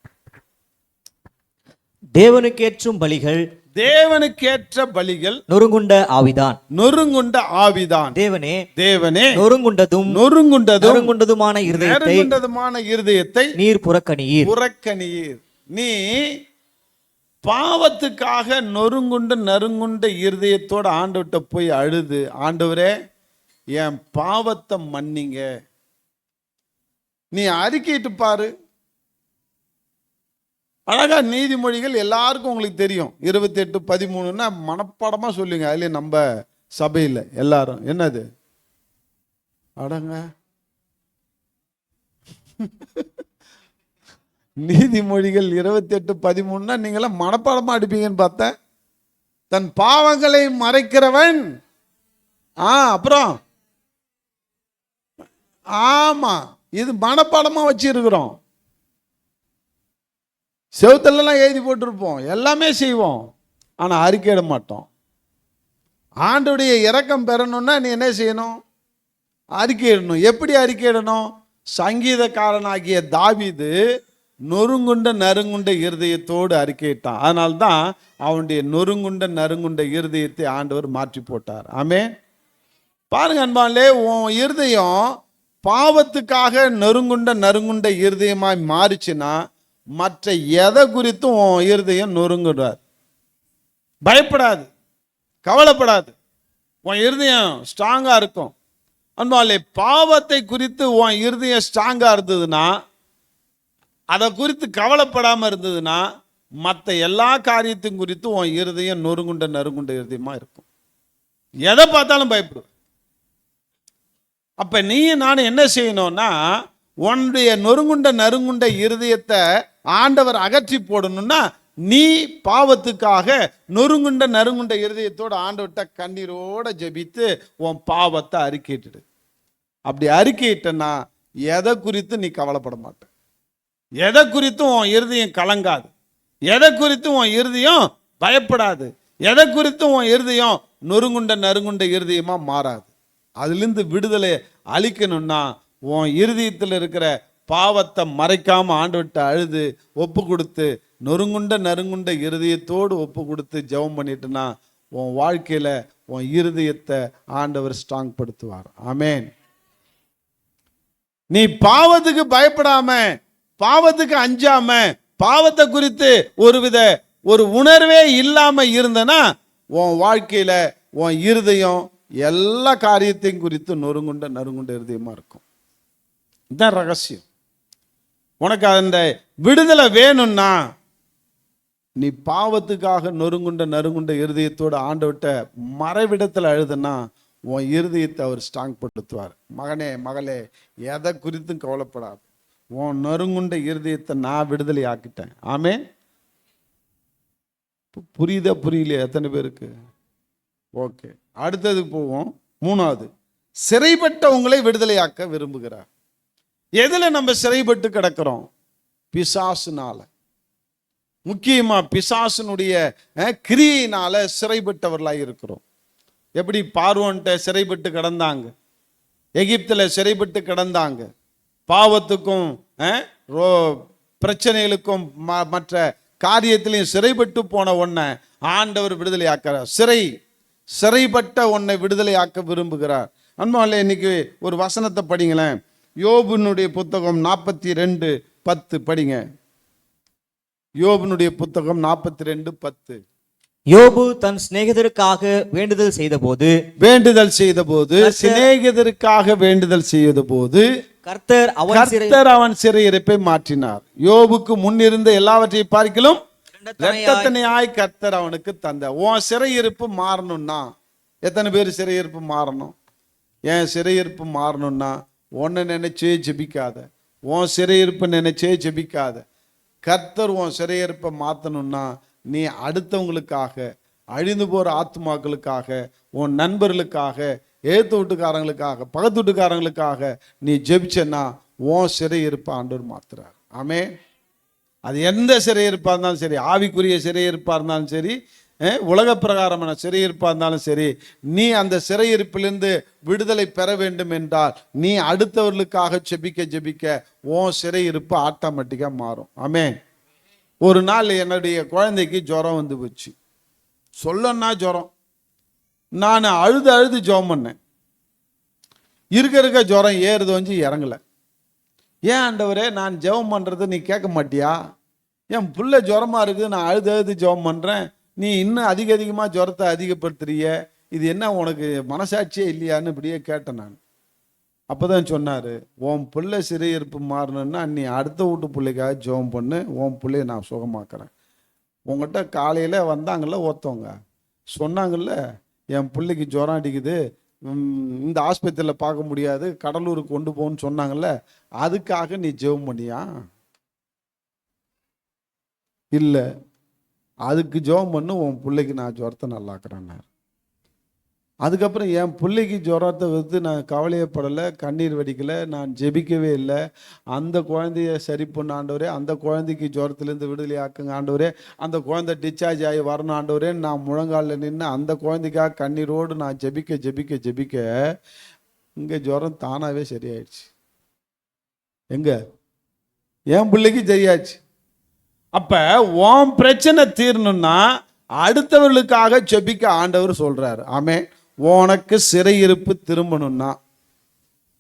தேவனுக்கேற்றும் பலிகள், தேவனுக்கேற்ற பலிகள் நொறுங்குண்ட ஆவிதான், நொறுங்குண்ட ஆவிதான். தேவனே தேவனே நொறுங்குண்டதும் நறுங்குண்டதுமான இருதயத்தை நீர் புறக்கணியீர். புறக்கணியீர். நீ பாவத்துக்காக நொறுங்குண்ட நறுங்குண்ட இருதயத்தோட ஆண்டவர்கிட்ட போய் அழுது, ஆண்டவரே என் பாவத்தை மன்னிங்க, நீ அறிக்கையிட்டு பாரு. அழகா நீதிமொழிகள் எல்லாருக்கும் உங்களுக்கு தெரியும், 28:13 மனப்பாடமா சொல்லுங்க. அதுல நம்ம சபையில் எல்லாரும் என்னது அடங்க நீதிமொழிகள் 28:13 நீங்களாம் மனப்பாடமா அடிப்பீங்கன்னு பார்த்தேன். தன் பாவங்களை மறைக்கிறவன், அப்புறம் ஆமா, இது மனப்பாடமா வச்சிருக்கிறோம். செவுத்தெல்லாம் எழுதி போட்டிருப்போம், எல்லாமே செய்வோம், ஆனா அறிக்கையிட மாட்டோம். ஆண்டோடைய இரக்கம் பெறணும்னா நீ என்ன செய்யணும்? அறிக்கையிடணும். எப்படி அறிக்கையிடணும்? சங்கீதக்காரனாகிய தாவீது நொறுங்குண்ட நறுங்குண்ட இருதயத்தோடு அறிக்கையிட்டான். அதனால்தான் அவனுடைய நொறுங்குண்ட நறுங்குண்ட இருதயத்தை ஆண்டவர் மாற்றி போட்டார். ஆமென். பாருங்க அன்பாலே, உன் இருதயம் பாவத்துக்காக நொறுங்குண்ட நறுங்குண்ட இருதயமாய் மாறிச்சுன்னா மற்ற எதை குறித்தும் உன் இருதயம் நொறுங்குறார். பயப்படாது, கவலைப்படாது, உன் இருதயம் ஸ்ட்ராங்கா இருக்கும். அன்பாலே, பாவத்தை குறித்து உன் இருதயம் ஸ்ட்ராங்கா இருந்ததுன்னா, அதை குறித்து கவலைப்படாம இருந்ததுன்னா, மற்ற எல்லா காரியத்தையும் குறித்து உன் இருதயம் நொறுங்குண்ட நறுங்குண்ட இருதயமா இருக்கும். எதை பார்த்தாலும் பயப்படுவேன். அப்ப நீ நான் என்ன செய்யணும்னா, உன்னுடைய நொறுங்குண்ட நறுங்குண்ட இருதயத்தை ஆண்டவர் அகற்றி போடணும்னா, நீ பாவத்துக்காக நொறுங்குண்ட நறுங்குண்ட இருதயத்தோட ஆண்டவர்கிட்ட கண்ணீரோட ஜெபித்து உன் பாவத்தை அறிக்கையிட்டு. அப்படி அறிக்கையிட்டனா எதை குறித்து நீ கவலைப்பட மாட்ட, எதை குறித்தும் உன் இருதயம் கலங்காது, எதை குறித்தும் உன் இருதயம் பயப்படாது, எதை குறித்தும் உன் இருதயம் நொறுங்குண்ட நறுங்குண்ட இருதயமா மாறாது. அதிலிருந்து விடுதலை அளிக்கணும்னா உன் இருதயத்தில் இருக்கிற பாவத்தை மறைக்காம ஆண்டவர்கிட்ட அழுது ஒப்பு கொடுத்து நொறுங்குண்ட நறுங்குண்ட இருதயத்தோடு ஒப்பு கொடுத்து ஜெபம் பண்ணிட்டுனா உன் வாழ்க்கையில உன் இருதயத்தை ஆண்டவர் ஸ்ட்ராங் படுத்துவார். ஆமென். நீ பாவத்துக்கு பயப்படாம, பாவத்துக்கு அஞ்சாம, பாவத்தை குறித்து ஒரு உணர்வே இல்லாம இருந்தனா உன் வாழ்க்கையில உன் இருதயம் எல்லா காரியத்தையும் குறித்து நொறுங்குண்ட நறுங்குண்ட இருதயமா இருக்கும். இதுதான் ரகசியம். உனக்கு அந்த விடுதலை வேணும்னா நீ பாவத்துக்காக நொறுங்குண்ட நறுங்குண்ட இருதயத்தோடு ஆண்டவர்கிட்ட மறைவிடத்தில் அழுதுனா உன் இருதயத்தை அவர் ஸ்ட்ராங் படுத்துவார். மகனே மகளே, எதை குறித்தும் கவலைப்படாது. உன் நொறுங்குண்ட இருதயத்தை நான் விடுதலை ஆக்கிட்டேன். ஆமென். புரியுதா புரியலையா எத்தனை பேருக்கு? ஓகே, அடுத்தது போவோம். 3வது, சிறைப்பட்டவங்களை விடுதலையாக்க விரும்புகிறார். எதுல நம்ம சிறைப்பட்டு கிடக்கிறோம்? பிசாசுனால. முக்கியமா பிசாசுனுடைய கிரியினால சிறைப்பட்டவர்களாக இருக்கிறோம். எப்படி பார்வோன்ட்ட சிறைப்பட்டு கிடந்தாங்க, எகிப்தில் சிறைப்பட்டு கிடந்தாங்க. பாவத்துக்கும் பிரச்சனைகளுக்கும் மற்ற காரியத்திலையும் சிறைப்பட்டு போன ஒன்றை ஆண்டவர் விடுதலை ஆக்கிறார். சிறைப்பட்ட ஒன்றை விடுதலை ஆக்க விரும்புகிறார். அன்பாலே, இன்னைக்கு ஒரு வசனத்தை படிங்களேன். யோபுனுடைய புத்தகம் 42:10 படிங்க. யோபுனுடைய புத்தகம் 42:10. யோபு தன் சிநேகிதருக்காக வேண்டுதல் செய்தபோது சிநேகிதருக்காக வேண்டுதல் செய்த போது கர்த்தர் அவன் சிறையிருப்பை மாற்றினார். யோபுக்கு முன்னிருந்த எல்லாவற்றையும் பார்க்கிலும் இரட்டத்தனையாய் கர்த்தர் அவனுக்கு தந்த. உன் சிறையிருப்பு மாறணும்னா எத்தனை பேர் சிறையிருப்பு மாறணும்? ஏன் சிறையிருப்பு மாறணும்னா உன்னை நினைச்சே ஜெபிக்காத, உன் சிறையிருப்பு நினைச்சே ஜெபிக்காத. கர்த்தர் உன் சிறையிருப்பை மாற்றணும்னா நீ அடுத்தவங்களுக்காக, அழிந்து போகிற ஆத்மாக்களுக்காக, உன் நண்பர்களுக்காக, ஏத்து வீட்டுக்காரங்களுக்காக, பக்கத்து வீட்டுக்காரங்களுக்காக நீ ஜெபிச்சேன்னா உன் சிறையிருப்பை ஆண்டவர் மாத்துறார். ஆமென். அது எந்த சிறையிருப்பாக இருந்தாலும் சரி, ஆவிக்குரிய சிறையிருப்பாக இருந்தாலும் சரி, உலக பிரகாரமான சிறையிருப்பாக இருந்தாலும் சரி, நீ அந்த சிறையிருப்பிலிருந்து விடுதலை பெற வேண்டும் என்றால் நீ அடுத்தவர்களுக்காக ஜெபிக்க உன் சிறையிருப்பு ஆட்டோமேட்டிக்காக மாறும். ஆமென். ஒரு நாள் என்னுடைய குழந்தைக்கு ஜுரம் வந்து போச்சு. சொல்லன்னா ஜுரம். நான் அழுது ஜெபம் பண்ணேன். இருக்க ஜுரம் ஏறுது வந்து இறங்கலை. ஏன் ஆண்டவரே, நான் ஜெபம் பண்ணுறது நீ கேட்க மாட்டியா? என் புள்ள ஜுரமா இருக்குது, நான் அழுது ஜெபம் பண்ணுறேன், நீ இன்னும் அதிகமாக ஜுரத்தை அதிகப்படுத்துறிய, இது என்ன உனக்கு மனசாட்சியே இல்லையான்னு இப்படியே கேட்டேன் நான். அப்போ தான் சொன்னார், உன் பிள்ளை சிறையிருப்பு மாறணுன்னா நீ அடுத்த வீட்டு பிள்ளைக்காக ஜெபம் பண்ணு, உன் பிள்ளைய நான் சுகமாக்குறேன். உங்கள்கிட்ட காலையில் வந்தாங்கள்ல ஒருத்தவங்க சொன்னாங்கள்ல, என் பிள்ளைக்கு ஜுரம் அடிக்குது, இந்த ஆஸ்பத்திரியில் பார்க்க முடியாது, கடலூருக்கு கொண்டு போகணும்னு சொன்னாங்கள்ல, அதுக்காக நீ ஜெபம் பண்ணியா? இல்லை, அதுக்கு ஜெபம் பண்ணு, உன் பிள்ளைக்கு நான் ஜுரத்தை நல்லாக்குறேன்னார். அதுக்கப்புறம் என் பிள்ளைக்கு ஜுரத்தை வந்து நான் கவலையப்படலை, கண்ணீர் வடிக்கலை, நான் ஜெபிக்கவே இல்லை. அந்த குழந்தைய சரி பண்ண ஆண்டவரே, அந்த குழந்தைக்கு ஜுரத்துலேருந்து விடுதலை ஆக்குங்க ஆண்டவரே, அந்த குழந்தை டிஸ்சார்ஜ் ஆகி வரணும் ஆண்டவரே, நான் முழங்காலில் நின்று அந்த குழந்தைக்காக கண்ணீரோடு நான் ஜெபிக்க இங்கே ஜுரம் தானாகவே சரியாயிடுச்சு. எங்கே? என் பிள்ளைக்கு சரியாச்சு. அப்போ உன் பிரச்சனை தீரணும்னா அடுத்தவர்களுக்காக ஜெபிக்க ஆண்டவர் சொல்கிறார். ஆமென். உனக்கு சிறையிருப்பு திரும்பணும்னா,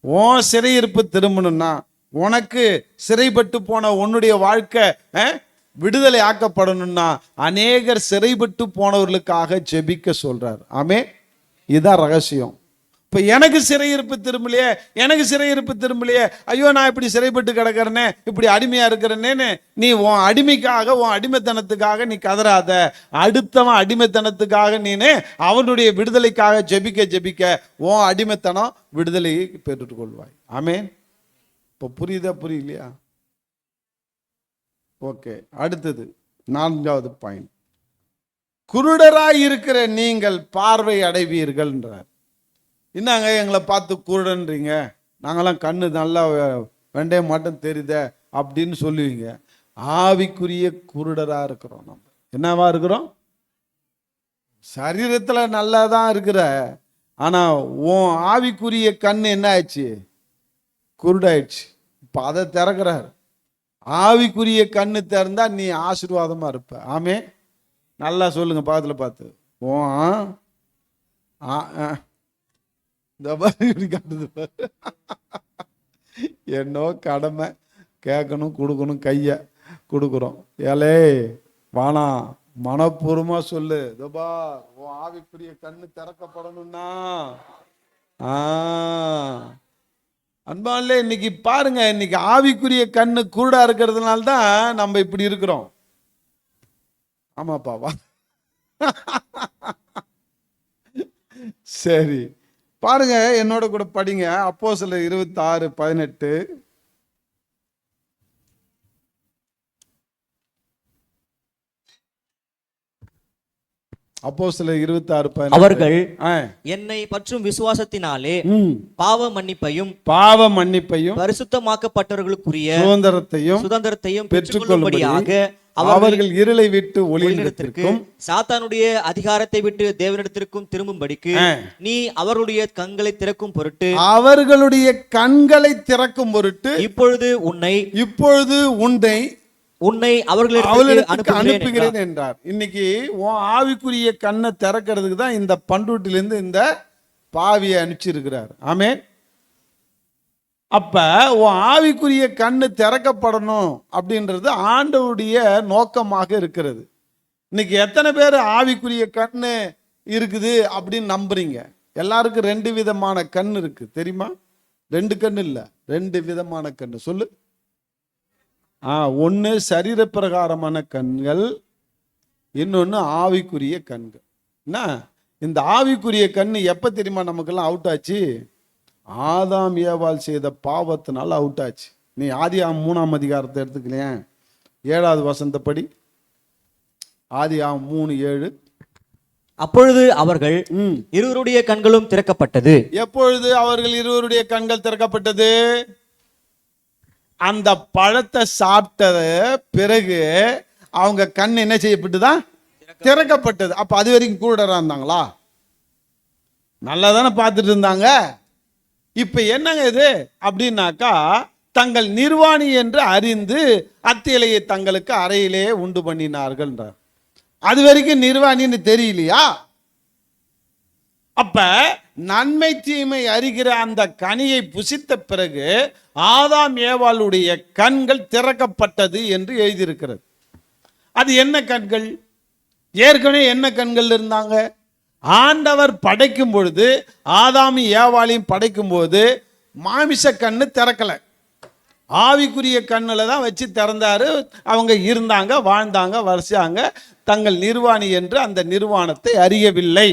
உன் சிறையிருப்பு திரும்பணும்னா, உனக்கு சிறைப்பட்டு போன உன்னுடைய வாழ்க்கை விடுதலை ஆக்கப்படணும்னா அநேகர் சிறைப்பட்டு போனவர்களுக்காக ஜெபிக்க சொல்றார். ஆமென். இதுதான் ரகசியம். இப்போ எனக்கு சிறையிருப்பு திரும்பலையே, ஐயோ நான் இப்படி சிறைப்பட்டு கிடக்கிறேனே, இப்படி அடிமையா இருக்கிறேன்னு நீ உன் அடிமைக்காக, உன் அடிமைத்தனத்துக்காக நீ கதறாத. அடுத்தவன் அடிமைத்தனத்துக்காக நீனு அவனுடைய விடுதலைக்காக ஜெபிக்க உன் அடிமைத்தனம் விடுதலையை பெற்றுக் கொள்வாய். ஆமென். இப்போ புரியுதா புரியலையா? ஓகே, அடுத்தது 4வது பாயிண்ட். குருடராய் இருக்கிற நீங்கள் பார்வை அடைவீர்கள் என்றார். என்னங்க எங்களை பார்த்து குருடன்றீங்க, நாங்களாம் கண்ணு நல்லா வெண்டைய மட்டும் தெரியுத அப்படின்னு சொல்லுவீங்க. ஆவிக்குரிய குருடராக இருக்கிறோம். நம்ம என்னவா இருக்கிறோம்? சரீரத்தில் நல்லா தான் இருக்கிற, ஆனால் உன் ஆவிக்குரிய கண்ணு என்ன ஆயிடுச்சு? குருடாயிடுச்சு. இப்போ அதை திறக்கிறார். ஆவிக்குரிய கண்ணு திறந்தா நீ ஆசீர்வாதமாக இருப்ப. ஆமே. நல்லா சொல்லுங்க பக்கத்தில் பார்த்து. என்னோ கடமை கேட்கணும், கொடுக்கணும், கையை கொடுக்குறோம். ஏலே வானா மனப்பூர்வமா சொல்லு. தபா உன் ஆவிக்குரிய கண்ணு திறக்கப்படணும்னா அன்பாலே இன்னைக்கு பாருங்க, இன்னைக்கு ஆவிக்குரிய கண்ணு குருடா இருக்கிறதுனால தான் நம்ம இப்படி இருக்கிறோம். ஆமாப்பாவா? சரி பாருங்க, என்னோட கூட படிங்க. அப்போஸ்தலர் 26:18. அப்போஸ்தலர் 26:18. அவர்கள் ஆ. என்னை பற்றும் விசுவாசத்தினாலே ம். பாவ மன்னிப்பையும் பாவ மன்னிப்பையும் பரிசுத்தமாக்கப்பட்டவர்களுக்குரிய சுதந்திரத்தையும் பெற்றுக்கொள்ளும்படியாக அவர்கள் இருளை விட்டு ஒளியிடத்திற்கு ஒளியிடத்திற்கும் சாத்தானுடைய அதிகாரத்தை விட்டு தேவனிடத்திற்கும் திரும்பும்படிக்கு நீ அவர்களுடைய கண்களை திறக்கும் பொருட்டு அவர்களுடைய கண்களை திறக்கும் பொருட்டு இப்பொழுது உன்னை அவர்களுக்கு அனுப்புகிறேன் என்றார். இன்னைக்கு உன் ஆவிக்குரிய கண்ணை திறக்கிறதுக்கு தான் இந்த பண்ருட்டிலிருந்து இந்த பாவியை அனுப்பிச்சிருக்கிறார். ஆமென். அப்ப உன் ஆவிக்குரிய கண்ணு திறக்கப்படணும் அப்படின்றது ஆண்டவருடைய நோக்கமாக இருக்கிறது. இன்னைக்கு எத்தனை பேர் ஆவிக்குரிய கண்ணு இருக்குது அப்படின்னு நம்புறீங்க? எல்லாருக்கும் 2 விதமான கண் இருக்கு, தெரியுமா? 2 கண் இல்ல, 2 விதமான கண்ணு. சொல்லு. ஒன்று சரீர பிரகாரமான கண்கள், இன்னொன்று ஆவிக்குரிய கண்கள். என்ன இந்த ஆவிக்குரிய கண்ணு எப்போ தெரியுமா நமக்கெல்லாம் அவுட் ஆச்சு? ஆதாம் ஏவாள் செய்த பாவத்தினால அவுட் ஆச்சு. நீ ஆதியாகமம் 3ஆம் அதிகாரத்தை எடுத்துக்கலையே, 7வது வசனப்படி. ஆதியாகமம் 3:7. அப்பொழுது அவர்கள் இருவருடைய கண்களும் திறக்கப்பட்டது. எப்பொழுது அவர்கள் இருவருடைய கண்கள் திறக்கப்பட்டது? அந்த பழத்தை சாப்பிட்ட பிறகு அவங்க கண் என்ன செய்யப்பட்டுதான்? திறக்கப்பட்டது. அப்ப அது வரைக்கும் கூடரா இருந்தாங்களா? நல்லா தானே பார்த்துட்டு இருந்தாங்க. இப்ப என்னங்க இது அப்படின்னாக்கா, தங்கள் நிர்வாணி என்று அறிந்து அத்தியிலையை தங்களுக்கு அறையிலே உண்டு பண்ணினார்கள். அது வரைக்கும் நிர்வாணின்னு தெரியலையா? அப்ப நன்மை தீமை அறிகிற அந்த கனியை புசித்த பிறகு ஆதாம் ஏவாளுடைய கண்கள் திறக்கப்பட்டது என்று எழுதியிருக்கிறது. அது என்ன கண்கள்? ஏற்கனவே என்ன கண்கள் இருந்தாங்க? ஆண்டவர் படைக்கும் பொழுது, ஆதாமி ஏவாளையும் படைக்கும் போது மாமிச கண்ணு திறக்கல, ஆவிக்குரிய கண்ணில் தான் வச்சு திறந்தாரு. அவங்க இருந்தாங்க, வாழ்ந்தாங்க, வரிசாங்க. தங்கள் நிர்வாணி என்று அந்த நிர்வாணத்தை அறியவில்லை.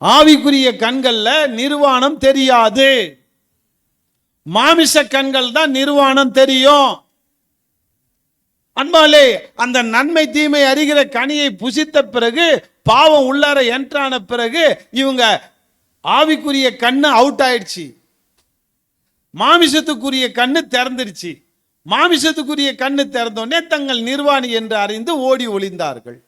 ஆவிக்குரிய கண்கள்ல நிர்வாணம் தெரியாது, மாமிச கண்கள் தான் நிர்வாணம் தெரியும். அன்பாலே, அந்த நன்மை தீமை அறிகிற கனியை புசித்த பிறகு, பாவம் உள்ளார என்ட்ரான பிறகு இவங்க ஆவிக்குரிய கண்ணு அவுட் ஆயிடுச்சு, மாமிசத்துக்குரிய கண்ணு திறந்துருச்சு. மாமிசத்துக்குரிய கண்ணு திறந்தோடனே தங்கள் நிர்வாணி என்று அறிந்து ஓடி ஒளிந்தார்கள்.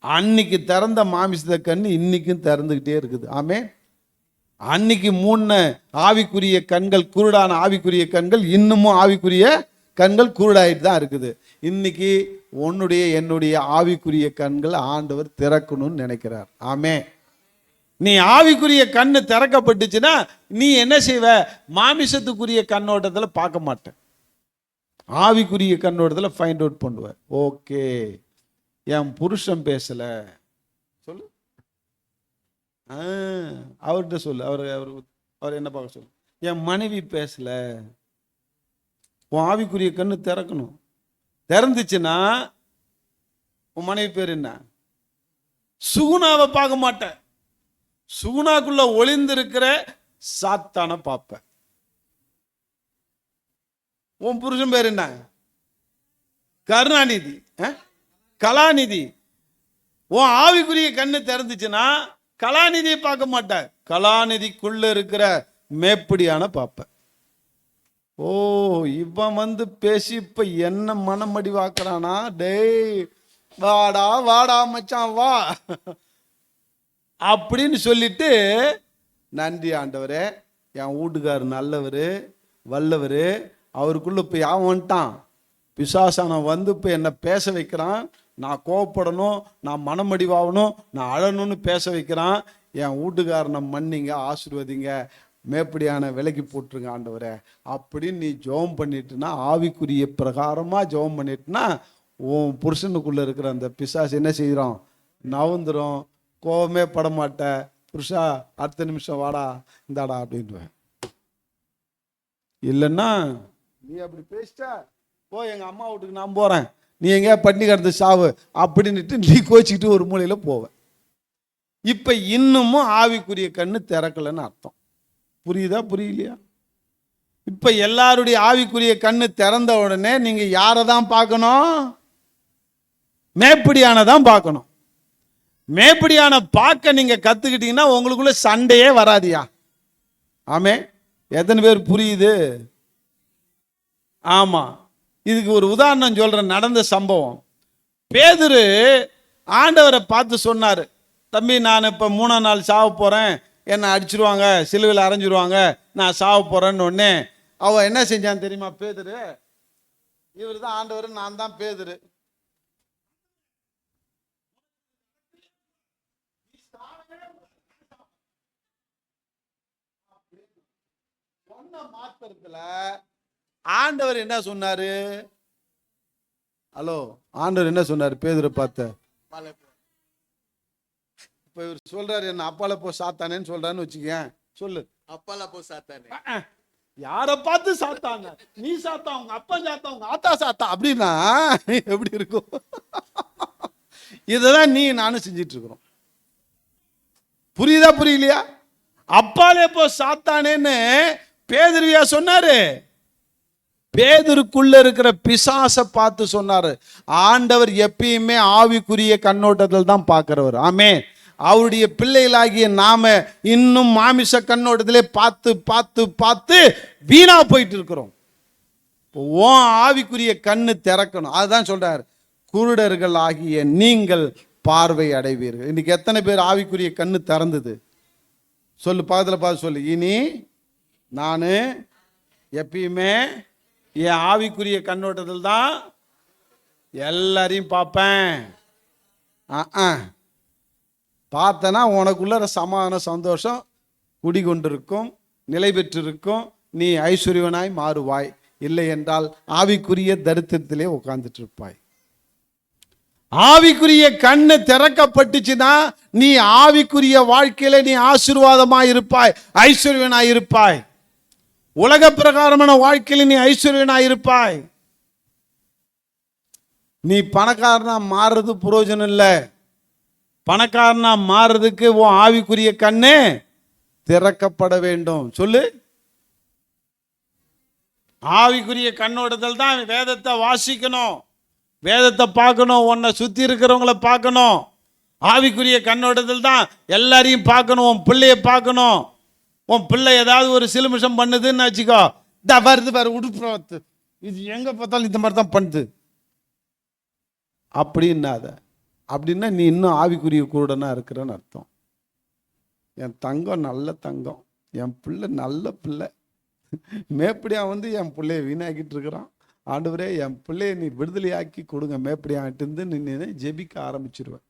அன்னைக்கு திறந்த மாமிசத்த கண்ணு இன்னைக்கும் திறந்துகிட்டே இருக்குது. ஆமே. அன்னைக்கு 3 ஆவிக்குரிய கண்கள், குருடான ஆவிக்குரிய கண்கள், இன்னமும் ஆவிக்குரிய கண்கள் குருடாயிட்டு தான் இருக்குது. இன்னைக்கு உன்னுடைய என்னுடைய ஆவிக்குரிய கண்கள் ஆண்டவர் திறக்கணும்னு நினைக்கிறார். ஆமே. நீ ஆவிக்குரிய கண்ணு திறக்கப்பட்டுச்சுன்னா நீ என்ன செய்வ? மாமிசத்துக்குரிய கண்ணோட்டத்தில் பார்க்க மாட்டேன், ஆவிக்குரிய கண்ணோட்டத்தில் ஃபைண்ட் அவுட் பண்ணுவ. ஓகே, என் புருஷன் பேசல, சொல்லு. அவர்கிட்ட சொல்லு. அவர் என்ன பார்க்க சொல்லு. என் மனைவி பேசல. உன் ஆவிக்குரிய கண்ணு திறக்கணும். திறந்துச்சுன்னா உன் மனைவி பேர் என்ன? சுகுணாவை பார்க்க மாட்டேன், சுகுணாக்குள்ள ஒளிந்திருக்கிற சாத்தான பார்ப்ப. உன் புருஷன் பேர் என்ன? கருணாநிதி, கலாநிதி. உன் ஆவிக்குரிய கண்ணு திறந்துச்சுன்னா கலாநிதியை பார்க்க மாட்டேன், கலாநிதிக்குள்ள இருக்கிற மேப்படியான பார்ப்ப. ஓ, இவன் பேசி இப்ப என்ன மனமடி வாக்குறானா? டேய் வாடா வாடா மச்சான் வா அப்படின்னு சொல்லிட்டு, நன்றி ஆண்டவரே, என் வீட்டுக்காரர் நல்லவர் வல்லவர், அவருக்குள்ள இப்போ யாவன் வந்துட்டான், பிசாசான இப்போ என்னை பேச வைக்கிறான், நான் கோவப்படணும், நான் மனமடிவாகணும், நான் அழணும்னு பேச வைக்கிறான். என் வீட்டுக்காரனை மன்னிங்க, ஆசீர்வதிங்க, மேப்படியான விலைக்கு போட்டுருங்க ஆண்டவரே அப்படின்னு நீ ஜெபம் பண்ணிட்டுனா, ஆவிக்குரிய பிரகாரமாக ஜெபம் பண்ணிட்டுனா, உன் புருஷனுக்குள்ளே இருக்கிற அந்த பிசாசு என்ன செய்கிறோம்? நவுந்துரும். கோவமே படமாட்ட, புருஷா அடுத்த நிமிஷம் வாடா இந்தாடா அப்படின்வேன். இல்லைன்னா நீ அப்படி பேசிட்டா, போ எங்க அம்மா வீட்டுக்கு நான் போறேன், நீ எங்கேயா பட்டினி கிடந்து சாவு அப்படின்ட்டு நீ கோச்சிக்கிட்டு ஒரு மூலையில போவேன். இப்ப இன்னமும் ஆவிக்குரிய கண்ணு திறக்கலன்னு அர்த்தம். புரியுதா புரியலையா? இப்ப எல்லாருடைய ஆவிக்குரிய கண்ணு திறந்த உடனே நீங்க யாரை தான் பார்க்கணும்? மேப்படியானதான் பார்க்கணும். மேப்படியான பார்க்க நீங்க கத்துக்கிட்டீங்கன்னா உங்களுக்குள்ள சண்டையே வராதியா. ஆமே, எத்தனை பேர் புரியுது? ஆமா, இதுக்கு ஒரு உதாரணம் சொல்றேன், நடந்த சம்பவம். பேதுரு ஆண்டவரை பார்த்து சொன்னாரு, தம்பி நான் இப்போ 3ஆம் நாள் சாவ போறேன், என்னை அடிச்சிருவாங்க, சிலுவையில் அரைஞ்சிருவாங்க, நான் சாவ போறேன்னு உடனே அவன் என்ன செஞ்சான் தெரியுமா? பேதுரு, இவர் தான் ஆண்டவர், நான் தான் பேதுரு. சொன்ன மாத்திரத்துல ஆண்டவர் என்ன சொன்னாரு? ஹலோ, ஆண்டவர் என்ன சொன்னாரு பேதுரு பார்த்து? இப்ப இவர் சொல்றாரு, என்ன அப்பால போ சாத்தானேன்னு சொல்றான்னு வச்சுக்கேன். சொல்லு, அப்பால போ சாத்தானே. யார பார்த்து சாத்தாங்க? நீ சாத்தா, உங்க அப்பா சாத்தா, உங்க ஆத்தா சாத்தா அப்படின்னா எப்படி இருக்கும்? இததான் நீ நானும் செஞ்சிட்டு இருக்கிறோம். புரியுதா புரியலையா? அப்பாலே போ சாத்தானேன்னு பேதுருவியா சொன்னாரு? பேதுருக்குள்ள இருக்கிற பிசாசை பார்த்து சொன்னாரு. ஆண்டவர் எப்பயுமே ஆவிக்குரிய கண்ணோட்டத்தில் தான் பார்க்கிறவர். ஆமே, அவருடைய பிள்ளைகளாகிய நாம இன்னும் மாமிச கண்ணோட்டத்திலே பார்த்து பார்த்து பார்த்து வீணா போயிட்டு இருக்கிறோம். ஓ ஆவிக்குரிய கண்ணு திறக்கணும். அதுதான் சொல்றாரு, குருடர்கள் ஆகிய நீங்கள் பார்வை அடைவீர்கள். இன்னைக்கு எத்தனை பேர் ஆவிக்குரிய கண்ணு திறந்தது? சொல்லு, பக்கத்தில் பார்த்து சொல்லு. இனி நான் எப்பயுமே என் ஆவிக்குரிய கண்ணோட்டத்தில் தான் எல்லாரையும் பார்ப்பேன். பார்த்தனா உனக்குள்ள சமாதான சந்தோஷம் குடிகொண்டிருக்கும், நிலை பெற்றிருக்கும், நீ ஐஸ்வர்யவனாய் மாறுவாய். இல்லை என்றால் ஆவிக்குரிய தரித்திரத்திலே உட்கார்ந்துட்டு இருப்பாய். ஆவிக்குரிய கண்ணு திறக்கப்பட்டுச்சுன்னா நீ ஆவிக்குரிய வாழ்க்கையில நீ ஆசீர்வாதமாய் இருப்பாய், ஐஸ்வர்யவனாய் இருப்பாய். உலக பிரகாரமான வாழ்க்கையில நீ ஐஸ்வர்யவனாய் இருப்பாய். நீ பணக்காரனா மாறுறது பிரயோஜனம் இல்லை. பணக்காரனா மாறுறதுக்கு உன் ஆவிக்குரிய கண்ணு திறக்கப்பட வேண்டும். சொல்லு, ஆவிக்குரிய கண்ணோட்டத்தில் தான் வேதத்தை வாசிக்கணும், வேதத்தை பார்க்கணும், உன்னை சுத்தி இருக்கிறவங்கள பார்க்கணும். ஆவிக்குரிய கண்ணோட்டத்தில் தான் எல்லாரையும் பார்க்கணும். உன் பிள்ளைய பார்க்கணும். உன் பிள்ளை ஏதாவது ஒரு சிலுமிஷம் பண்ணுதுன்னு வச்சுக்கோ, இந்த வருது வேறு உடுப்பு, இது எங்க பார்த்தாலும் இந்த மாதிரி தான் பண்ணுது அப்படின்னாத. அப்படின்னா நீ இன்னும் ஆவிக்குரிய குருடனா இருக்கிறன்னு அர்த்தம். என் தங்கம் நல்ல தங்கம், என் பிள்ளை நல்ல பிள்ளை, மேப்படியா என் பிள்ளைய வீணாக்கிட்டு இருக்கிறான். ஆண்டவரே என் பிள்ளைய நீ விடுதலையாக்கி கொடுங்க மேப்படியாட்டு இருந்து நின்று ஜெபிக்க ஆரம்பிச்சிருவேன்.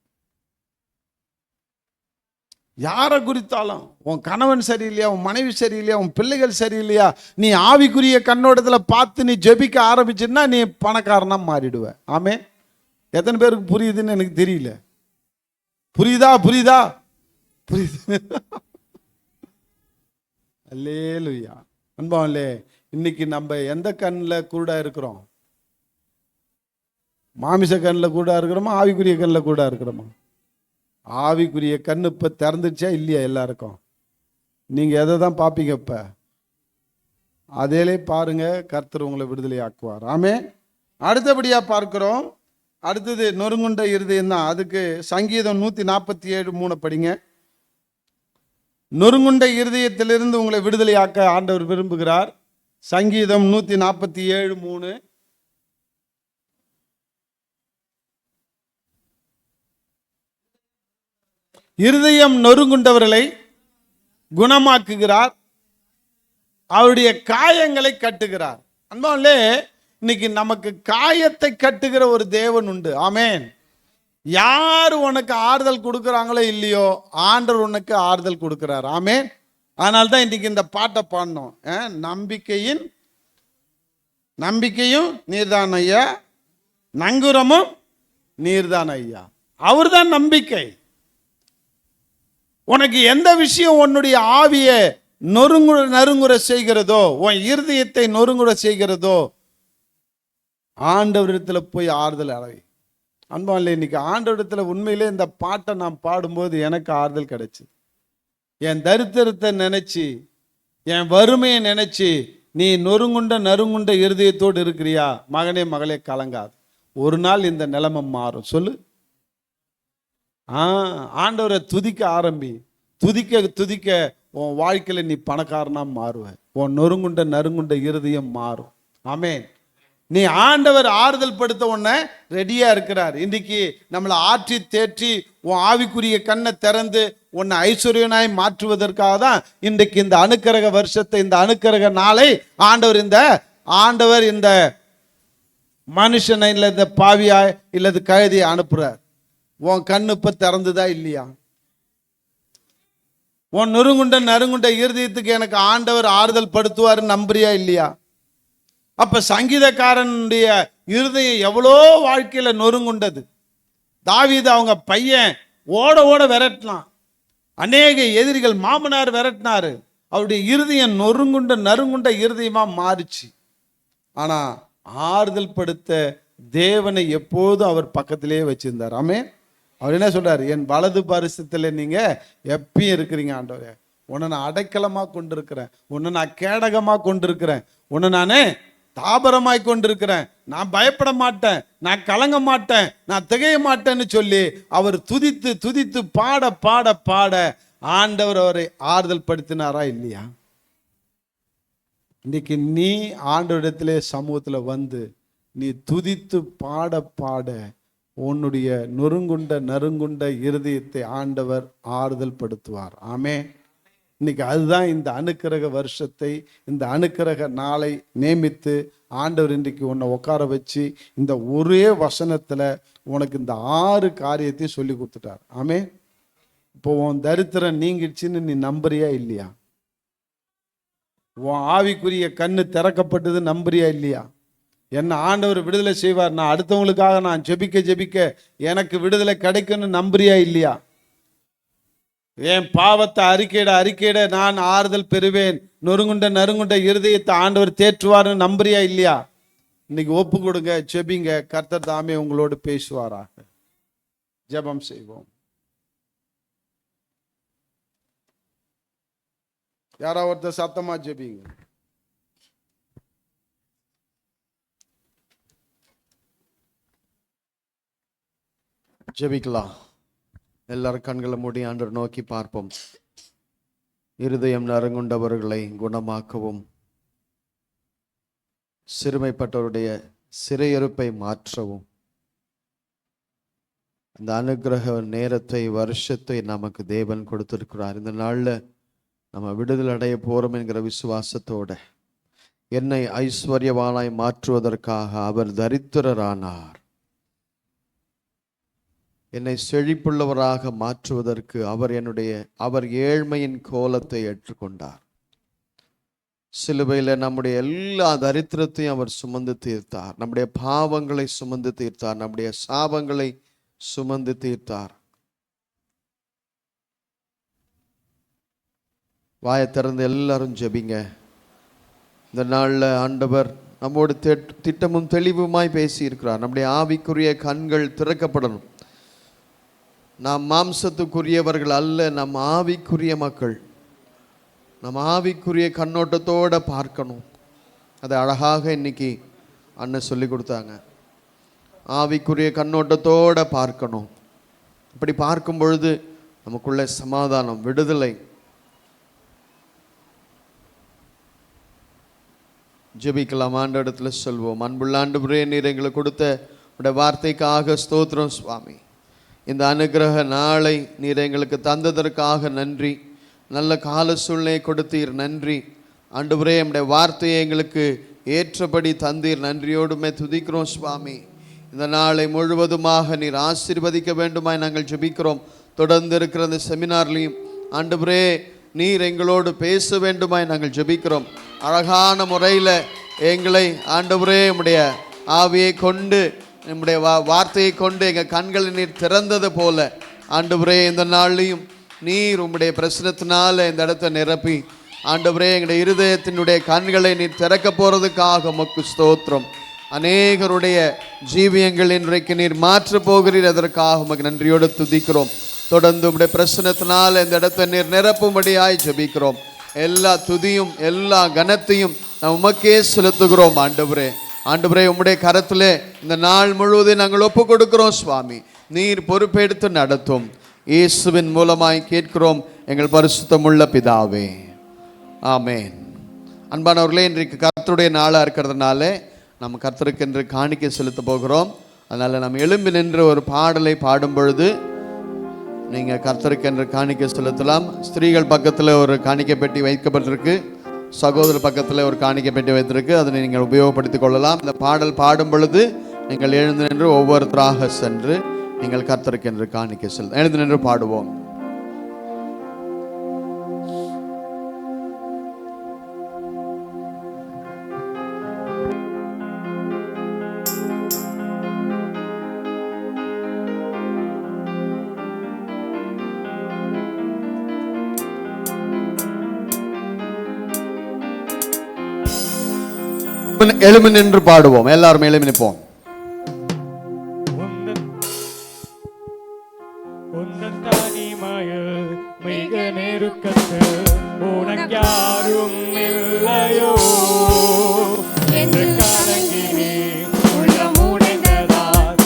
யாரை குறித்தாலும், உன் கணவன் சரியில்லையா, உன் மனைவி சரியில்லையா, உன் பிள்ளைகள் சரியில்லையா, நீ ஆவிக்குரிய கண்ணோட்டத்தில் பார்த்து நீ ஜெபிக்க ஆரம்பிச்சுன்னா நீ பணக்காரனா மாறிடுவ. ஆமே, எத்தனை பேருக்கு புரியுதுன்னு எனக்கு தெரியல. புரியுதா புரியுதா புரியுது? அல்லேலூயா. அன்பாவங்களே, இன்னைக்கு நம்ம எந்த கண்ணில் கூட இருக்கிறோம்? மாமிச கண்ணில் கூட இருக்கிறோமா, ஆவிக்குரிய கண்ணில் கூட இருக்கிறோமா? ஆவிக்குரிய கண்ணு இப்போ திறந்துச்சா இல்லையா? எல்லாருக்கும் நீங்கள் எதை தான் பார்ப்பீங்க? இப்போ அதேலே பாருங்க, கர்த்தர் உங்களை விடுதலை ஆக்குவார். ஆமே. அடுத்தபடியாக பார்க்கிறோம், அடுத்தது நொறுங்குண்ட இருதயம் தான். அதுக்கு சங்கீதம் 147:3 படிங்க. நொறுங்குண்ட இருதயத்திலிருந்து உங்களை விடுதலையாக்க ஆண்டவர் விரும்புகிறார். சங்கீதம் 147:3. இருதயம் நொறுங்குண்டவர்களை குணமாக்குகிறார், அவருடைய காயங்களை கட்டுகிறார். அன்பாலே, இன்னைக்கு நமக்கு காயத்தை கட்டுகிற ஒரு தேவன் உண்டு. ஆமேன். யார் உனக்கு ஆறுதல் கொடுக்குறாங்களோ இல்லையோ, ஆண்டவர் உனக்கு ஆறுதல் கொடுக்கிறார். ஆமேன். அதனால தான் இன்னைக்கு இந்த பாட்டை பாடணும். நம்பிக்கையும் நீர்தான் ஐயா, நங்குரமும் நீர்தான் ஐயா. அவர் தான் நம்பிக்கை. உனக்கு எந்த விஷயம் உன்னுடைய ஆவியை நொறுங்குற செய்கிறதோ, உன் இருதயத்தை நொறுங்குற செய்கிறதோ, ஆண்டவரிடத்தில் போய் ஆறுதல் அடை. அன்பாலே, இன்னைக்கு ஆண்டவரிடத்தில் உண்மையிலே இந்த பாட்டை நான் பாடும்போது எனக்கு ஆறுதல் கிடைச்சு. என் தரித்திரத்தை நினைச்சு, என் வறுமையை நினைச்சு நீ நறுங்குண்ட இருதயத்தோடு இருக்கிறியா? மகனே மகளே, கலங்காது. ஒரு நாள் இந்த நிலைமை மாறும். சொல்லு, ஆண்டவரை துதிக்க ஆரம்பி. துதிக்க துதிக்க உன் வாழ்க்கையில் நீ பணக்காரனா மாறுவ. உன் நொறுங்குண்ட நறுங்குண்ட இருதயம் மாறும். ஆமென். நீ ஆண்டவர் ஆறுதல் படுத்த உன்னை ரெடியா இருக்கிறார். இன்றைக்கு நம்மளை ஆற்றி தேற்றி உன் ஆவிக்குரிய கண்ணை திறந்து உன்னை ஐஸ்வர்யனாய் மாற்றுவதற்காக தான் இன்றைக்கு இந்த அனுக்கிரக வருஷத்தை, இந்த அனுக்கிரக நாளை ஆண்டவர் இந்த மனுஷனை இல்லை இந்த பாவியா இல்லது கழுதியை அனுப்புறார். உன் கண்ணு இப்ப திறந்துதா இல்லையா? உன் நொறுங்குண்ட நறுங்குண்ட இருதயத்துக்கு எனக்கு ஆண்டவர் ஆறுதல் படுத்துவார் நம்புறியா இல்லையா? அப்ப சங்கீதக்காரனுடைய இருதயம் எவ்வளோ வாழ்க்கையில நொறுங்குண்டது. தாவீது அவங்க பையன் ஓட ஓட விரட்டினான். அநேக எதிரிகள் மாமனார் விரட்டினாரு. அவருடைய இருதயம் நொறுங்குண்ட நறுங்குண்ட இருதயமா மாறிச்சு. ஆனா ஆறுதல் படுத்த தேவனை எப்போதும் அவர் பக்கத்திலேயே வச்சிருந்தார். ஆமே. அவர் என்ன சொல்றாரு? என் வலது பரிசத்துல நீங்க எப்பயும் இருக்கிறீங்க ஆண்டவரே. உன்னை நான் அடைக்கலமா கொண்டிருக்கிறேன், உன்னை நான் கேடகமா கொண்டிருக்கிறேன், உன்னை நானே தாபரமாய் கொண்டிருக்கிறேன், நான் பயப்பட மாட்டேன், நான் கலங்க மாட்டேன், நான் திகைய மாட்டேன்னு சொல்லி அவர் துதித்து துதித்து பாட பாட பாட ஆண்டவர் அவரை ஆறுதல் படுத்தினாரா இல்லையா? இன்னைக்கு நீ ஆண்டவரிடத்திலே சமூகத்துல வந்து நீ துதித்து பாட பாட உன்னுடைய நொறுங்குண்ட நறுங்குண்ட இருதயத்தை ஆண்டவர் ஆறுதல் படுத்துவார். ஆமே. இன்னைக்கு அதுதான் இந்த அனுக்கிரக வருஷத்தை, இந்த அனுக்கிரக நாளை நியமித்து ஆண்டவர் இன்றைக்கு உன்னை உட்கார வச்சு இந்த ஒரே வசனத்துல உனக்கு இந்த 6 காரியத்தையும் சொல்லி கொடுத்துட்டார். ஆமே. இப்போ உன் தரித்திரம் நீங்கிடுச்சுன்னு நீ நம்புறியா இல்லையா? உன் ஆவிக்குரிய கண்ணு திறக்கப்பட்டது நம்புறியா இல்லையா? என்ன ஆண்டவர் விடுதலை செய்வார். நான் அடுத்தவங்களுக்காக நான் ஜெபிக்க ஜெபிக்க எனக்கு விடுதலை கிடைக்கும்னு நம்புறியா இல்லையா? என் பாவத்தை அறிக்கையிட நான் ஆறுதல் பெறுவேன், நொறுங்குண்ட நறுங்குண்ட இருதயத்தை ஆண்டவர் தேற்றுவார்னு நம்புறியா இல்லையா? இன்னைக்கு ஒப்பு கொடுங்க, ஜெபிங்க. கர்த்தர் தாமே உங்களோடு பேசுவாராக. ஜெபம் செய்வோம். யாராவது ஒருத்தர் சத்தமா ஜெபிங்க. ஜெபிக்கலாம். எல்லாரும் கண்களை மூடி ஆண்டவர் நோக்கி பார்ப்போம். இருதயம் நறுங்குண்டவர்களை குணமாக்கவும், சிறுமைப்பட்டவருடைய சிறையிருப்பை மாற்றவும், அந்த அனுக்கிரக நேரத்தை வருஷத்தை நமக்கு தேவன் கொடுத்திருக்கிறார். இந்த நாள்ல நம்ம விடுதலை அடைய போறோம் என்கிற விசுவாசத்தோட என்னை ஐஸ்வர்யவானாய் மாற்றுவதற்காக அவர் தரித்திரரானார். என்னை செழிப்புள்ளவராக மாற்றுவதற்கு அவர் ஏழ்மையின் கோலத்தை ஏற்றுக்கொண்டார். சிலுவையில் நம்முடைய எல்லா தரித்திரத்தையும் அவர் சுமந்து தீர்த்தார். நம்முடைய பாவங்களை சுமந்து தீர்த்தார். நம்முடைய சாபங்களை சுமந்து தீர்த்தார். வாயை திறந்து எல்லாரும் ஜெபிங்க. இந்த நாளில் ஆண்டவர் நம்மோடு திட்டமும் தெளிவுமாய் பேசி இருக்கிறார். நம்முடைய ஆவிக்குரிய கண்கள் திறக்கப்படணும். நாம் மாம்சத்துக்குரியவர்கள் அல்ல, நம் ஆவிக்குரிய மக்கள். நம் ஆவிக்குரிய கண்ணோட்டத்தோடு பார்க்கணும். அதை அழகாக இன்னைக்கு அண்ணன் சொல்லி கொடுத்தாங்க. ஆவிக்குரிய கண்ணோட்டத்தோடு பார்க்கணும். இப்படி பார்க்கும் பொழுது நமக்குள்ள சமாதானம், விடுதலை. ஜெபிக்கலாம். ஆண்டவரிடத்துல சொல்வோம். அன்புள்ள ஆண்டவரே, நீர் எங்களுக்கு கொடுத்த உடைய வார்த்தைக்காக ஸ்தோத்திரம் சுவாமி. இந்த அனுக்கிரக நாளை நீர் எங்களுக்கு தந்ததற்காக நன்றி. நல்ல கால சூழ்நிலை கொடுத்தீர், நன்றி ஆண்டவரே. நம்முடைய வார்த்தையை எங்களுக்கு ஏற்றபடி தந்தீர், நன்றியோடுமே துதிக்கிறோம் சுவாமி. இந்த நாளை முழுவதுமாக நீர் ஆசீர்வதிக்க வேண்டுமாய் நாங்கள் ஜெபிக்கிறோம். தொடர்ந்து இருக்கிற அந்த செமினார்லையும் ஆண்டவரே நீர் எங்களோடு பேச வேண்டுமாய் நாங்கள் ஜெபிக்கிறோம். அழகான முறையில் எங்களை ஆண்டவரே உம்முடைய ஆவியை கொண்டு, நம்முடைய வார்த்தையை கொண்டு எங்கள் கண்களை நீர் திறந்தது போல ஆண்டவரே இந்த நாள்லையும் நீர் உம்முடைய பிரசனத்தினால இந்த இடத்தை நிரப்பி ஆண்டவரே எங்களுடைய இருதயத்தினுடைய கண்களை நீர் திறக்க போகிறதுக்காக உமக்கு ஸ்தோத்திரம். அநேகருடைய ஜீவியங்கள் இன்றைக்கு நீர் மாற்ற போகிறீர், அதற்காக உமக்கு நன்றியோடு துதிக்கிறோம். தொடர்ந்து உம்முடைய பிரசனத்தினால இந்த இடத்தை நீர் நிரப்பும்படியாய் ஜெபிக்கிறோம். எல்லா துதியும் எல்லா கனத்தையும் நாம் உமக்கே செலுத்துகிறோம். ஆண்டவரே உம்முடைய கரத்திலே இந்த நாள் முழுவதும் நாங்கள் ஒப்பு கொடுக்கிறோம் சுவாமி. நீர் பொறுப்பெடுத்து நடத்தும். இயேசுவின் மூலமாய் கேட்கிறோம் எங்கள் பரிசுத்தமுள்ள பிதாவே, ஆமென். அன்பானவர்களே, இன்றைக்கு கர்த்தருடைய நாளாக இருக்கிறதுனால நம்ம கர்த்தருக்கு என்று காணிக்கை செலுத்த போகிறோம். அதனால் நம்ம எழும்பி நின்று ஒரு பாடலை பாடும் பொழுது நீங்கள் கர்த்தருக்கு என்று காணிக்கை செலுத்தலாம். ஸ்திரீகள் பக்கத்தில் ஒரு காணிக்கை பெட்டி வைக்கப்பட்டிருக்கு, சகோதரர் பக்கத்தில் ஒரு காணிக்கை பெட்டி வைத்திருக்கு, அதனை நீங்கள் உபயோகப்படுத்திக் கொள்ளலாம். இந்த பாடல் பாடும் பொழுது நீங்கள் எழுந்து நின்று ஒவ்வொருத்தராக சென்று நீங்கள் கர்த்தருக்கு என்று காணிக்கை செலுத்த எழுந்து நின்று பாடுவோம். எழுமி நின்று பாடுவோம். எல்லாரும் எழுமி நிற்போம். மிக நெருக்கத்தில் உனக்கு யாரும் இல்லையோ என்று கலங்கினே உள்ளம் உடைந்ததால்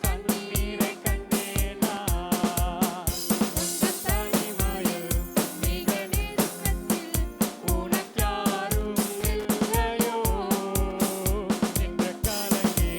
கண்ணீரை கண்டேனா. தனிமையில் மிக நெருக்கத்தில் உனக்கு யாரும் இல்லையோ என்று கலங்கினே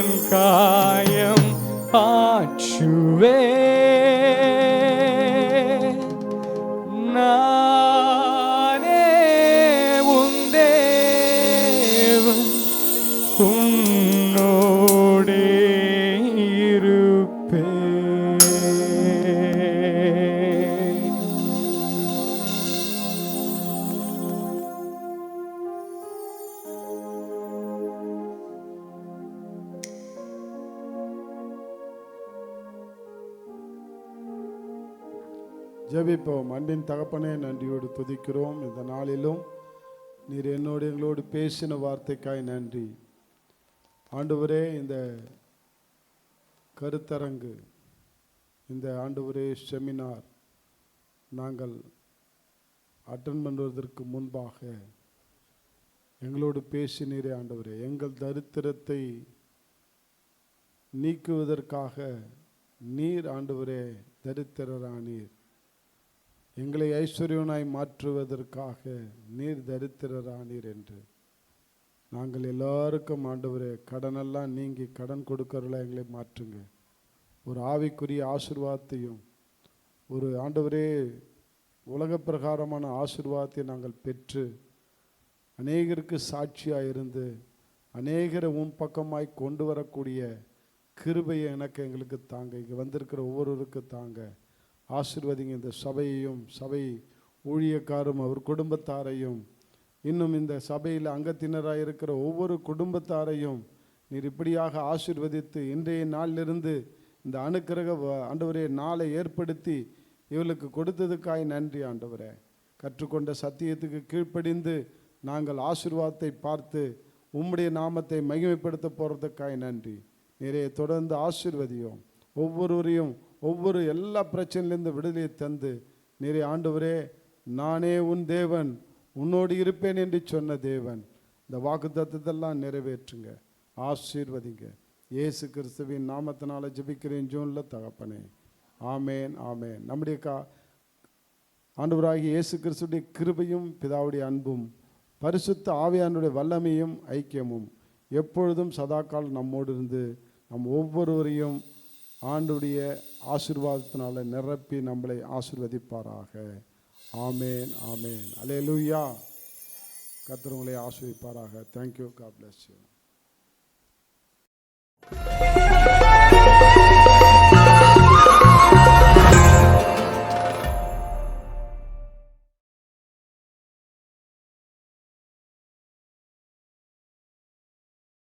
உந்தன் காயம் ஆற்றுவே. நானே உன் தேவன், உன்னோடே இருப்பேன். ஜெபிப்போம். அன்பின் தகப்பனே, நன்றியோடு துதிக்கிறோம். இந்த நாளிலும் நீர் என்னோடு எங்களோடு பேசின வார்த்தைக்காய் நன்றி ஆண்டவரே. இந்த கருத்தரங்கு, இந்த ஆண்டவரே செமினார் நாங்கள் அட்டன் பண்ணுவதற்கு முன்பாக எங்களோடு பேசினீரே ஆண்டவரே. எங்கள் தரித்திரத்தை நீக்குவதற்காக நீர் ஆண்டவரே தரித்திரரானீர். எங்களை ஐஸ்வர்யனாய் மாற்றுவதற்காக நீர் தரித்திரரானீர் என்று நாங்கள் எல்லாருக்கும் ஆண்டவரே கடனெல்லாம் நீங்கி கடன் கொடுக்கறவர்கள எங்களை மாற்றுங்க. ஒரு ஆவிக்குரிய ஆசீர்வாதத்தையும் ஒரு ஆண்டவரே உலக பிரகாரமான ஆசீர்வாதத்தை நாங்கள் பெற்று அநேகருக்கு சாட்சியாக இருந்து அநேகரை உன் பக்கமாய் கொண்டு வரக்கூடிய கிருபையை எங்களுக்கு தாங்க. இங்கே வந்திருக்கிற ஒவ்வொருவருக்கு தாங்க. ஆசீர்வதிங்க இந்த சபையையும், சபை ஊழியக்காரும் அவர் குடும்பத்தாரையும், இன்னும் இந்த சபையில் அங்கத்தினராக இருக்கிற ஒவ்வொரு குடும்பத்தாரையும் நீர் இப்படியாக ஆசீர்வதித்து இன்றைய நாளிலிருந்து இந்த அனுக்கிரக ஆண்டவரே நாளை ஏற்படுத்தி இவளுக்கு கொடுத்ததுக்காய் நன்றி ஆண்டவரே. கற்றுக்கொண்ட சத்தியத்துக்கு கீழ்ப்படிந்து நாங்கள் ஆசீர்வாதத்தை பார்த்து உம்முடைய நாமத்தை மகிமைப்படுத்த போகிறதுக்காய் நன்றி. நிறைய தொடர்ந்து ஆசீர்வதியும். ஒவ்வொருவரையும் ஒவ்வொரு எல்லா பிரச்சனையிலேருந்து விடுதலையை தந்து நிறைய ஆண்டவரே நானே உன் தேவன், உன்னோடு இருப்பேன் என்று சொன்ன தேவன் இந்த வாக்குத்தத்தத்தெல்லாம் நிறைவேற்றுங்க, ஆசீர்வதிங்க. இயேசு கிறிஸ்துவின் நாமத்தினால ஜெபிக்கிறேன் ஜூனில் தகப்பனே. ஆமேன், ஆமேன். நம்முடைய ஆண்டவராகிய இயேசு கிறிஸ்துடைய கிருபையும் பிதாவுடைய அன்பும் பரிசுத்த ஆவியானுடைய வல்லமையும் ஐக்கியமும் எப்பொழுதும் சதாக்கால் நம்மோடு இருந்து நம் ஒவ்வொருவரையும் ஆண்டுடைய ஆசீர்வாதத்தினால நிரப்பி நம்மளை ஆசீர்வதிப்பாராக. ஆமேன், ஆமேன். அல்லேலூயா. கர்த்தர் உங்களை ஆசீர்வதிப்பாராக. தேங்க்யூ. God bless you.